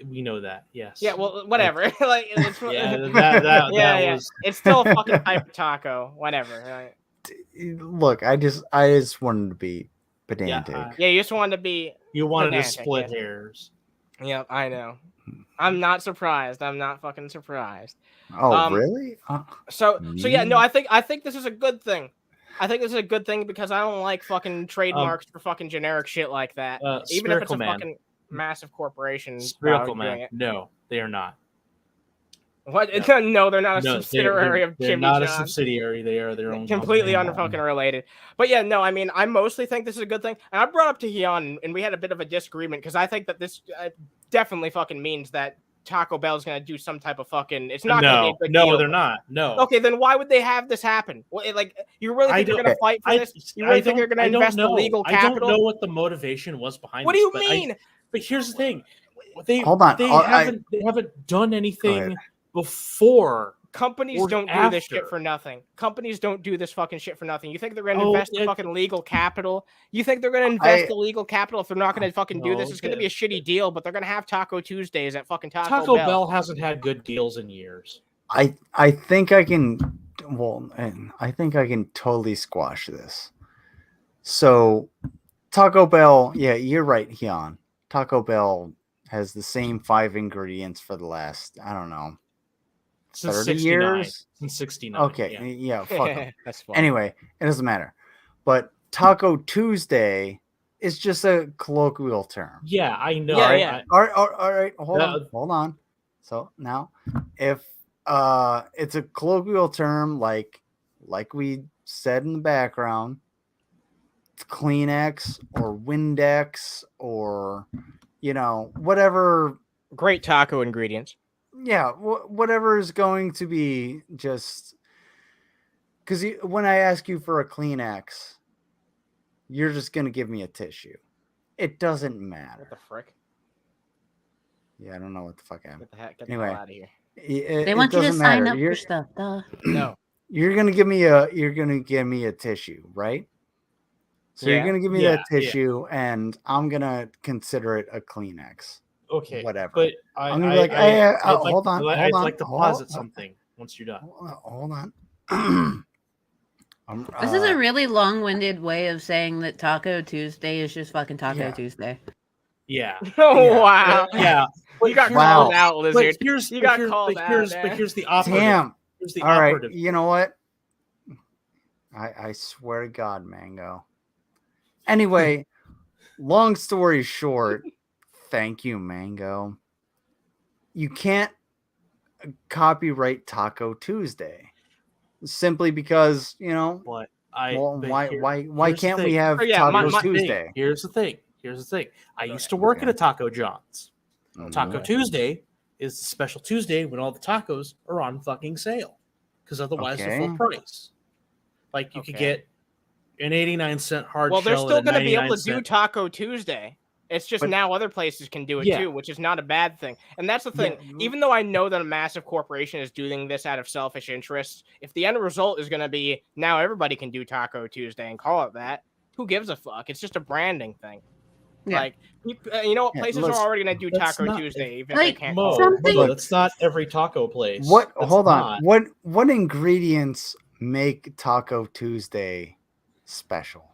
we know that. Yes. Yeah, well, whatever. Like, it's, Yeah, that was. It's still a fucking type of taco. Whatever. Right? Look, I just wanted to be pedantic. Yeah, you just wanted to be. You wanted to pedantic, split yeah. hairs. Yep, I know. I'm not surprised. I'm not fucking surprised. Oh, really? So yeah, no, I think this is a good thing. I think this is a good thing because I don't like fucking trademarks for fucking generic shit like that. Even if it's a fucking massive corporation. Spherical doing Man. it. No, they are not. What? No, they're not a subsidiary of they're Jimmy not a John's. subsidiary. They are their own. Completely company. unfucking related. But yeah, no, I mean, I mostly think this is a good thing. And I brought up to Hyan, and we had a bit of a disagreement because I think that this definitely fucking means that Taco Bell's gonna do some type of fucking. It's not gonna be a good deal. they're not. No. Okay, then why would they have this happen? Well, like, you really think they're gonna fight for this? You really think they're gonna invest the legal capital? I don't know what the motivation was behind. What do this, you but mean? But here's the thing. Hold on. They haven't done anything before Companies Or don't do this shit after. for nothing. Companies don't do this fucking shit for nothing. You think they're going to Oh, invest the it- fucking legal capital? You think they're going to invest I- the legal capital if they're not going to fucking do this? No, It's going to be a shitty deal, but they're going to have Taco Tuesdays at fucking Taco Bell hasn't had good deals in years. I think I can. Well, and I think I can totally squash this. So, Taco Bell, yeah, you're right, Hyan. Taco Bell has the same 5 ingredients for the last, I don't know, Since 30 69. years. Since 69. Okay, yeah, fuck 'em. That's fine. Anyway, it doesn't matter. But Taco Tuesday is just a colloquial term. Yeah, I know. Yeah, I- yeah. All right, hold Yeah. on, hold on. So now, if it's a colloquial term, like we said in the background, it's Kleenex or Windex or whatever. Great taco ingredients. Yeah, whatever is going to be just because when I ask you for a Kleenex, you're just gonna give me a tissue. It doesn't matter. What the frick? Yeah, I don't know what the fuck happened. Get the heck Anyway. the hell out of here. They want you to sign up for stuff. Duh. No. You're gonna give me a tissue, right? So Yeah. you're gonna give me Yeah, that tissue, and I'm gonna consider it a Kleenex. Okay, Whatever. But I'm gonna be like, hey, I'd hold on, I'd hold on, like to hold posit on. something once you're done. Hold on. This is a really long-winded way of saying that Taco Tuesday is just fucking Taco Yeah. Tuesday. Yeah. Oh, Yeah. wow. Yeah. You got Wow. called out, But Lizard. here's You but got here's- called but out here's there. but here's the operative. Damn. Here's the All right. operative. You know what? I swear to God, Mango. Anyway, long story short, thank you, Mango. You can't copyright Taco Tuesday simply because But Well, but here- why here's the can't we thing. have Oh, yeah, Taco my- Tuesday? Here's the thing. I Go used to ahead. work Okay. at a Taco John's. Mhm. Taco Tuesday is the special Tuesday when all the tacos are on fucking sale, because otherwise they're full Okay. price. Like you could Okay. get an 89-cent hard Well, they're shell still and a going to be able to do 99-cent. Taco Tuesday. It's just But- now other places can do it Yeah. too, which is not a bad thing. And that's the thing. Yeah. Even though I know that a massive corporation is doing this out of selfish interests, if the end result is going to be now everybody can do Taco Tuesday and call it that, who gives a fuck? It's just a branding thing. Yeah. Like, you know what? Yeah, Places let's- are already going to do That's Taco not- Tuesday, even if like, they can't Mo, call Something- Mo, that's not every taco place. What? That's Hold not. on. What ingredients make Taco Tuesday special?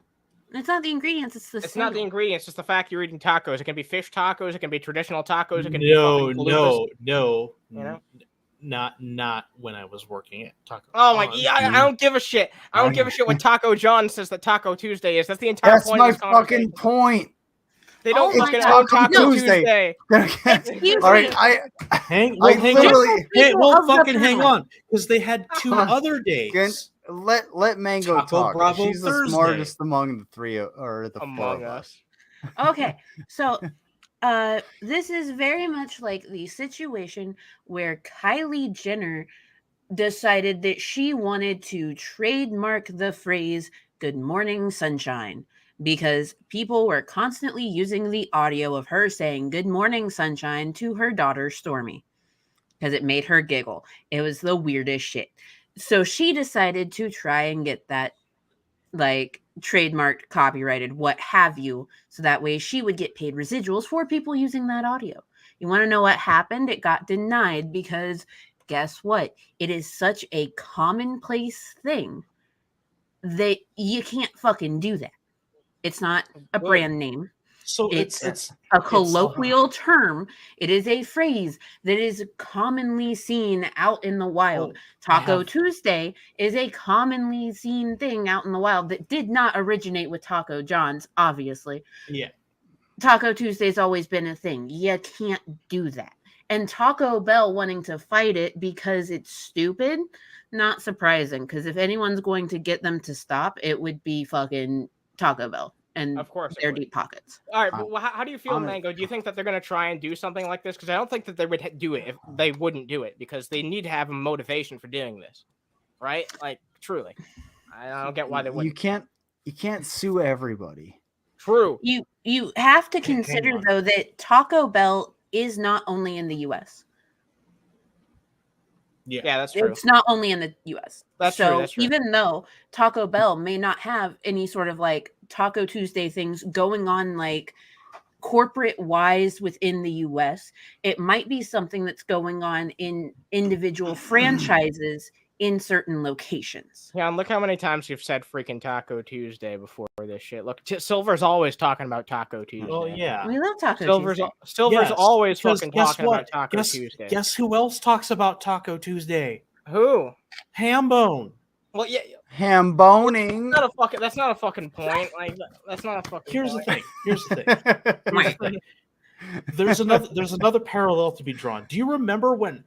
It's not the ingredients; it's the. It's not the symbol. ingredients, it's the fact you're eating tacos. It can be fish tacos, it can be traditional tacos, it can be No, fucking no, chalupas, no. you know? Not when I was working at Taco. Oh my! John's. Yeah, I don't give a shit. I don't give a shit what Taco John says that Taco Tuesday is. That's the entire That's point my of this conversation. fucking point. They don't Oh my fucking God. own Taco Taco Tuesday. Tuesday. Excuse All right, me. I Hang literally- Hey, People well, of the fucking hang panel. on, because they had 2 other days. let Mango Taco talk. Bravo She's the Thursday. smartest among the three or the Among four of us. Okay, so this is very much like the situation where Kylie Jenner decided that she wanted to trademark the phrase "Good Morning Sunshine" because people were constantly using the audio of her saying "Good morning sunshine" to her daughter Stormy because it made her giggle. It was the weirdest shit. So she decided to try and get that like trademarked, copyrighted, what have you, so that way she would get paid residuals for people using that audio. You want to know what happened? It got denied because guess what? It is such a commonplace thing that you can't fucking do that. It's not a Good. brand name. So It's it's a colloquial term. It is a phrase that is commonly seen out in the wild. Taco have- Tuesday is a commonly seen thing out in the wild that did not originate with Taco John's, obviously. yeah. Taco Tuesday's always been a thing. You can't do that. And Taco Bell wanting to fight it because it's stupid, not surprising. Because if anyone's going to get them to stop, it would be fucking Taco Bell and Of course. it their would. deep pockets. All right, but how do you feel, I'm a- Mango? Do you think that they're going to try and do something like this? Because I don't think that they would do it if they wouldn't do it, because they need to have a motivation for doing this, right? Like, truly, I don't get why they you wouldn't. can't sue everybody. True. You have to Hang consider on. though that Taco Bell is not only in the US. Yeah, that's true. It's not only in the US. That's true. That's true. Even though Taco Bell may not have any sort of like Taco Tuesday things going on like corporate wise within the US, it might be something that's going on in individual franchises in certain locations. Yeah, and look how many times you've said freaking Taco Tuesday before this shit. Look, Silver's always talking about Taco Tuesday. Oh yeah, We love Taco Silver's Tuesday. Silver's always because fucking guess talking what? about Taco Guess, Tuesday. Guess who else talks about Taco Tuesday? Who? Hambone. Well, yeah, Ham boning. that's not a fucking point. Like that's not a fucking. Here's point. the thing. Here's the thing. There's another parallel to be drawn. Do you remember when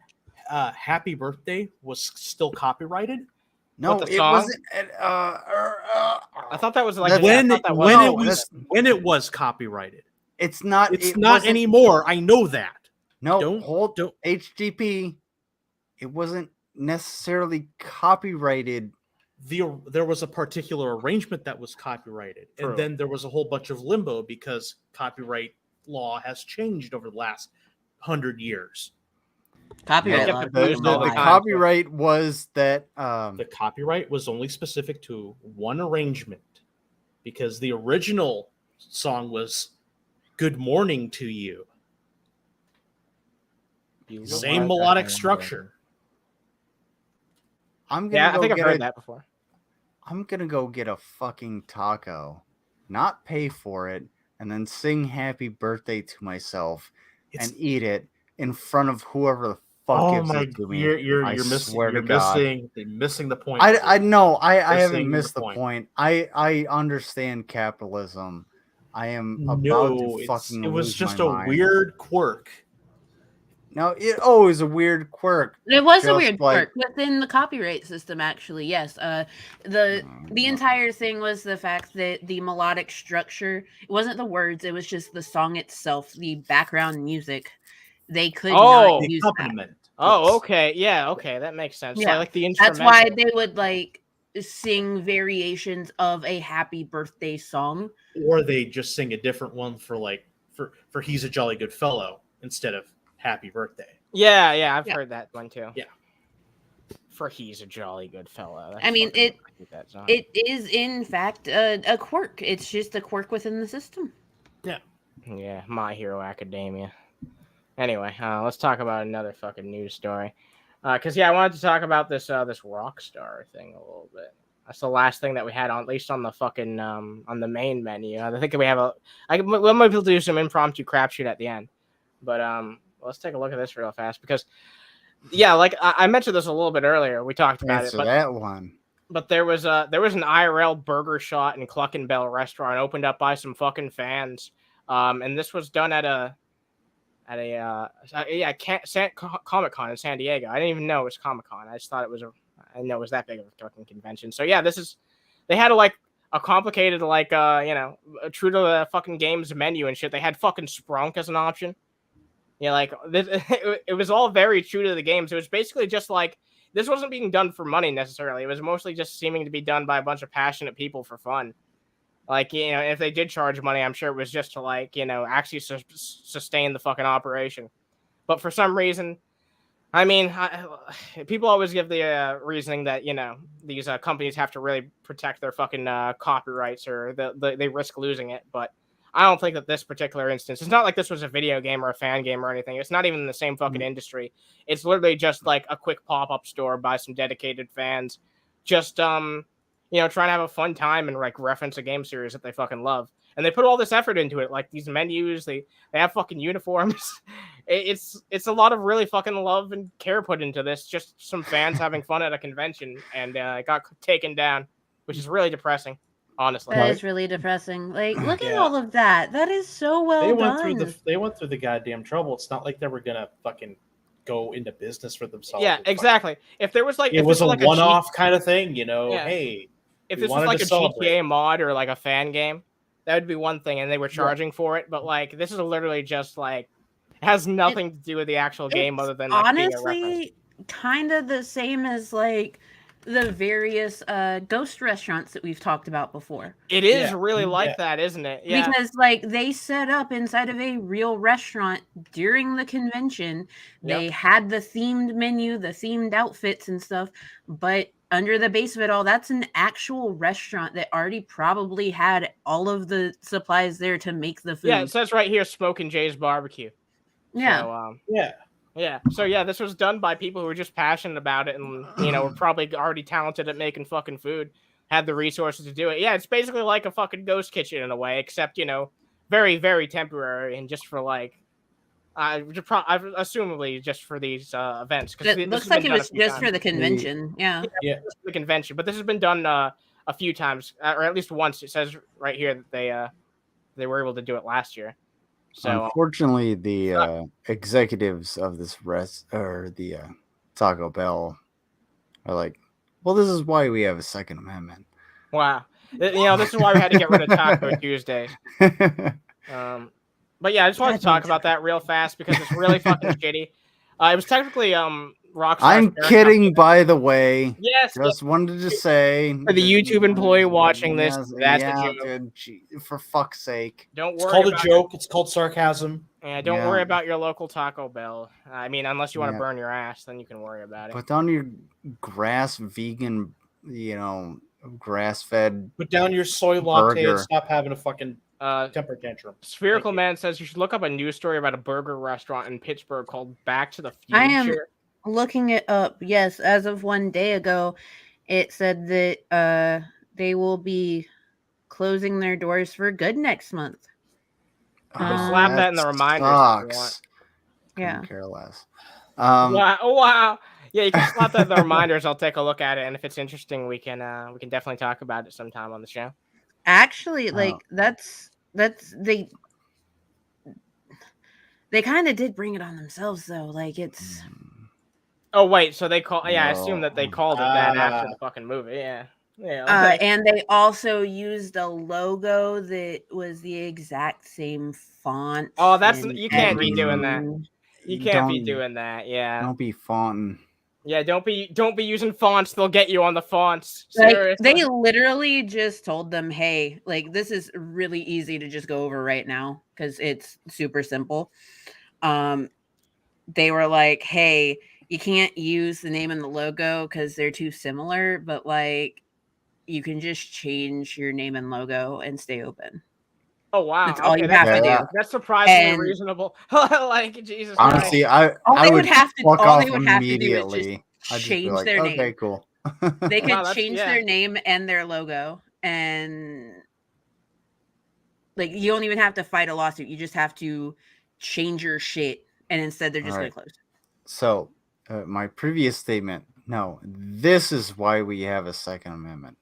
Happy Birthday was still copyrighted? No, What, the it song? wasn't. I thought that was like when it was copyrighted. It's not. It's not anymore. I know that. No, Don't- HGP. It wasn't necessarily copyrighted. There was a particular arrangement that was copyrighted, True. and then there was a whole bunch of limbo because copyright law has changed over the last 100 years. Copyright Yeah, law. The copyright was that The copyright was only specific to one arrangement because the original song was "Good Morning to You." Same melodic structure. I'm gonna Yeah, I go think I've get heard a- that before. I'm gonna go get a fucking taco, not pay for it, and then sing happy birthday to myself It's, and eat it in front of whoever the fuck oh gives my! it to me. You're I missing. swear You're to God. missing the point. I know I You're haven't saying missed the your point. I understand capitalism. I am about No, to fucking it was lose just my a mind. weird quirk. No, it always a weird quirk. It was a Just weird like- quirk within the copyright system, actually. Yes, the entire thing was the fact that the melodic structure, it wasn't the words, it was just the song itself, the background music. They could Oh. not The use that. accompaniment. Oh, Yes. okay. Yeah, okay. That makes sense. So, Yeah, like the That's instrumental. why they would like sing variations of a happy birthday song. Or they just sing a different one for "He's a Jolly Good Fellow" instead of "Happy Birthday." Yeah, I've Yeah. heard that one too. Yeah. For he's a jolly good fellow. I mean, fucking like that song. It is in fact a quirk. It's just a quirk within the system. Yeah, My Hero Academia. Anyway, let's talk about another fucking news story. Because I wanted to talk about this Rockstar thing a little bit. That's the last thing that we had on, at least on the fucking on the main menu. I think we have we might be able to do some impromptu crapshoot at the end, but let's take a look at this real fast because, like I mentioned this a little bit earlier. We talked about Answer it, but that one. But there was an IRL burger shot in Cluckenbell restaurant opened up by some fucking fans, and this was done at a Comic-Con in San Diego. I didn't even know it was Comic-Con. I just thought I didn't know it was that big of a fucking convention. So yeah, they had a complicated true to the fucking game's menu and shit. They had fucking Sprunk as an option. Yeah, it was all very true to the games. It was basically just like, this wasn't being done for money necessarily. It was mostly just seeming to be done by a bunch of passionate people for fun. If they did charge money, I'm sure it was just to actually sustain the fucking operation. But for some reason, I mean, people always give the reasoning that these companies have to really protect their fucking copyrights or they risk losing it. But I don't think that this particular instance, it's not like this was a video game or a fan game or anything. It's not even in the same fucking industry. It's literally just like a quick pop-up store by some dedicated fans, just trying to have a fun time and reference a game series that they fucking love. And they put all this effort into it, like these menus, they have fucking uniforms. It's a lot of really fucking love and care put into this. Just some fans having fun at a convention, and it got taken down, which is really depressing. Honestly, That is really depressing. Look at all of that. That is so well done. They went through the goddamn trouble. It's not like they were gonna fucking go into business for themselves. Yeah, exactly. If there was it was a one-off kind of thing, Yeah. Hey, if this was like a GTA mod or like a fan game, that would be one thing, and they were charging for it. But this is literally just it has nothing to do with the actual game other than being a reference. Honestly, kind of the same as the various ghost restaurants that we've talked about before. It is really like that, isn't it? Yeah. Because like they set up inside of a real restaurant during the convention. They had the themed menu, the themed outfits and stuff, but under the base of it all, that's an actual restaurant that already probably had all of the supplies there to make the food. Yeah, it says right here, Smokin' Jay's Barbecue. Yeah. So, yeah. So yeah, this was done by people who were just passionate about it, and were probably already talented at making fucking food, had the resources to do it. Yeah, it's basically like a fucking ghost kitchen in a way, except very, very temporary and just for like, assumably just for these events. It looks like it was just for the convention. Yeah, the convention. But this has been done a few times, or at least once. It says right here that they were able to do it last year. So unfortunately, the executives of this Taco Bell are like, well, this is why we have a Second Amendment. Wow. This is why we had to get rid of Taco Tuesdays. But yeah, I just wanted to talk about that real fast because it's really fucking shitty. It was technically Rockstar. I'm kidding, by the way. Yes. Just wanted to say for the YouTube employee watching this, that's a joke. Dude, for fuck's sake. Don't worry. It's called a joke. It's called sarcasm. Yeah, don't worry about your local Taco Bell. I mean, unless you want to burn your ass, then you can worry about it. Put down your vegan, grass-fed. Put down your soy latte burger. and stop having a fucking temper tantrum. Spherical Man says you should look up a news story about a burger restaurant in Pittsburgh called Back to the Future. I am looking it up. Yes, as of 1 day ago, it said that they will be closing their doors for good next month. Slap that in the reminders. If you want. Yeah. Couldn't care less. Wow. Yeah, you can slap that in the reminders. I'll take a look at it, and if it's interesting, we can definitely talk about it sometime on the show. Actually, that's they kind of did bring it on themselves though. Like it's. Oh wait, so they call? Yeah, I assume that they called it that after the fucking movie. Yeah. Yeah. Okay. And they also used a logo that was the exact same font. Oh, you can't be doing that. You can't be doing that. Yeah. Don't be fonting. Yeah, don't be using fonts. They'll get you on the fonts. Like, they literally just told them, "Hey, like this is really easy to just go over right now because it's super simple." They were like, "Hey, you can't use the name and the logo because they're too similar, but like you can just change your name and logo and stay open." Oh wow! That's all you have to do. That's surprisingly reasonable. Like Jesus. Honestly, Christ. all they would have to do is just change their name. Okay, cool. They could change their name and their logo, and like you don't even have to fight a lawsuit. You just have to change your shit, and instead they're just going to close. So, my previous statement. No, this is why we have a Second Amendment.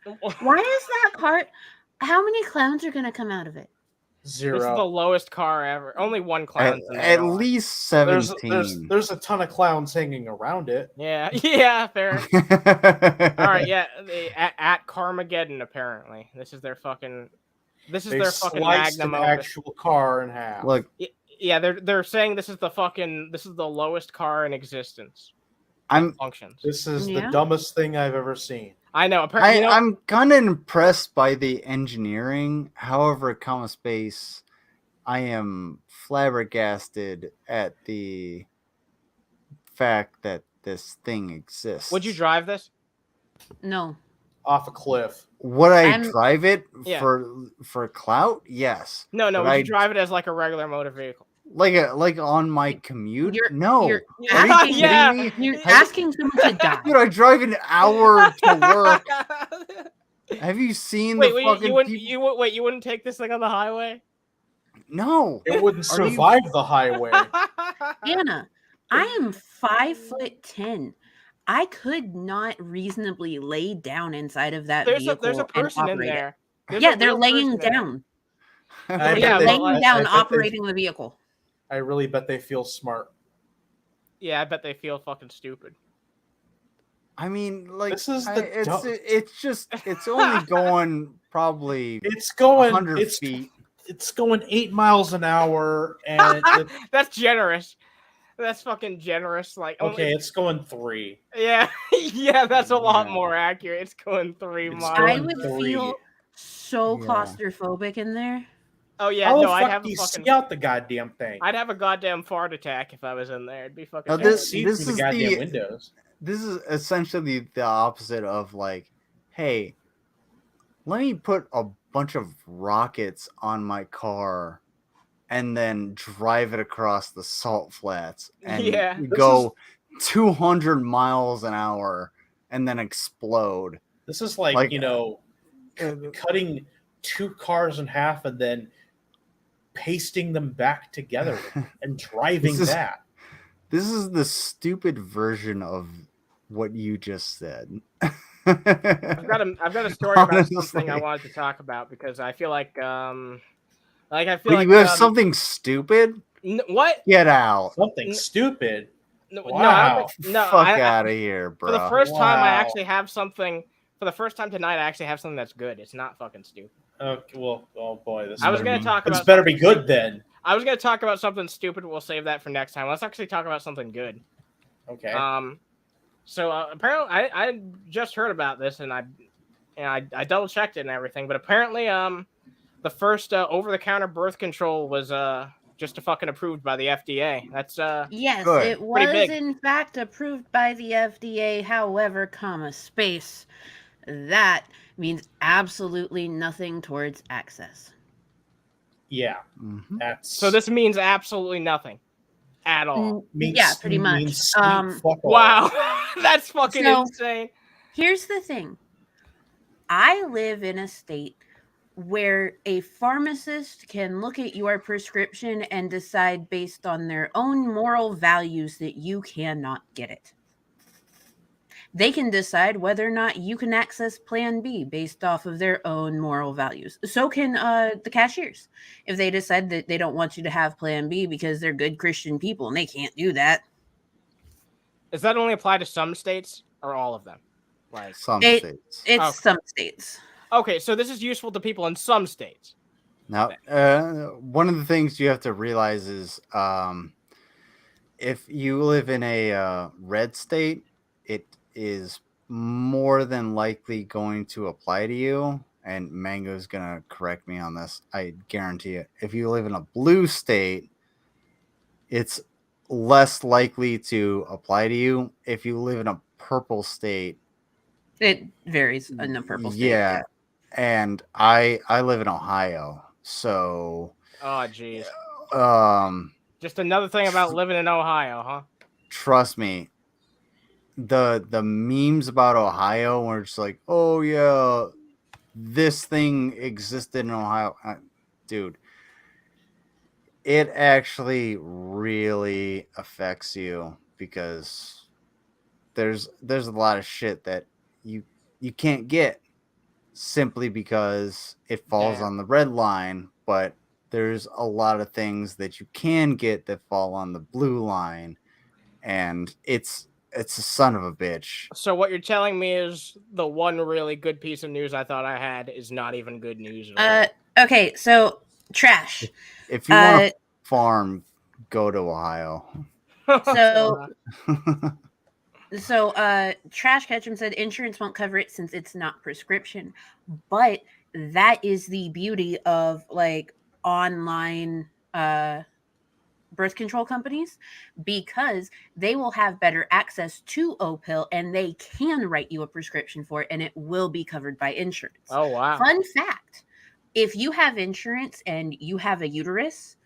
Why is that part? How many clowns are going to come out of it? 0. This is the lowest car ever. Only one clown. At least 17. There's a ton of clowns hanging around it. Yeah, fair. All right, yeah. At Carmageddon, apparently, this is their fucking magnum opus. Actual car in half. Look, yeah, they're saying this is the lowest car in existence. Functions. This is the dumbest thing I've ever seen. I know. I'm kind of impressed by the engineering. However, comma space, I am flabbergasted at the fact that this thing exists. Would you drive this? No. Off a cliff. Would I drive it for clout? Yes. No. Would you drive it as like a regular motor vehicle? Like on my commute? You're asking someone to die. Dude, I drive an hour to work. Have you seen the fucking people? You wouldn't take this thing on the highway? No. It wouldn't survive the highway. Anna, I am 5'10". I could not reasonably lay down inside of that vehicle. There's a person in there. They're laying down. They're laying down, operating the vehicle. I really bet they feel smart. Yeah, I bet they feel fucking stupid. I mean, like, this is it's only going probably 100 feet. It's going 8 miles an hour, and that's generous. That's fucking generous. Like, Okay, it's going 3. yeah, yeah, that's a lot Yeah. more accurate. It's going 3 It's miles. I going would 3. feel so Yeah. claustrophobic in there. Oh yeah, How no, the I'd fuck have do a you fucking, see out the goddamn thing? I'd have a goddamn fart attack if I was in there. It'd be fucking. Now, I can't terrible. see this through is the goddamn the- windows. This is essentially the opposite of like, hey, let me put a bunch of rockets on my car and then drive it across the salt flats and Yeah. go 200 miles an hour and then explode. This is like, Like, you know, cutting 2 cars in half and then pasting them back together and driving This is- that. This is the stupid version of what you just said. I've got a story about something I Honestly. wanted to talk about because I feel like I feel Wait, like you have something stupid? what? Get out. Something stupid. No, Wow. no, I don't think, no. Fuck I, out of here, bro. for the first time, I Wow. actually have something. For the first time tonight, I actually have something that's good. It's not fucking stupid. Okay, well, oh boy, this I was better gonna be- talk This about better be something good then. I was gonna talk about something stupid. We'll save that for next time. Let's actually talk about something good. Okay. So apparently, I just heard about this, and I double checked it and everything. But apparently, the first over-the-counter birth control was just fucking approved by the FDA. That's Yes, Good. it Pretty was big. in fact approved by the FDA. However, space, that means absolutely nothing towards access. Yeah, Mhm. that's so. This means absolutely nothing at all. means, Yeah, pretty much. means sweet fuck all. Wow, that's fucking So- insane. Here's the thing. I live in a state where a pharmacist can look at your prescription and decide based on their own moral values that you cannot get it. They can decide whether or not you can access Plan B based off of their own moral values. So can the cashiers. If they decide that they don't want you to have Plan B because they're good Christian people and they can't do that. Does that only apply to some states or all of them? Like, Some It- states. It's Okay. some states. okay, so this is useful to people in some states. Now, one of the things you have to realize is if you live in a red state, it is more than likely going to apply to you. And Mango's going to correct me on this. I guarantee it. If you live in a blue state, it's less likely to apply to you. If you live in a purple state, It varies in the purple state. yeah. And I live in Ohio, so Oh, jeez. Just another thing about living in Ohio, huh? Trust me, the memes about Ohio were just like, oh yeah, this thing existed in Ohio. Dude, it actually really affects you because there's a lot of shit that you can't get simply because it falls on the red line, but there's a lot of things that you can get that fall on the blue line, and it's a son of a bitch. So what you're telling me is the one really good piece of news I thought I had is not even good news at all. Okay, so trash. If you want to farm, go to Ohio. So Trash Ketchum said insurance won't cover it since it's not prescription. But that is the beauty of like online birth control companies, because they will have better access to O-Pill and they can write you a prescription for it and it will be covered by insurance. Oh, wow. Fun fact, if you have insurance and you have a uterus,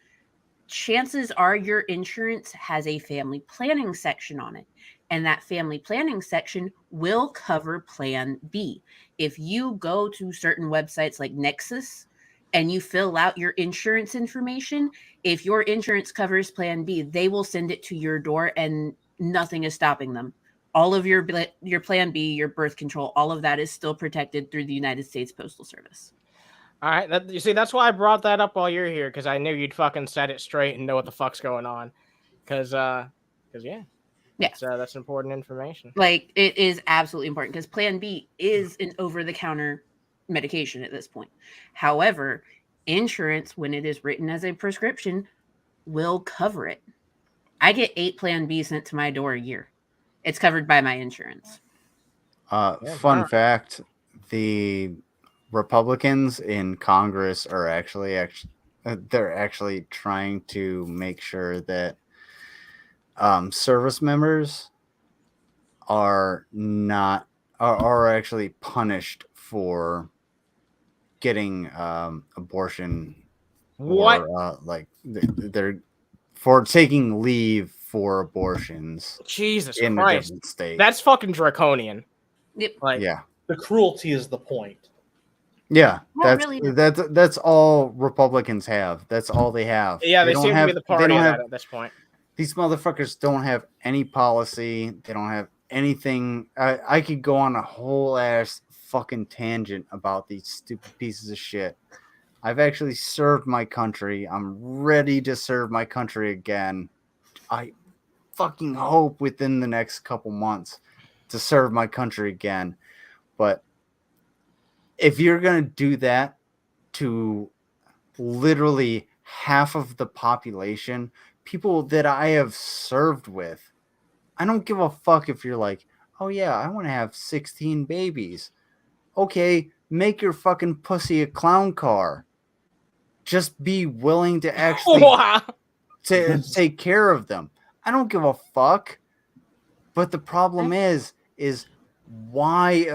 chances are your insurance has a family planning section on it. And that family planning section will cover Plan B. If you go to certain websites like Nexus and you fill out your insurance information, if your insurance covers Plan B, they will send it to your door and nothing is stopping them. All of your Plan B, your birth control, all of that is still protected through the United States Postal Service. All right, you see, that's why I brought that up while you're here, because I knew you'd fucking set it straight and know what the fuck's going on. Because yeah. That's important information. Like, it is absolutely important because Plan B is an over-the-counter medication at this point. However, insurance, when it is written as a prescription, will cover it. I get 8 Plan B sent to my door a year. It's covered by my insurance. Fun fact: the Republicans in Congress are they're actually trying to make sure that service members are actually punished for getting abortion. What? Or they're for taking leave for abortions Jesus in a Christ. different state. That's fucking draconian. Yep. Like, yeah. The cruelty is the point. Yeah, Well, really, that's all Republicans have. That's all they have. yeah, they don't seem have, to be the party they don't of have, that at this point. These motherfuckers don't have any policy. They don't have anything. I could go on a whole ass fucking tangent about these stupid pieces of shit. I've actually served my country. I'm ready to serve my country again. I fucking hope within the next couple months to serve my country again. But if you're going to do that to literally half of the population, people that I have served with, I don't give a fuck if you're like, oh yeah, I want to have 16 babies. Okay, make your fucking pussy a clown car. Just be willing to actually to take care of them. I don't give a fuck. But the problem is why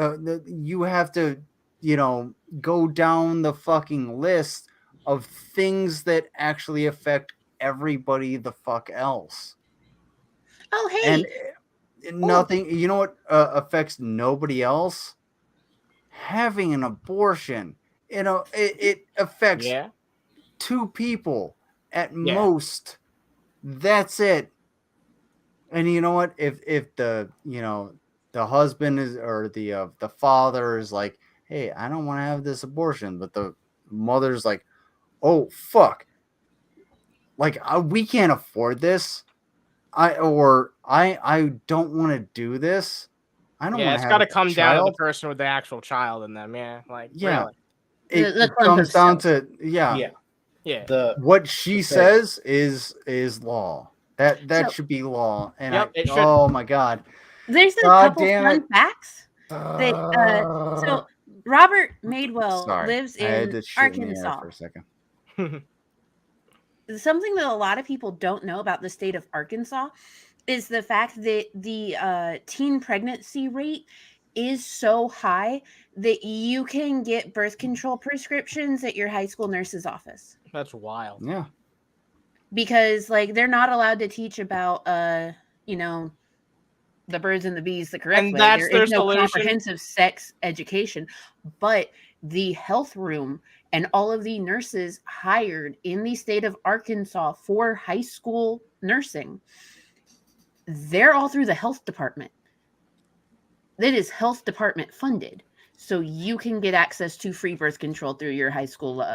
you have to, go down the fucking list of things that actually affect everybody the fuck else. Oh, hey. And nothing, you know what affects nobody else? Having an abortion. It affects 2 people at most. That's it. And you know what? If the the husband is or the father is like, hey, I don't want to have this abortion, but the mother's like, oh fuck, like we can't afford this. I don't want to do this. I don't want to have. It's got to come down to the person with the actual child in them. Yeah, like really. It comes down to Yeah. What she says is law. That should be law. And it should. Oh my god. There's a couple fun facts. So Robert Madewell lives in Arkansas. For a second. Something that a lot of people don't know about the state of Arkansas is the fact that the teen pregnancy rate is so high that you can get birth control prescriptions at your high school nurse's office. That's wild. Yeah. Because they're not allowed to teach about the birds and the bees the correct way. That's there is their no solution. comprehensive sex education, but the health room and all of the nurses hired in the state of Arkansas for high school nursing, they're all through the health department. That is health department funded. So you can get access to free birth control through your high school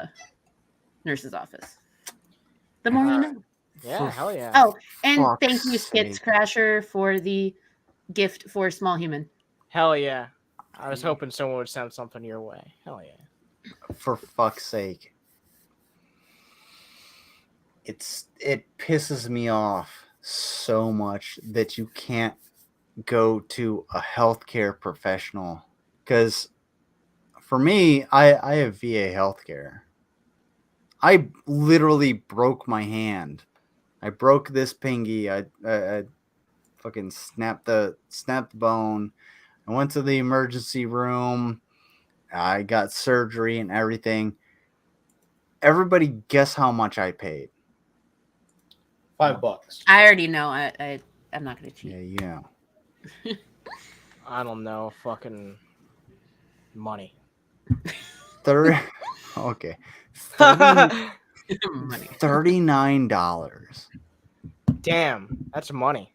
nurse's office. The more you know. Yeah, hell yeah. Oh, and thank you, Skits Crasher, for the gift for Small Human. Hell yeah. I was hoping someone would send something your way. Hell yeah. For fuck's sake. It pisses me off so much that you can't go to a healthcare professional. Because for me, I have VA healthcare. I literally broke my hand. I broke this pinky. I fucking snapped the bone. I went to the emergency room. I got surgery and everything. Everybody guess how much I paid? $5. I already know. I'm not going to cheat. Yeah, you know. I don't know. Fucking money. Okay. $39. Damn, that's money.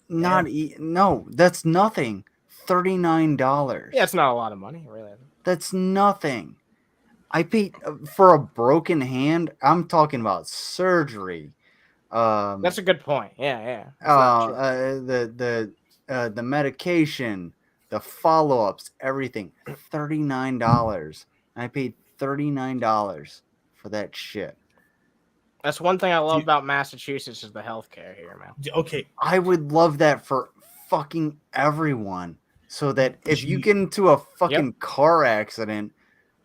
No, that's nothing. $39. Yeah, it's not a lot of money, really. That's nothing. I paid for a broken hand. I'm talking about surgery. That's a good point. Yeah. The medication, the follow-ups, everything. $39. I paid $39 for that shit. That's one thing I love about Massachusetts is the healthcare here, man. Okay, I would love that for fucking everyone. So that if you get into a fucking car accident,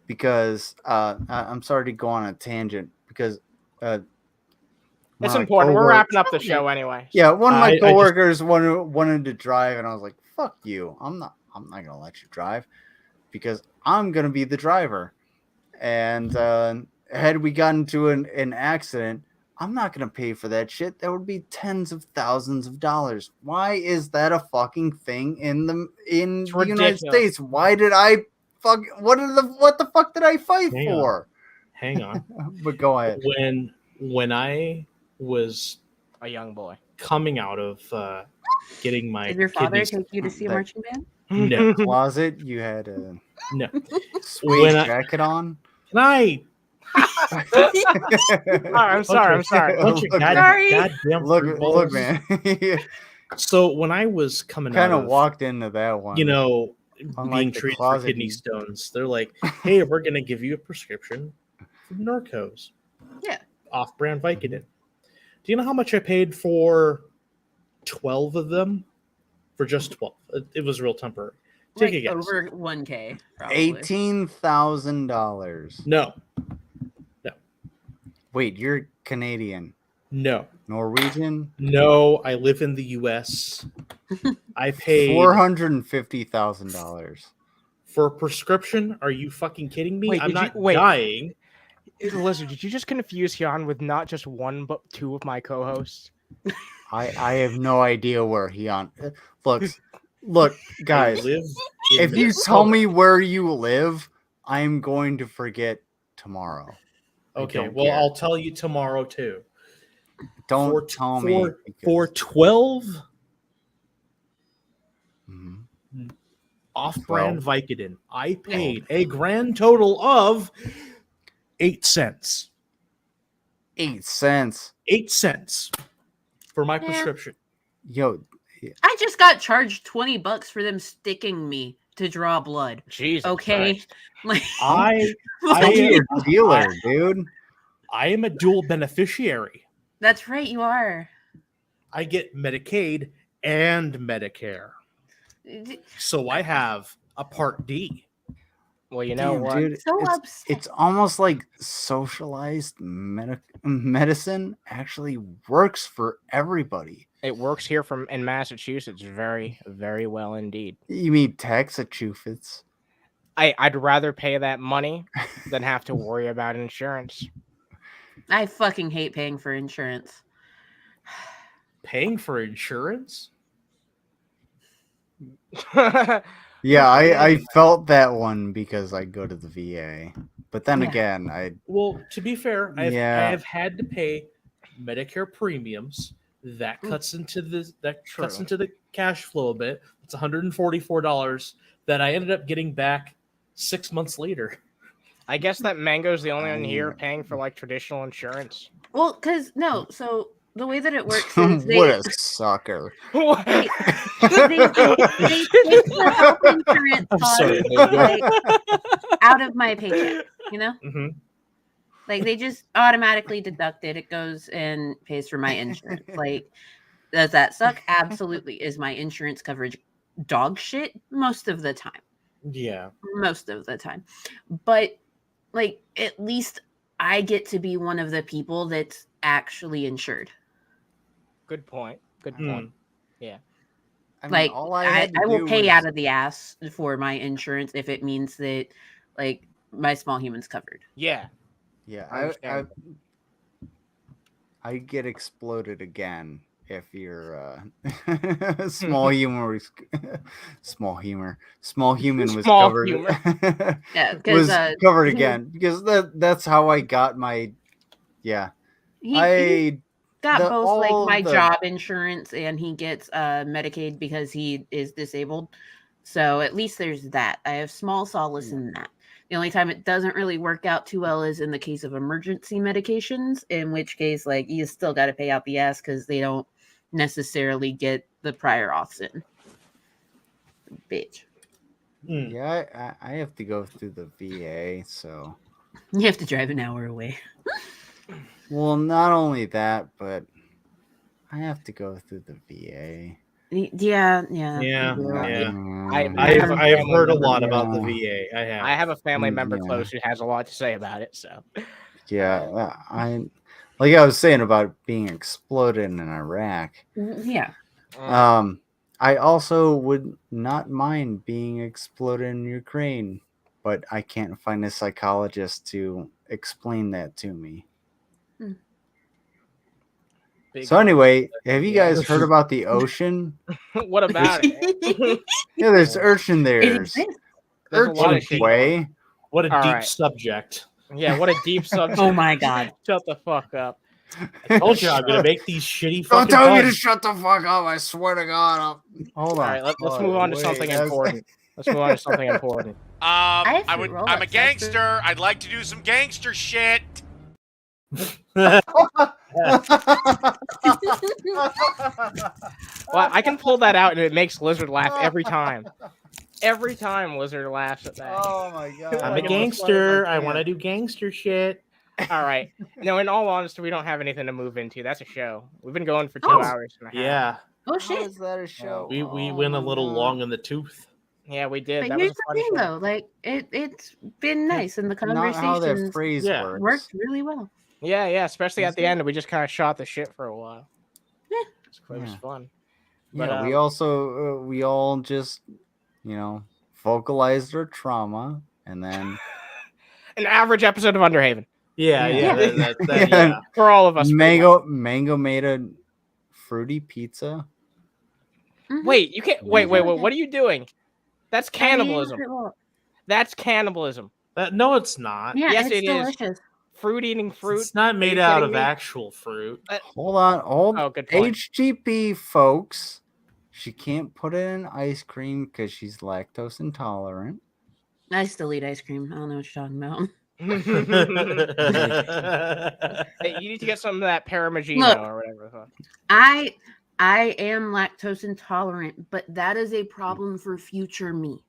because I'm sorry to go on a tangent, because it's important. We're wrapping up the show anyway. Yeah, one of my coworkers wanted to drive, and I was like, "Fuck you! I'm not gonna let you drive, because I'm gonna be the driver." And had we gotten into an accident, I'm not gonna pay for that shit. That would be tens of thousands of dollars. Why is that a fucking thing in the United States? Why did I what the fuck did I fight for? Hang on. But go ahead. When I was a young boy coming out of getting my Did your father kidneys, take you to see a marching band? No. Closet, you had a suede jacket on. Can I? I'm sorry. Look, man. So when I was coming kind out of walked into that one, you know, unlike being treated for kidney stones, they're like, "Hey, we're gonna give you a prescription for Norcos." Yeah. Off-brand Vicodin. Do you know how much I paid for 12 of them? For just 12. It was real temporary. Take a guess. Over $1,000, probably. $18,000. No. Wait, you're Canadian? No. Norwegian? No, I live in the U.S. I paid $450,000 for a prescription. Are you fucking kidding me? Wait, I'm not dying. Lizard, did you just confuse Hyan with not just one but two of my co-hosts? I have no idea where Hyan look, guys. If you tell me where you live, I'm going to forget tomorrow. Okay, well, care. I'll tell you tomorrow too. Don't tell me. For 12 off-brand Vicodin, I paid a grand total of 8 cents. 8 cents. 8 cents for my prescription. Yo, I just got charged $20 for them sticking me to draw blood. Jesus. Okay. Like, I am a dealer, dude. I am a dual beneficiary. That's right, you are. I get Medicaid and Medicare. So I have a Part D. Well, you know what? Dude, it's almost like socialized medicine actually works for everybody. It works here in Massachusetts very, very well indeed. You mean Texas? I'd rather pay that money than have to worry about insurance. I fucking hate paying for insurance. Paying for insurance? Yeah, I felt that one because I go to the VA. But then again, Well, to be fair, I have had to pay Medicare premiums. That cuts into the cash flow a bit. It's $144 that I ended up getting back 6 months later. I guess that Mango's the only one here paying for like traditional insurance. Well, so the way that it works is what a sucker. They take the health insurance cost out of my paycheck, you know? Mm-hmm. Like they just automatically deduct it. It goes and pays for my insurance. Like, does that suck? Absolutely. Is my insurance coverage dog shit? Most of the time. Yeah. Most of the time. But like at least I get to be one of the people that's actually insured. Good point. Yeah. I mean, I will pay out of the ass for my insurance if it means that like my small human's covered. Yeah. Yeah, I get exploded again if you're small human was covered. Yeah, was covered again because that's how I got my he got both like my job insurance and he gets Medicaid because he is disabled. So at least there's that. I have small solace in that. The only time it doesn't really work out too well is in the case of emergency medications, in which case, like, you still got to pay out the ass because they don't necessarily get the prior auths in. Bitch. Yeah, I have to go through the VA, so you have to drive an hour away. Well, not only that, but I have to go through the VA. Yeah. I've heard a lot about the VA. I have a family member Yeah. close who has a lot to say about it. So Yeah, like I was saying about being exploded in Iraq. Yeah. I also would not mind being exploded in Ukraine, but I can't find a psychologist to explain that to me. So anyway, have you guys heard about the ocean? What about it? Yeah, there's urchin there. There's a lot of shit. Way. What a All deep right. subject. Yeah, what a deep subject. Oh my god. Shut the fuck up. I told you I'm gonna make these shitty Don't fucking tell me to puns. shut the fuck up. I swear to God. Hold on. All right, let's move on to something that's- important. Let's move on to something important. have I'm fruit a roll-ups, gangster. I'd like to do some gangster shit. Well, I can pull that out and it makes Lizard laugh every time. Every time Lizard laughs at that. Oh my God. I'm a Like, gangster. I want to do gangster shit. All right. No, in all honesty, we don't have anything to move into. That's a show. We've been going for 2 Oh. hours and a half. Yeah, Oh How shit. is that a show? we Oh went a my little God. long in the tooth. Yeah, we did. But That here's was the a fun thing, show. though. Like it's been nice, and the Not how that conversations phrase Yeah. works. worked really well. Yeah, especially at the Isn't it? end, we just kind of shot the shit for a while. Yeah. It was Yeah. fun. Yeah, But, we also we all just vocalized our trauma and then An average episode of Underhaven Yeah. Yeah, Yeah. yeah. for all of us. pretty much. Mango made a fruity pizza. Mhm. Wait, you can't. Wait. Okay. What are you doing? That's I ate cannibalism. fruit roll-up. That's cannibalism. No, it's not. Yeah, Yes, it's it is. delicious. Fruit eating fruit. It's not Are made you out kidding of me? actual fruit. Hold on, Oh, good point. HGP folks. She can't put it in ice cream because she's lactose intolerant. I still eat ice cream. I don't know what you're talking about. Hey, you need to get some of that Parmigiano Look. or whatever. the fuck. I am lactose intolerant, but that is a problem for future me.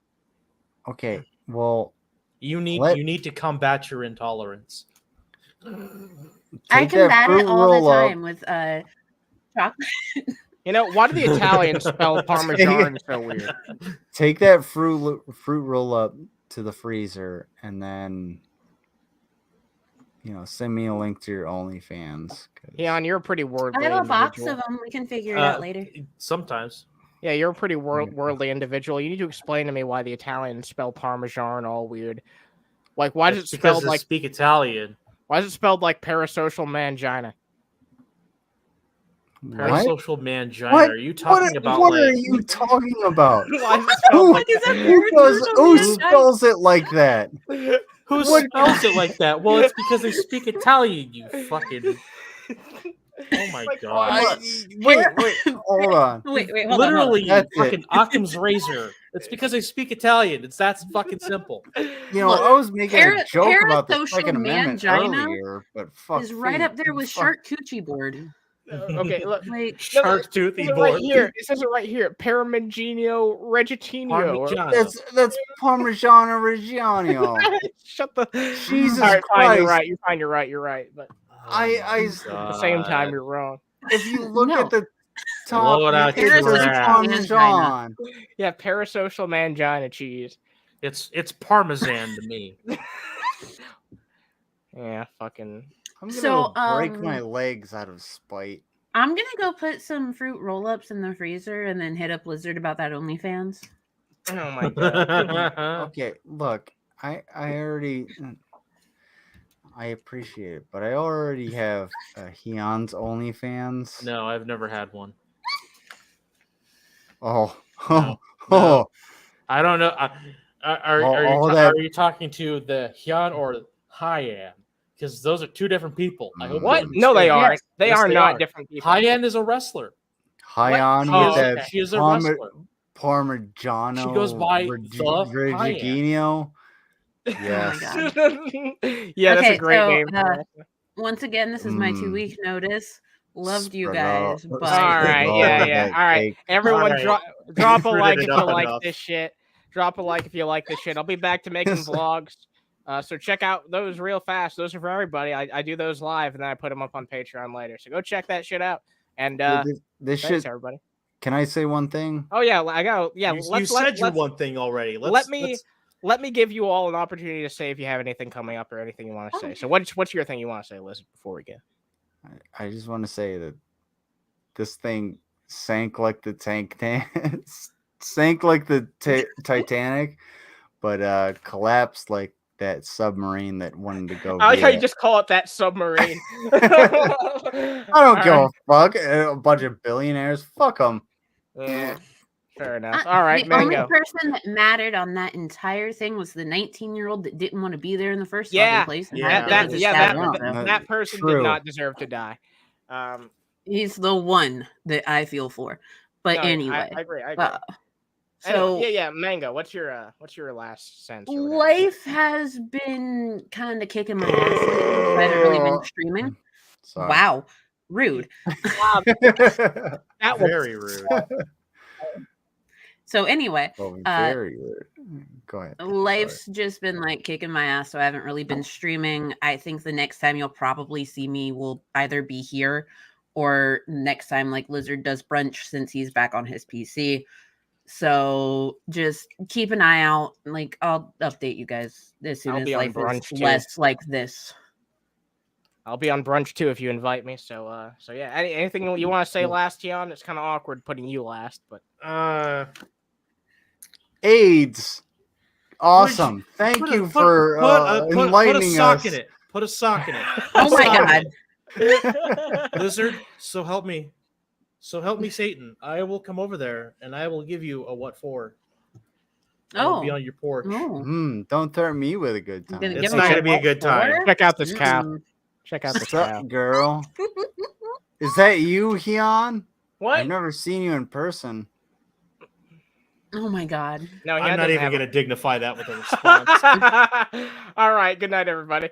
Okay, well, You need to combat your intolerance. I take that combat it fruit all the roll up. time with chocolate. You know, why do the Italians spell Parmesan so weird? Take that fruit roll up to the freezer and then send me a link to your OnlyFans. 'cause- Hyan, you're a pretty worldly I have a box individual. of them. We can figure it out later. Sometimes. Yeah, you're a pretty worldly individual. You need to explain to me why the Italians spell Parmesan all weird. Like, why is it It's because spelled they like? speak Italian. Why is it spelled like parasocial mangina? What? Parasocial mangina. What? Are you talking about what like are you talking about? Why is it spelled like Is that Who spells it like that? who What- spells it like that? Well, it's because they speak Italian, you fucking. Oh my god. Wait, hold on. Wait, hold on. Literally, That's it. fucking Occam's razor. It's because they speak Italian. It's that fucking simple. Look, I was making a joke about the parasocial Second Amendment mangina earlier, but fuck. Is right up there with fuck. charcuterie board. Okay, look. Like, Shark toothy It right board. here. It says it right here. Paramagino Reggiano. or- Parmigiano. That's Parmigiano Reggiano. Shut the. Jesus All right, fine. You're Christ. right. You're fine. You're right. You're right. But at the same time, you're wrong. If you look No. at the top, Blow it out it your says ass. Parmesan. Yeah, parasocial mangina cheese. It's parmesan to me. Yeah, fucking. I'm gonna So, break my legs out of spite. I'm gonna go put some fruit roll-ups in the freezer and then hit up Blizzard about that OnlyFans. Oh my god. Okay, look, I already, I appreciate it, but I already have Hyan's OnlyFans. No, I've never had one. Oh, No, oh, I don't know. All that- Are you talking to the Hyan or Hyan? Because those are two different people. I hope What? you No, they understand. aren't. They Yes, are they not are. different people. Hyan is a wrestler. Hyan Oh, with that She is a Parma- wrestler. Parmigiano. She goes by the Reggiano. Oh Yes. my god. Yeah, that's Okay, a great so, name. for it. Once again, this is my Mm. 2-week notice. Loved you Spread guys, out. but All right, Spread yeah, out yeah. that All right, cake. everyone, All right. drop a Spread like it if you out like enough. this shit. Drop a like if you like this shit. I'll be back to making vlogs. So check out those real fast. Those are for everybody. I do those live and then I put them up on Patreon later. So go check that shit out. And this thanks shit. everybody. Can I say one thing? Oh yeah, I got yeah. You said your one thing already. Let me give you all an opportunity to say if you have anything coming up or anything you want to say. So what's your thing you want to say, Liz, before we go? I just want to say that this thing sank like the sank like the Titanic, but collapsed like that submarine that wanted to go. I like how you just call it that submarine. I don't give a fuck. A bunch of billionaires. Fuck them. Yeah, fair enough. All right, the only Mango. person that mattered on that entire thing was the 19-year-old that didn't want to be there in the first Yeah, place. That person True. did not deserve to die. He's the one that I feel for. But No, anyway, I agree. so anyway, yeah, Mango. What's your last sense? life has been kind of kicking my ass lately. I haven't really been streaming. Sorry. Wow, rude. That was Very rude. So anyway, very rude. Go ahead. Life's just been like kicking my ass, so I haven't really been streaming. I think the next time you'll probably see me will either be here or next time like Lizard does brunch since he's back on his PC. So just keep an eye out. Like I'll update you guys as soon as life is less like this. I'll be on brunch too if you invite me. So yeah. Anything you want to say last, Hyan? It's kind of awkward putting you last, but AIDS. Awesome. Thank you for enlightening us. Put a sock in it. Oh my god. Lizard, so help me Satan. I will come over there and I will give you a what for. I'll be on your porch. Don't threaten me with a good time. It's not gonna be a good time. Check out this cow. Check out this What's cow. up, girl? Is that you, Hyan? What? I've never seen you in person. Oh my god. No, I'm not even going to dignify that with a response. All right. Good night, everybody.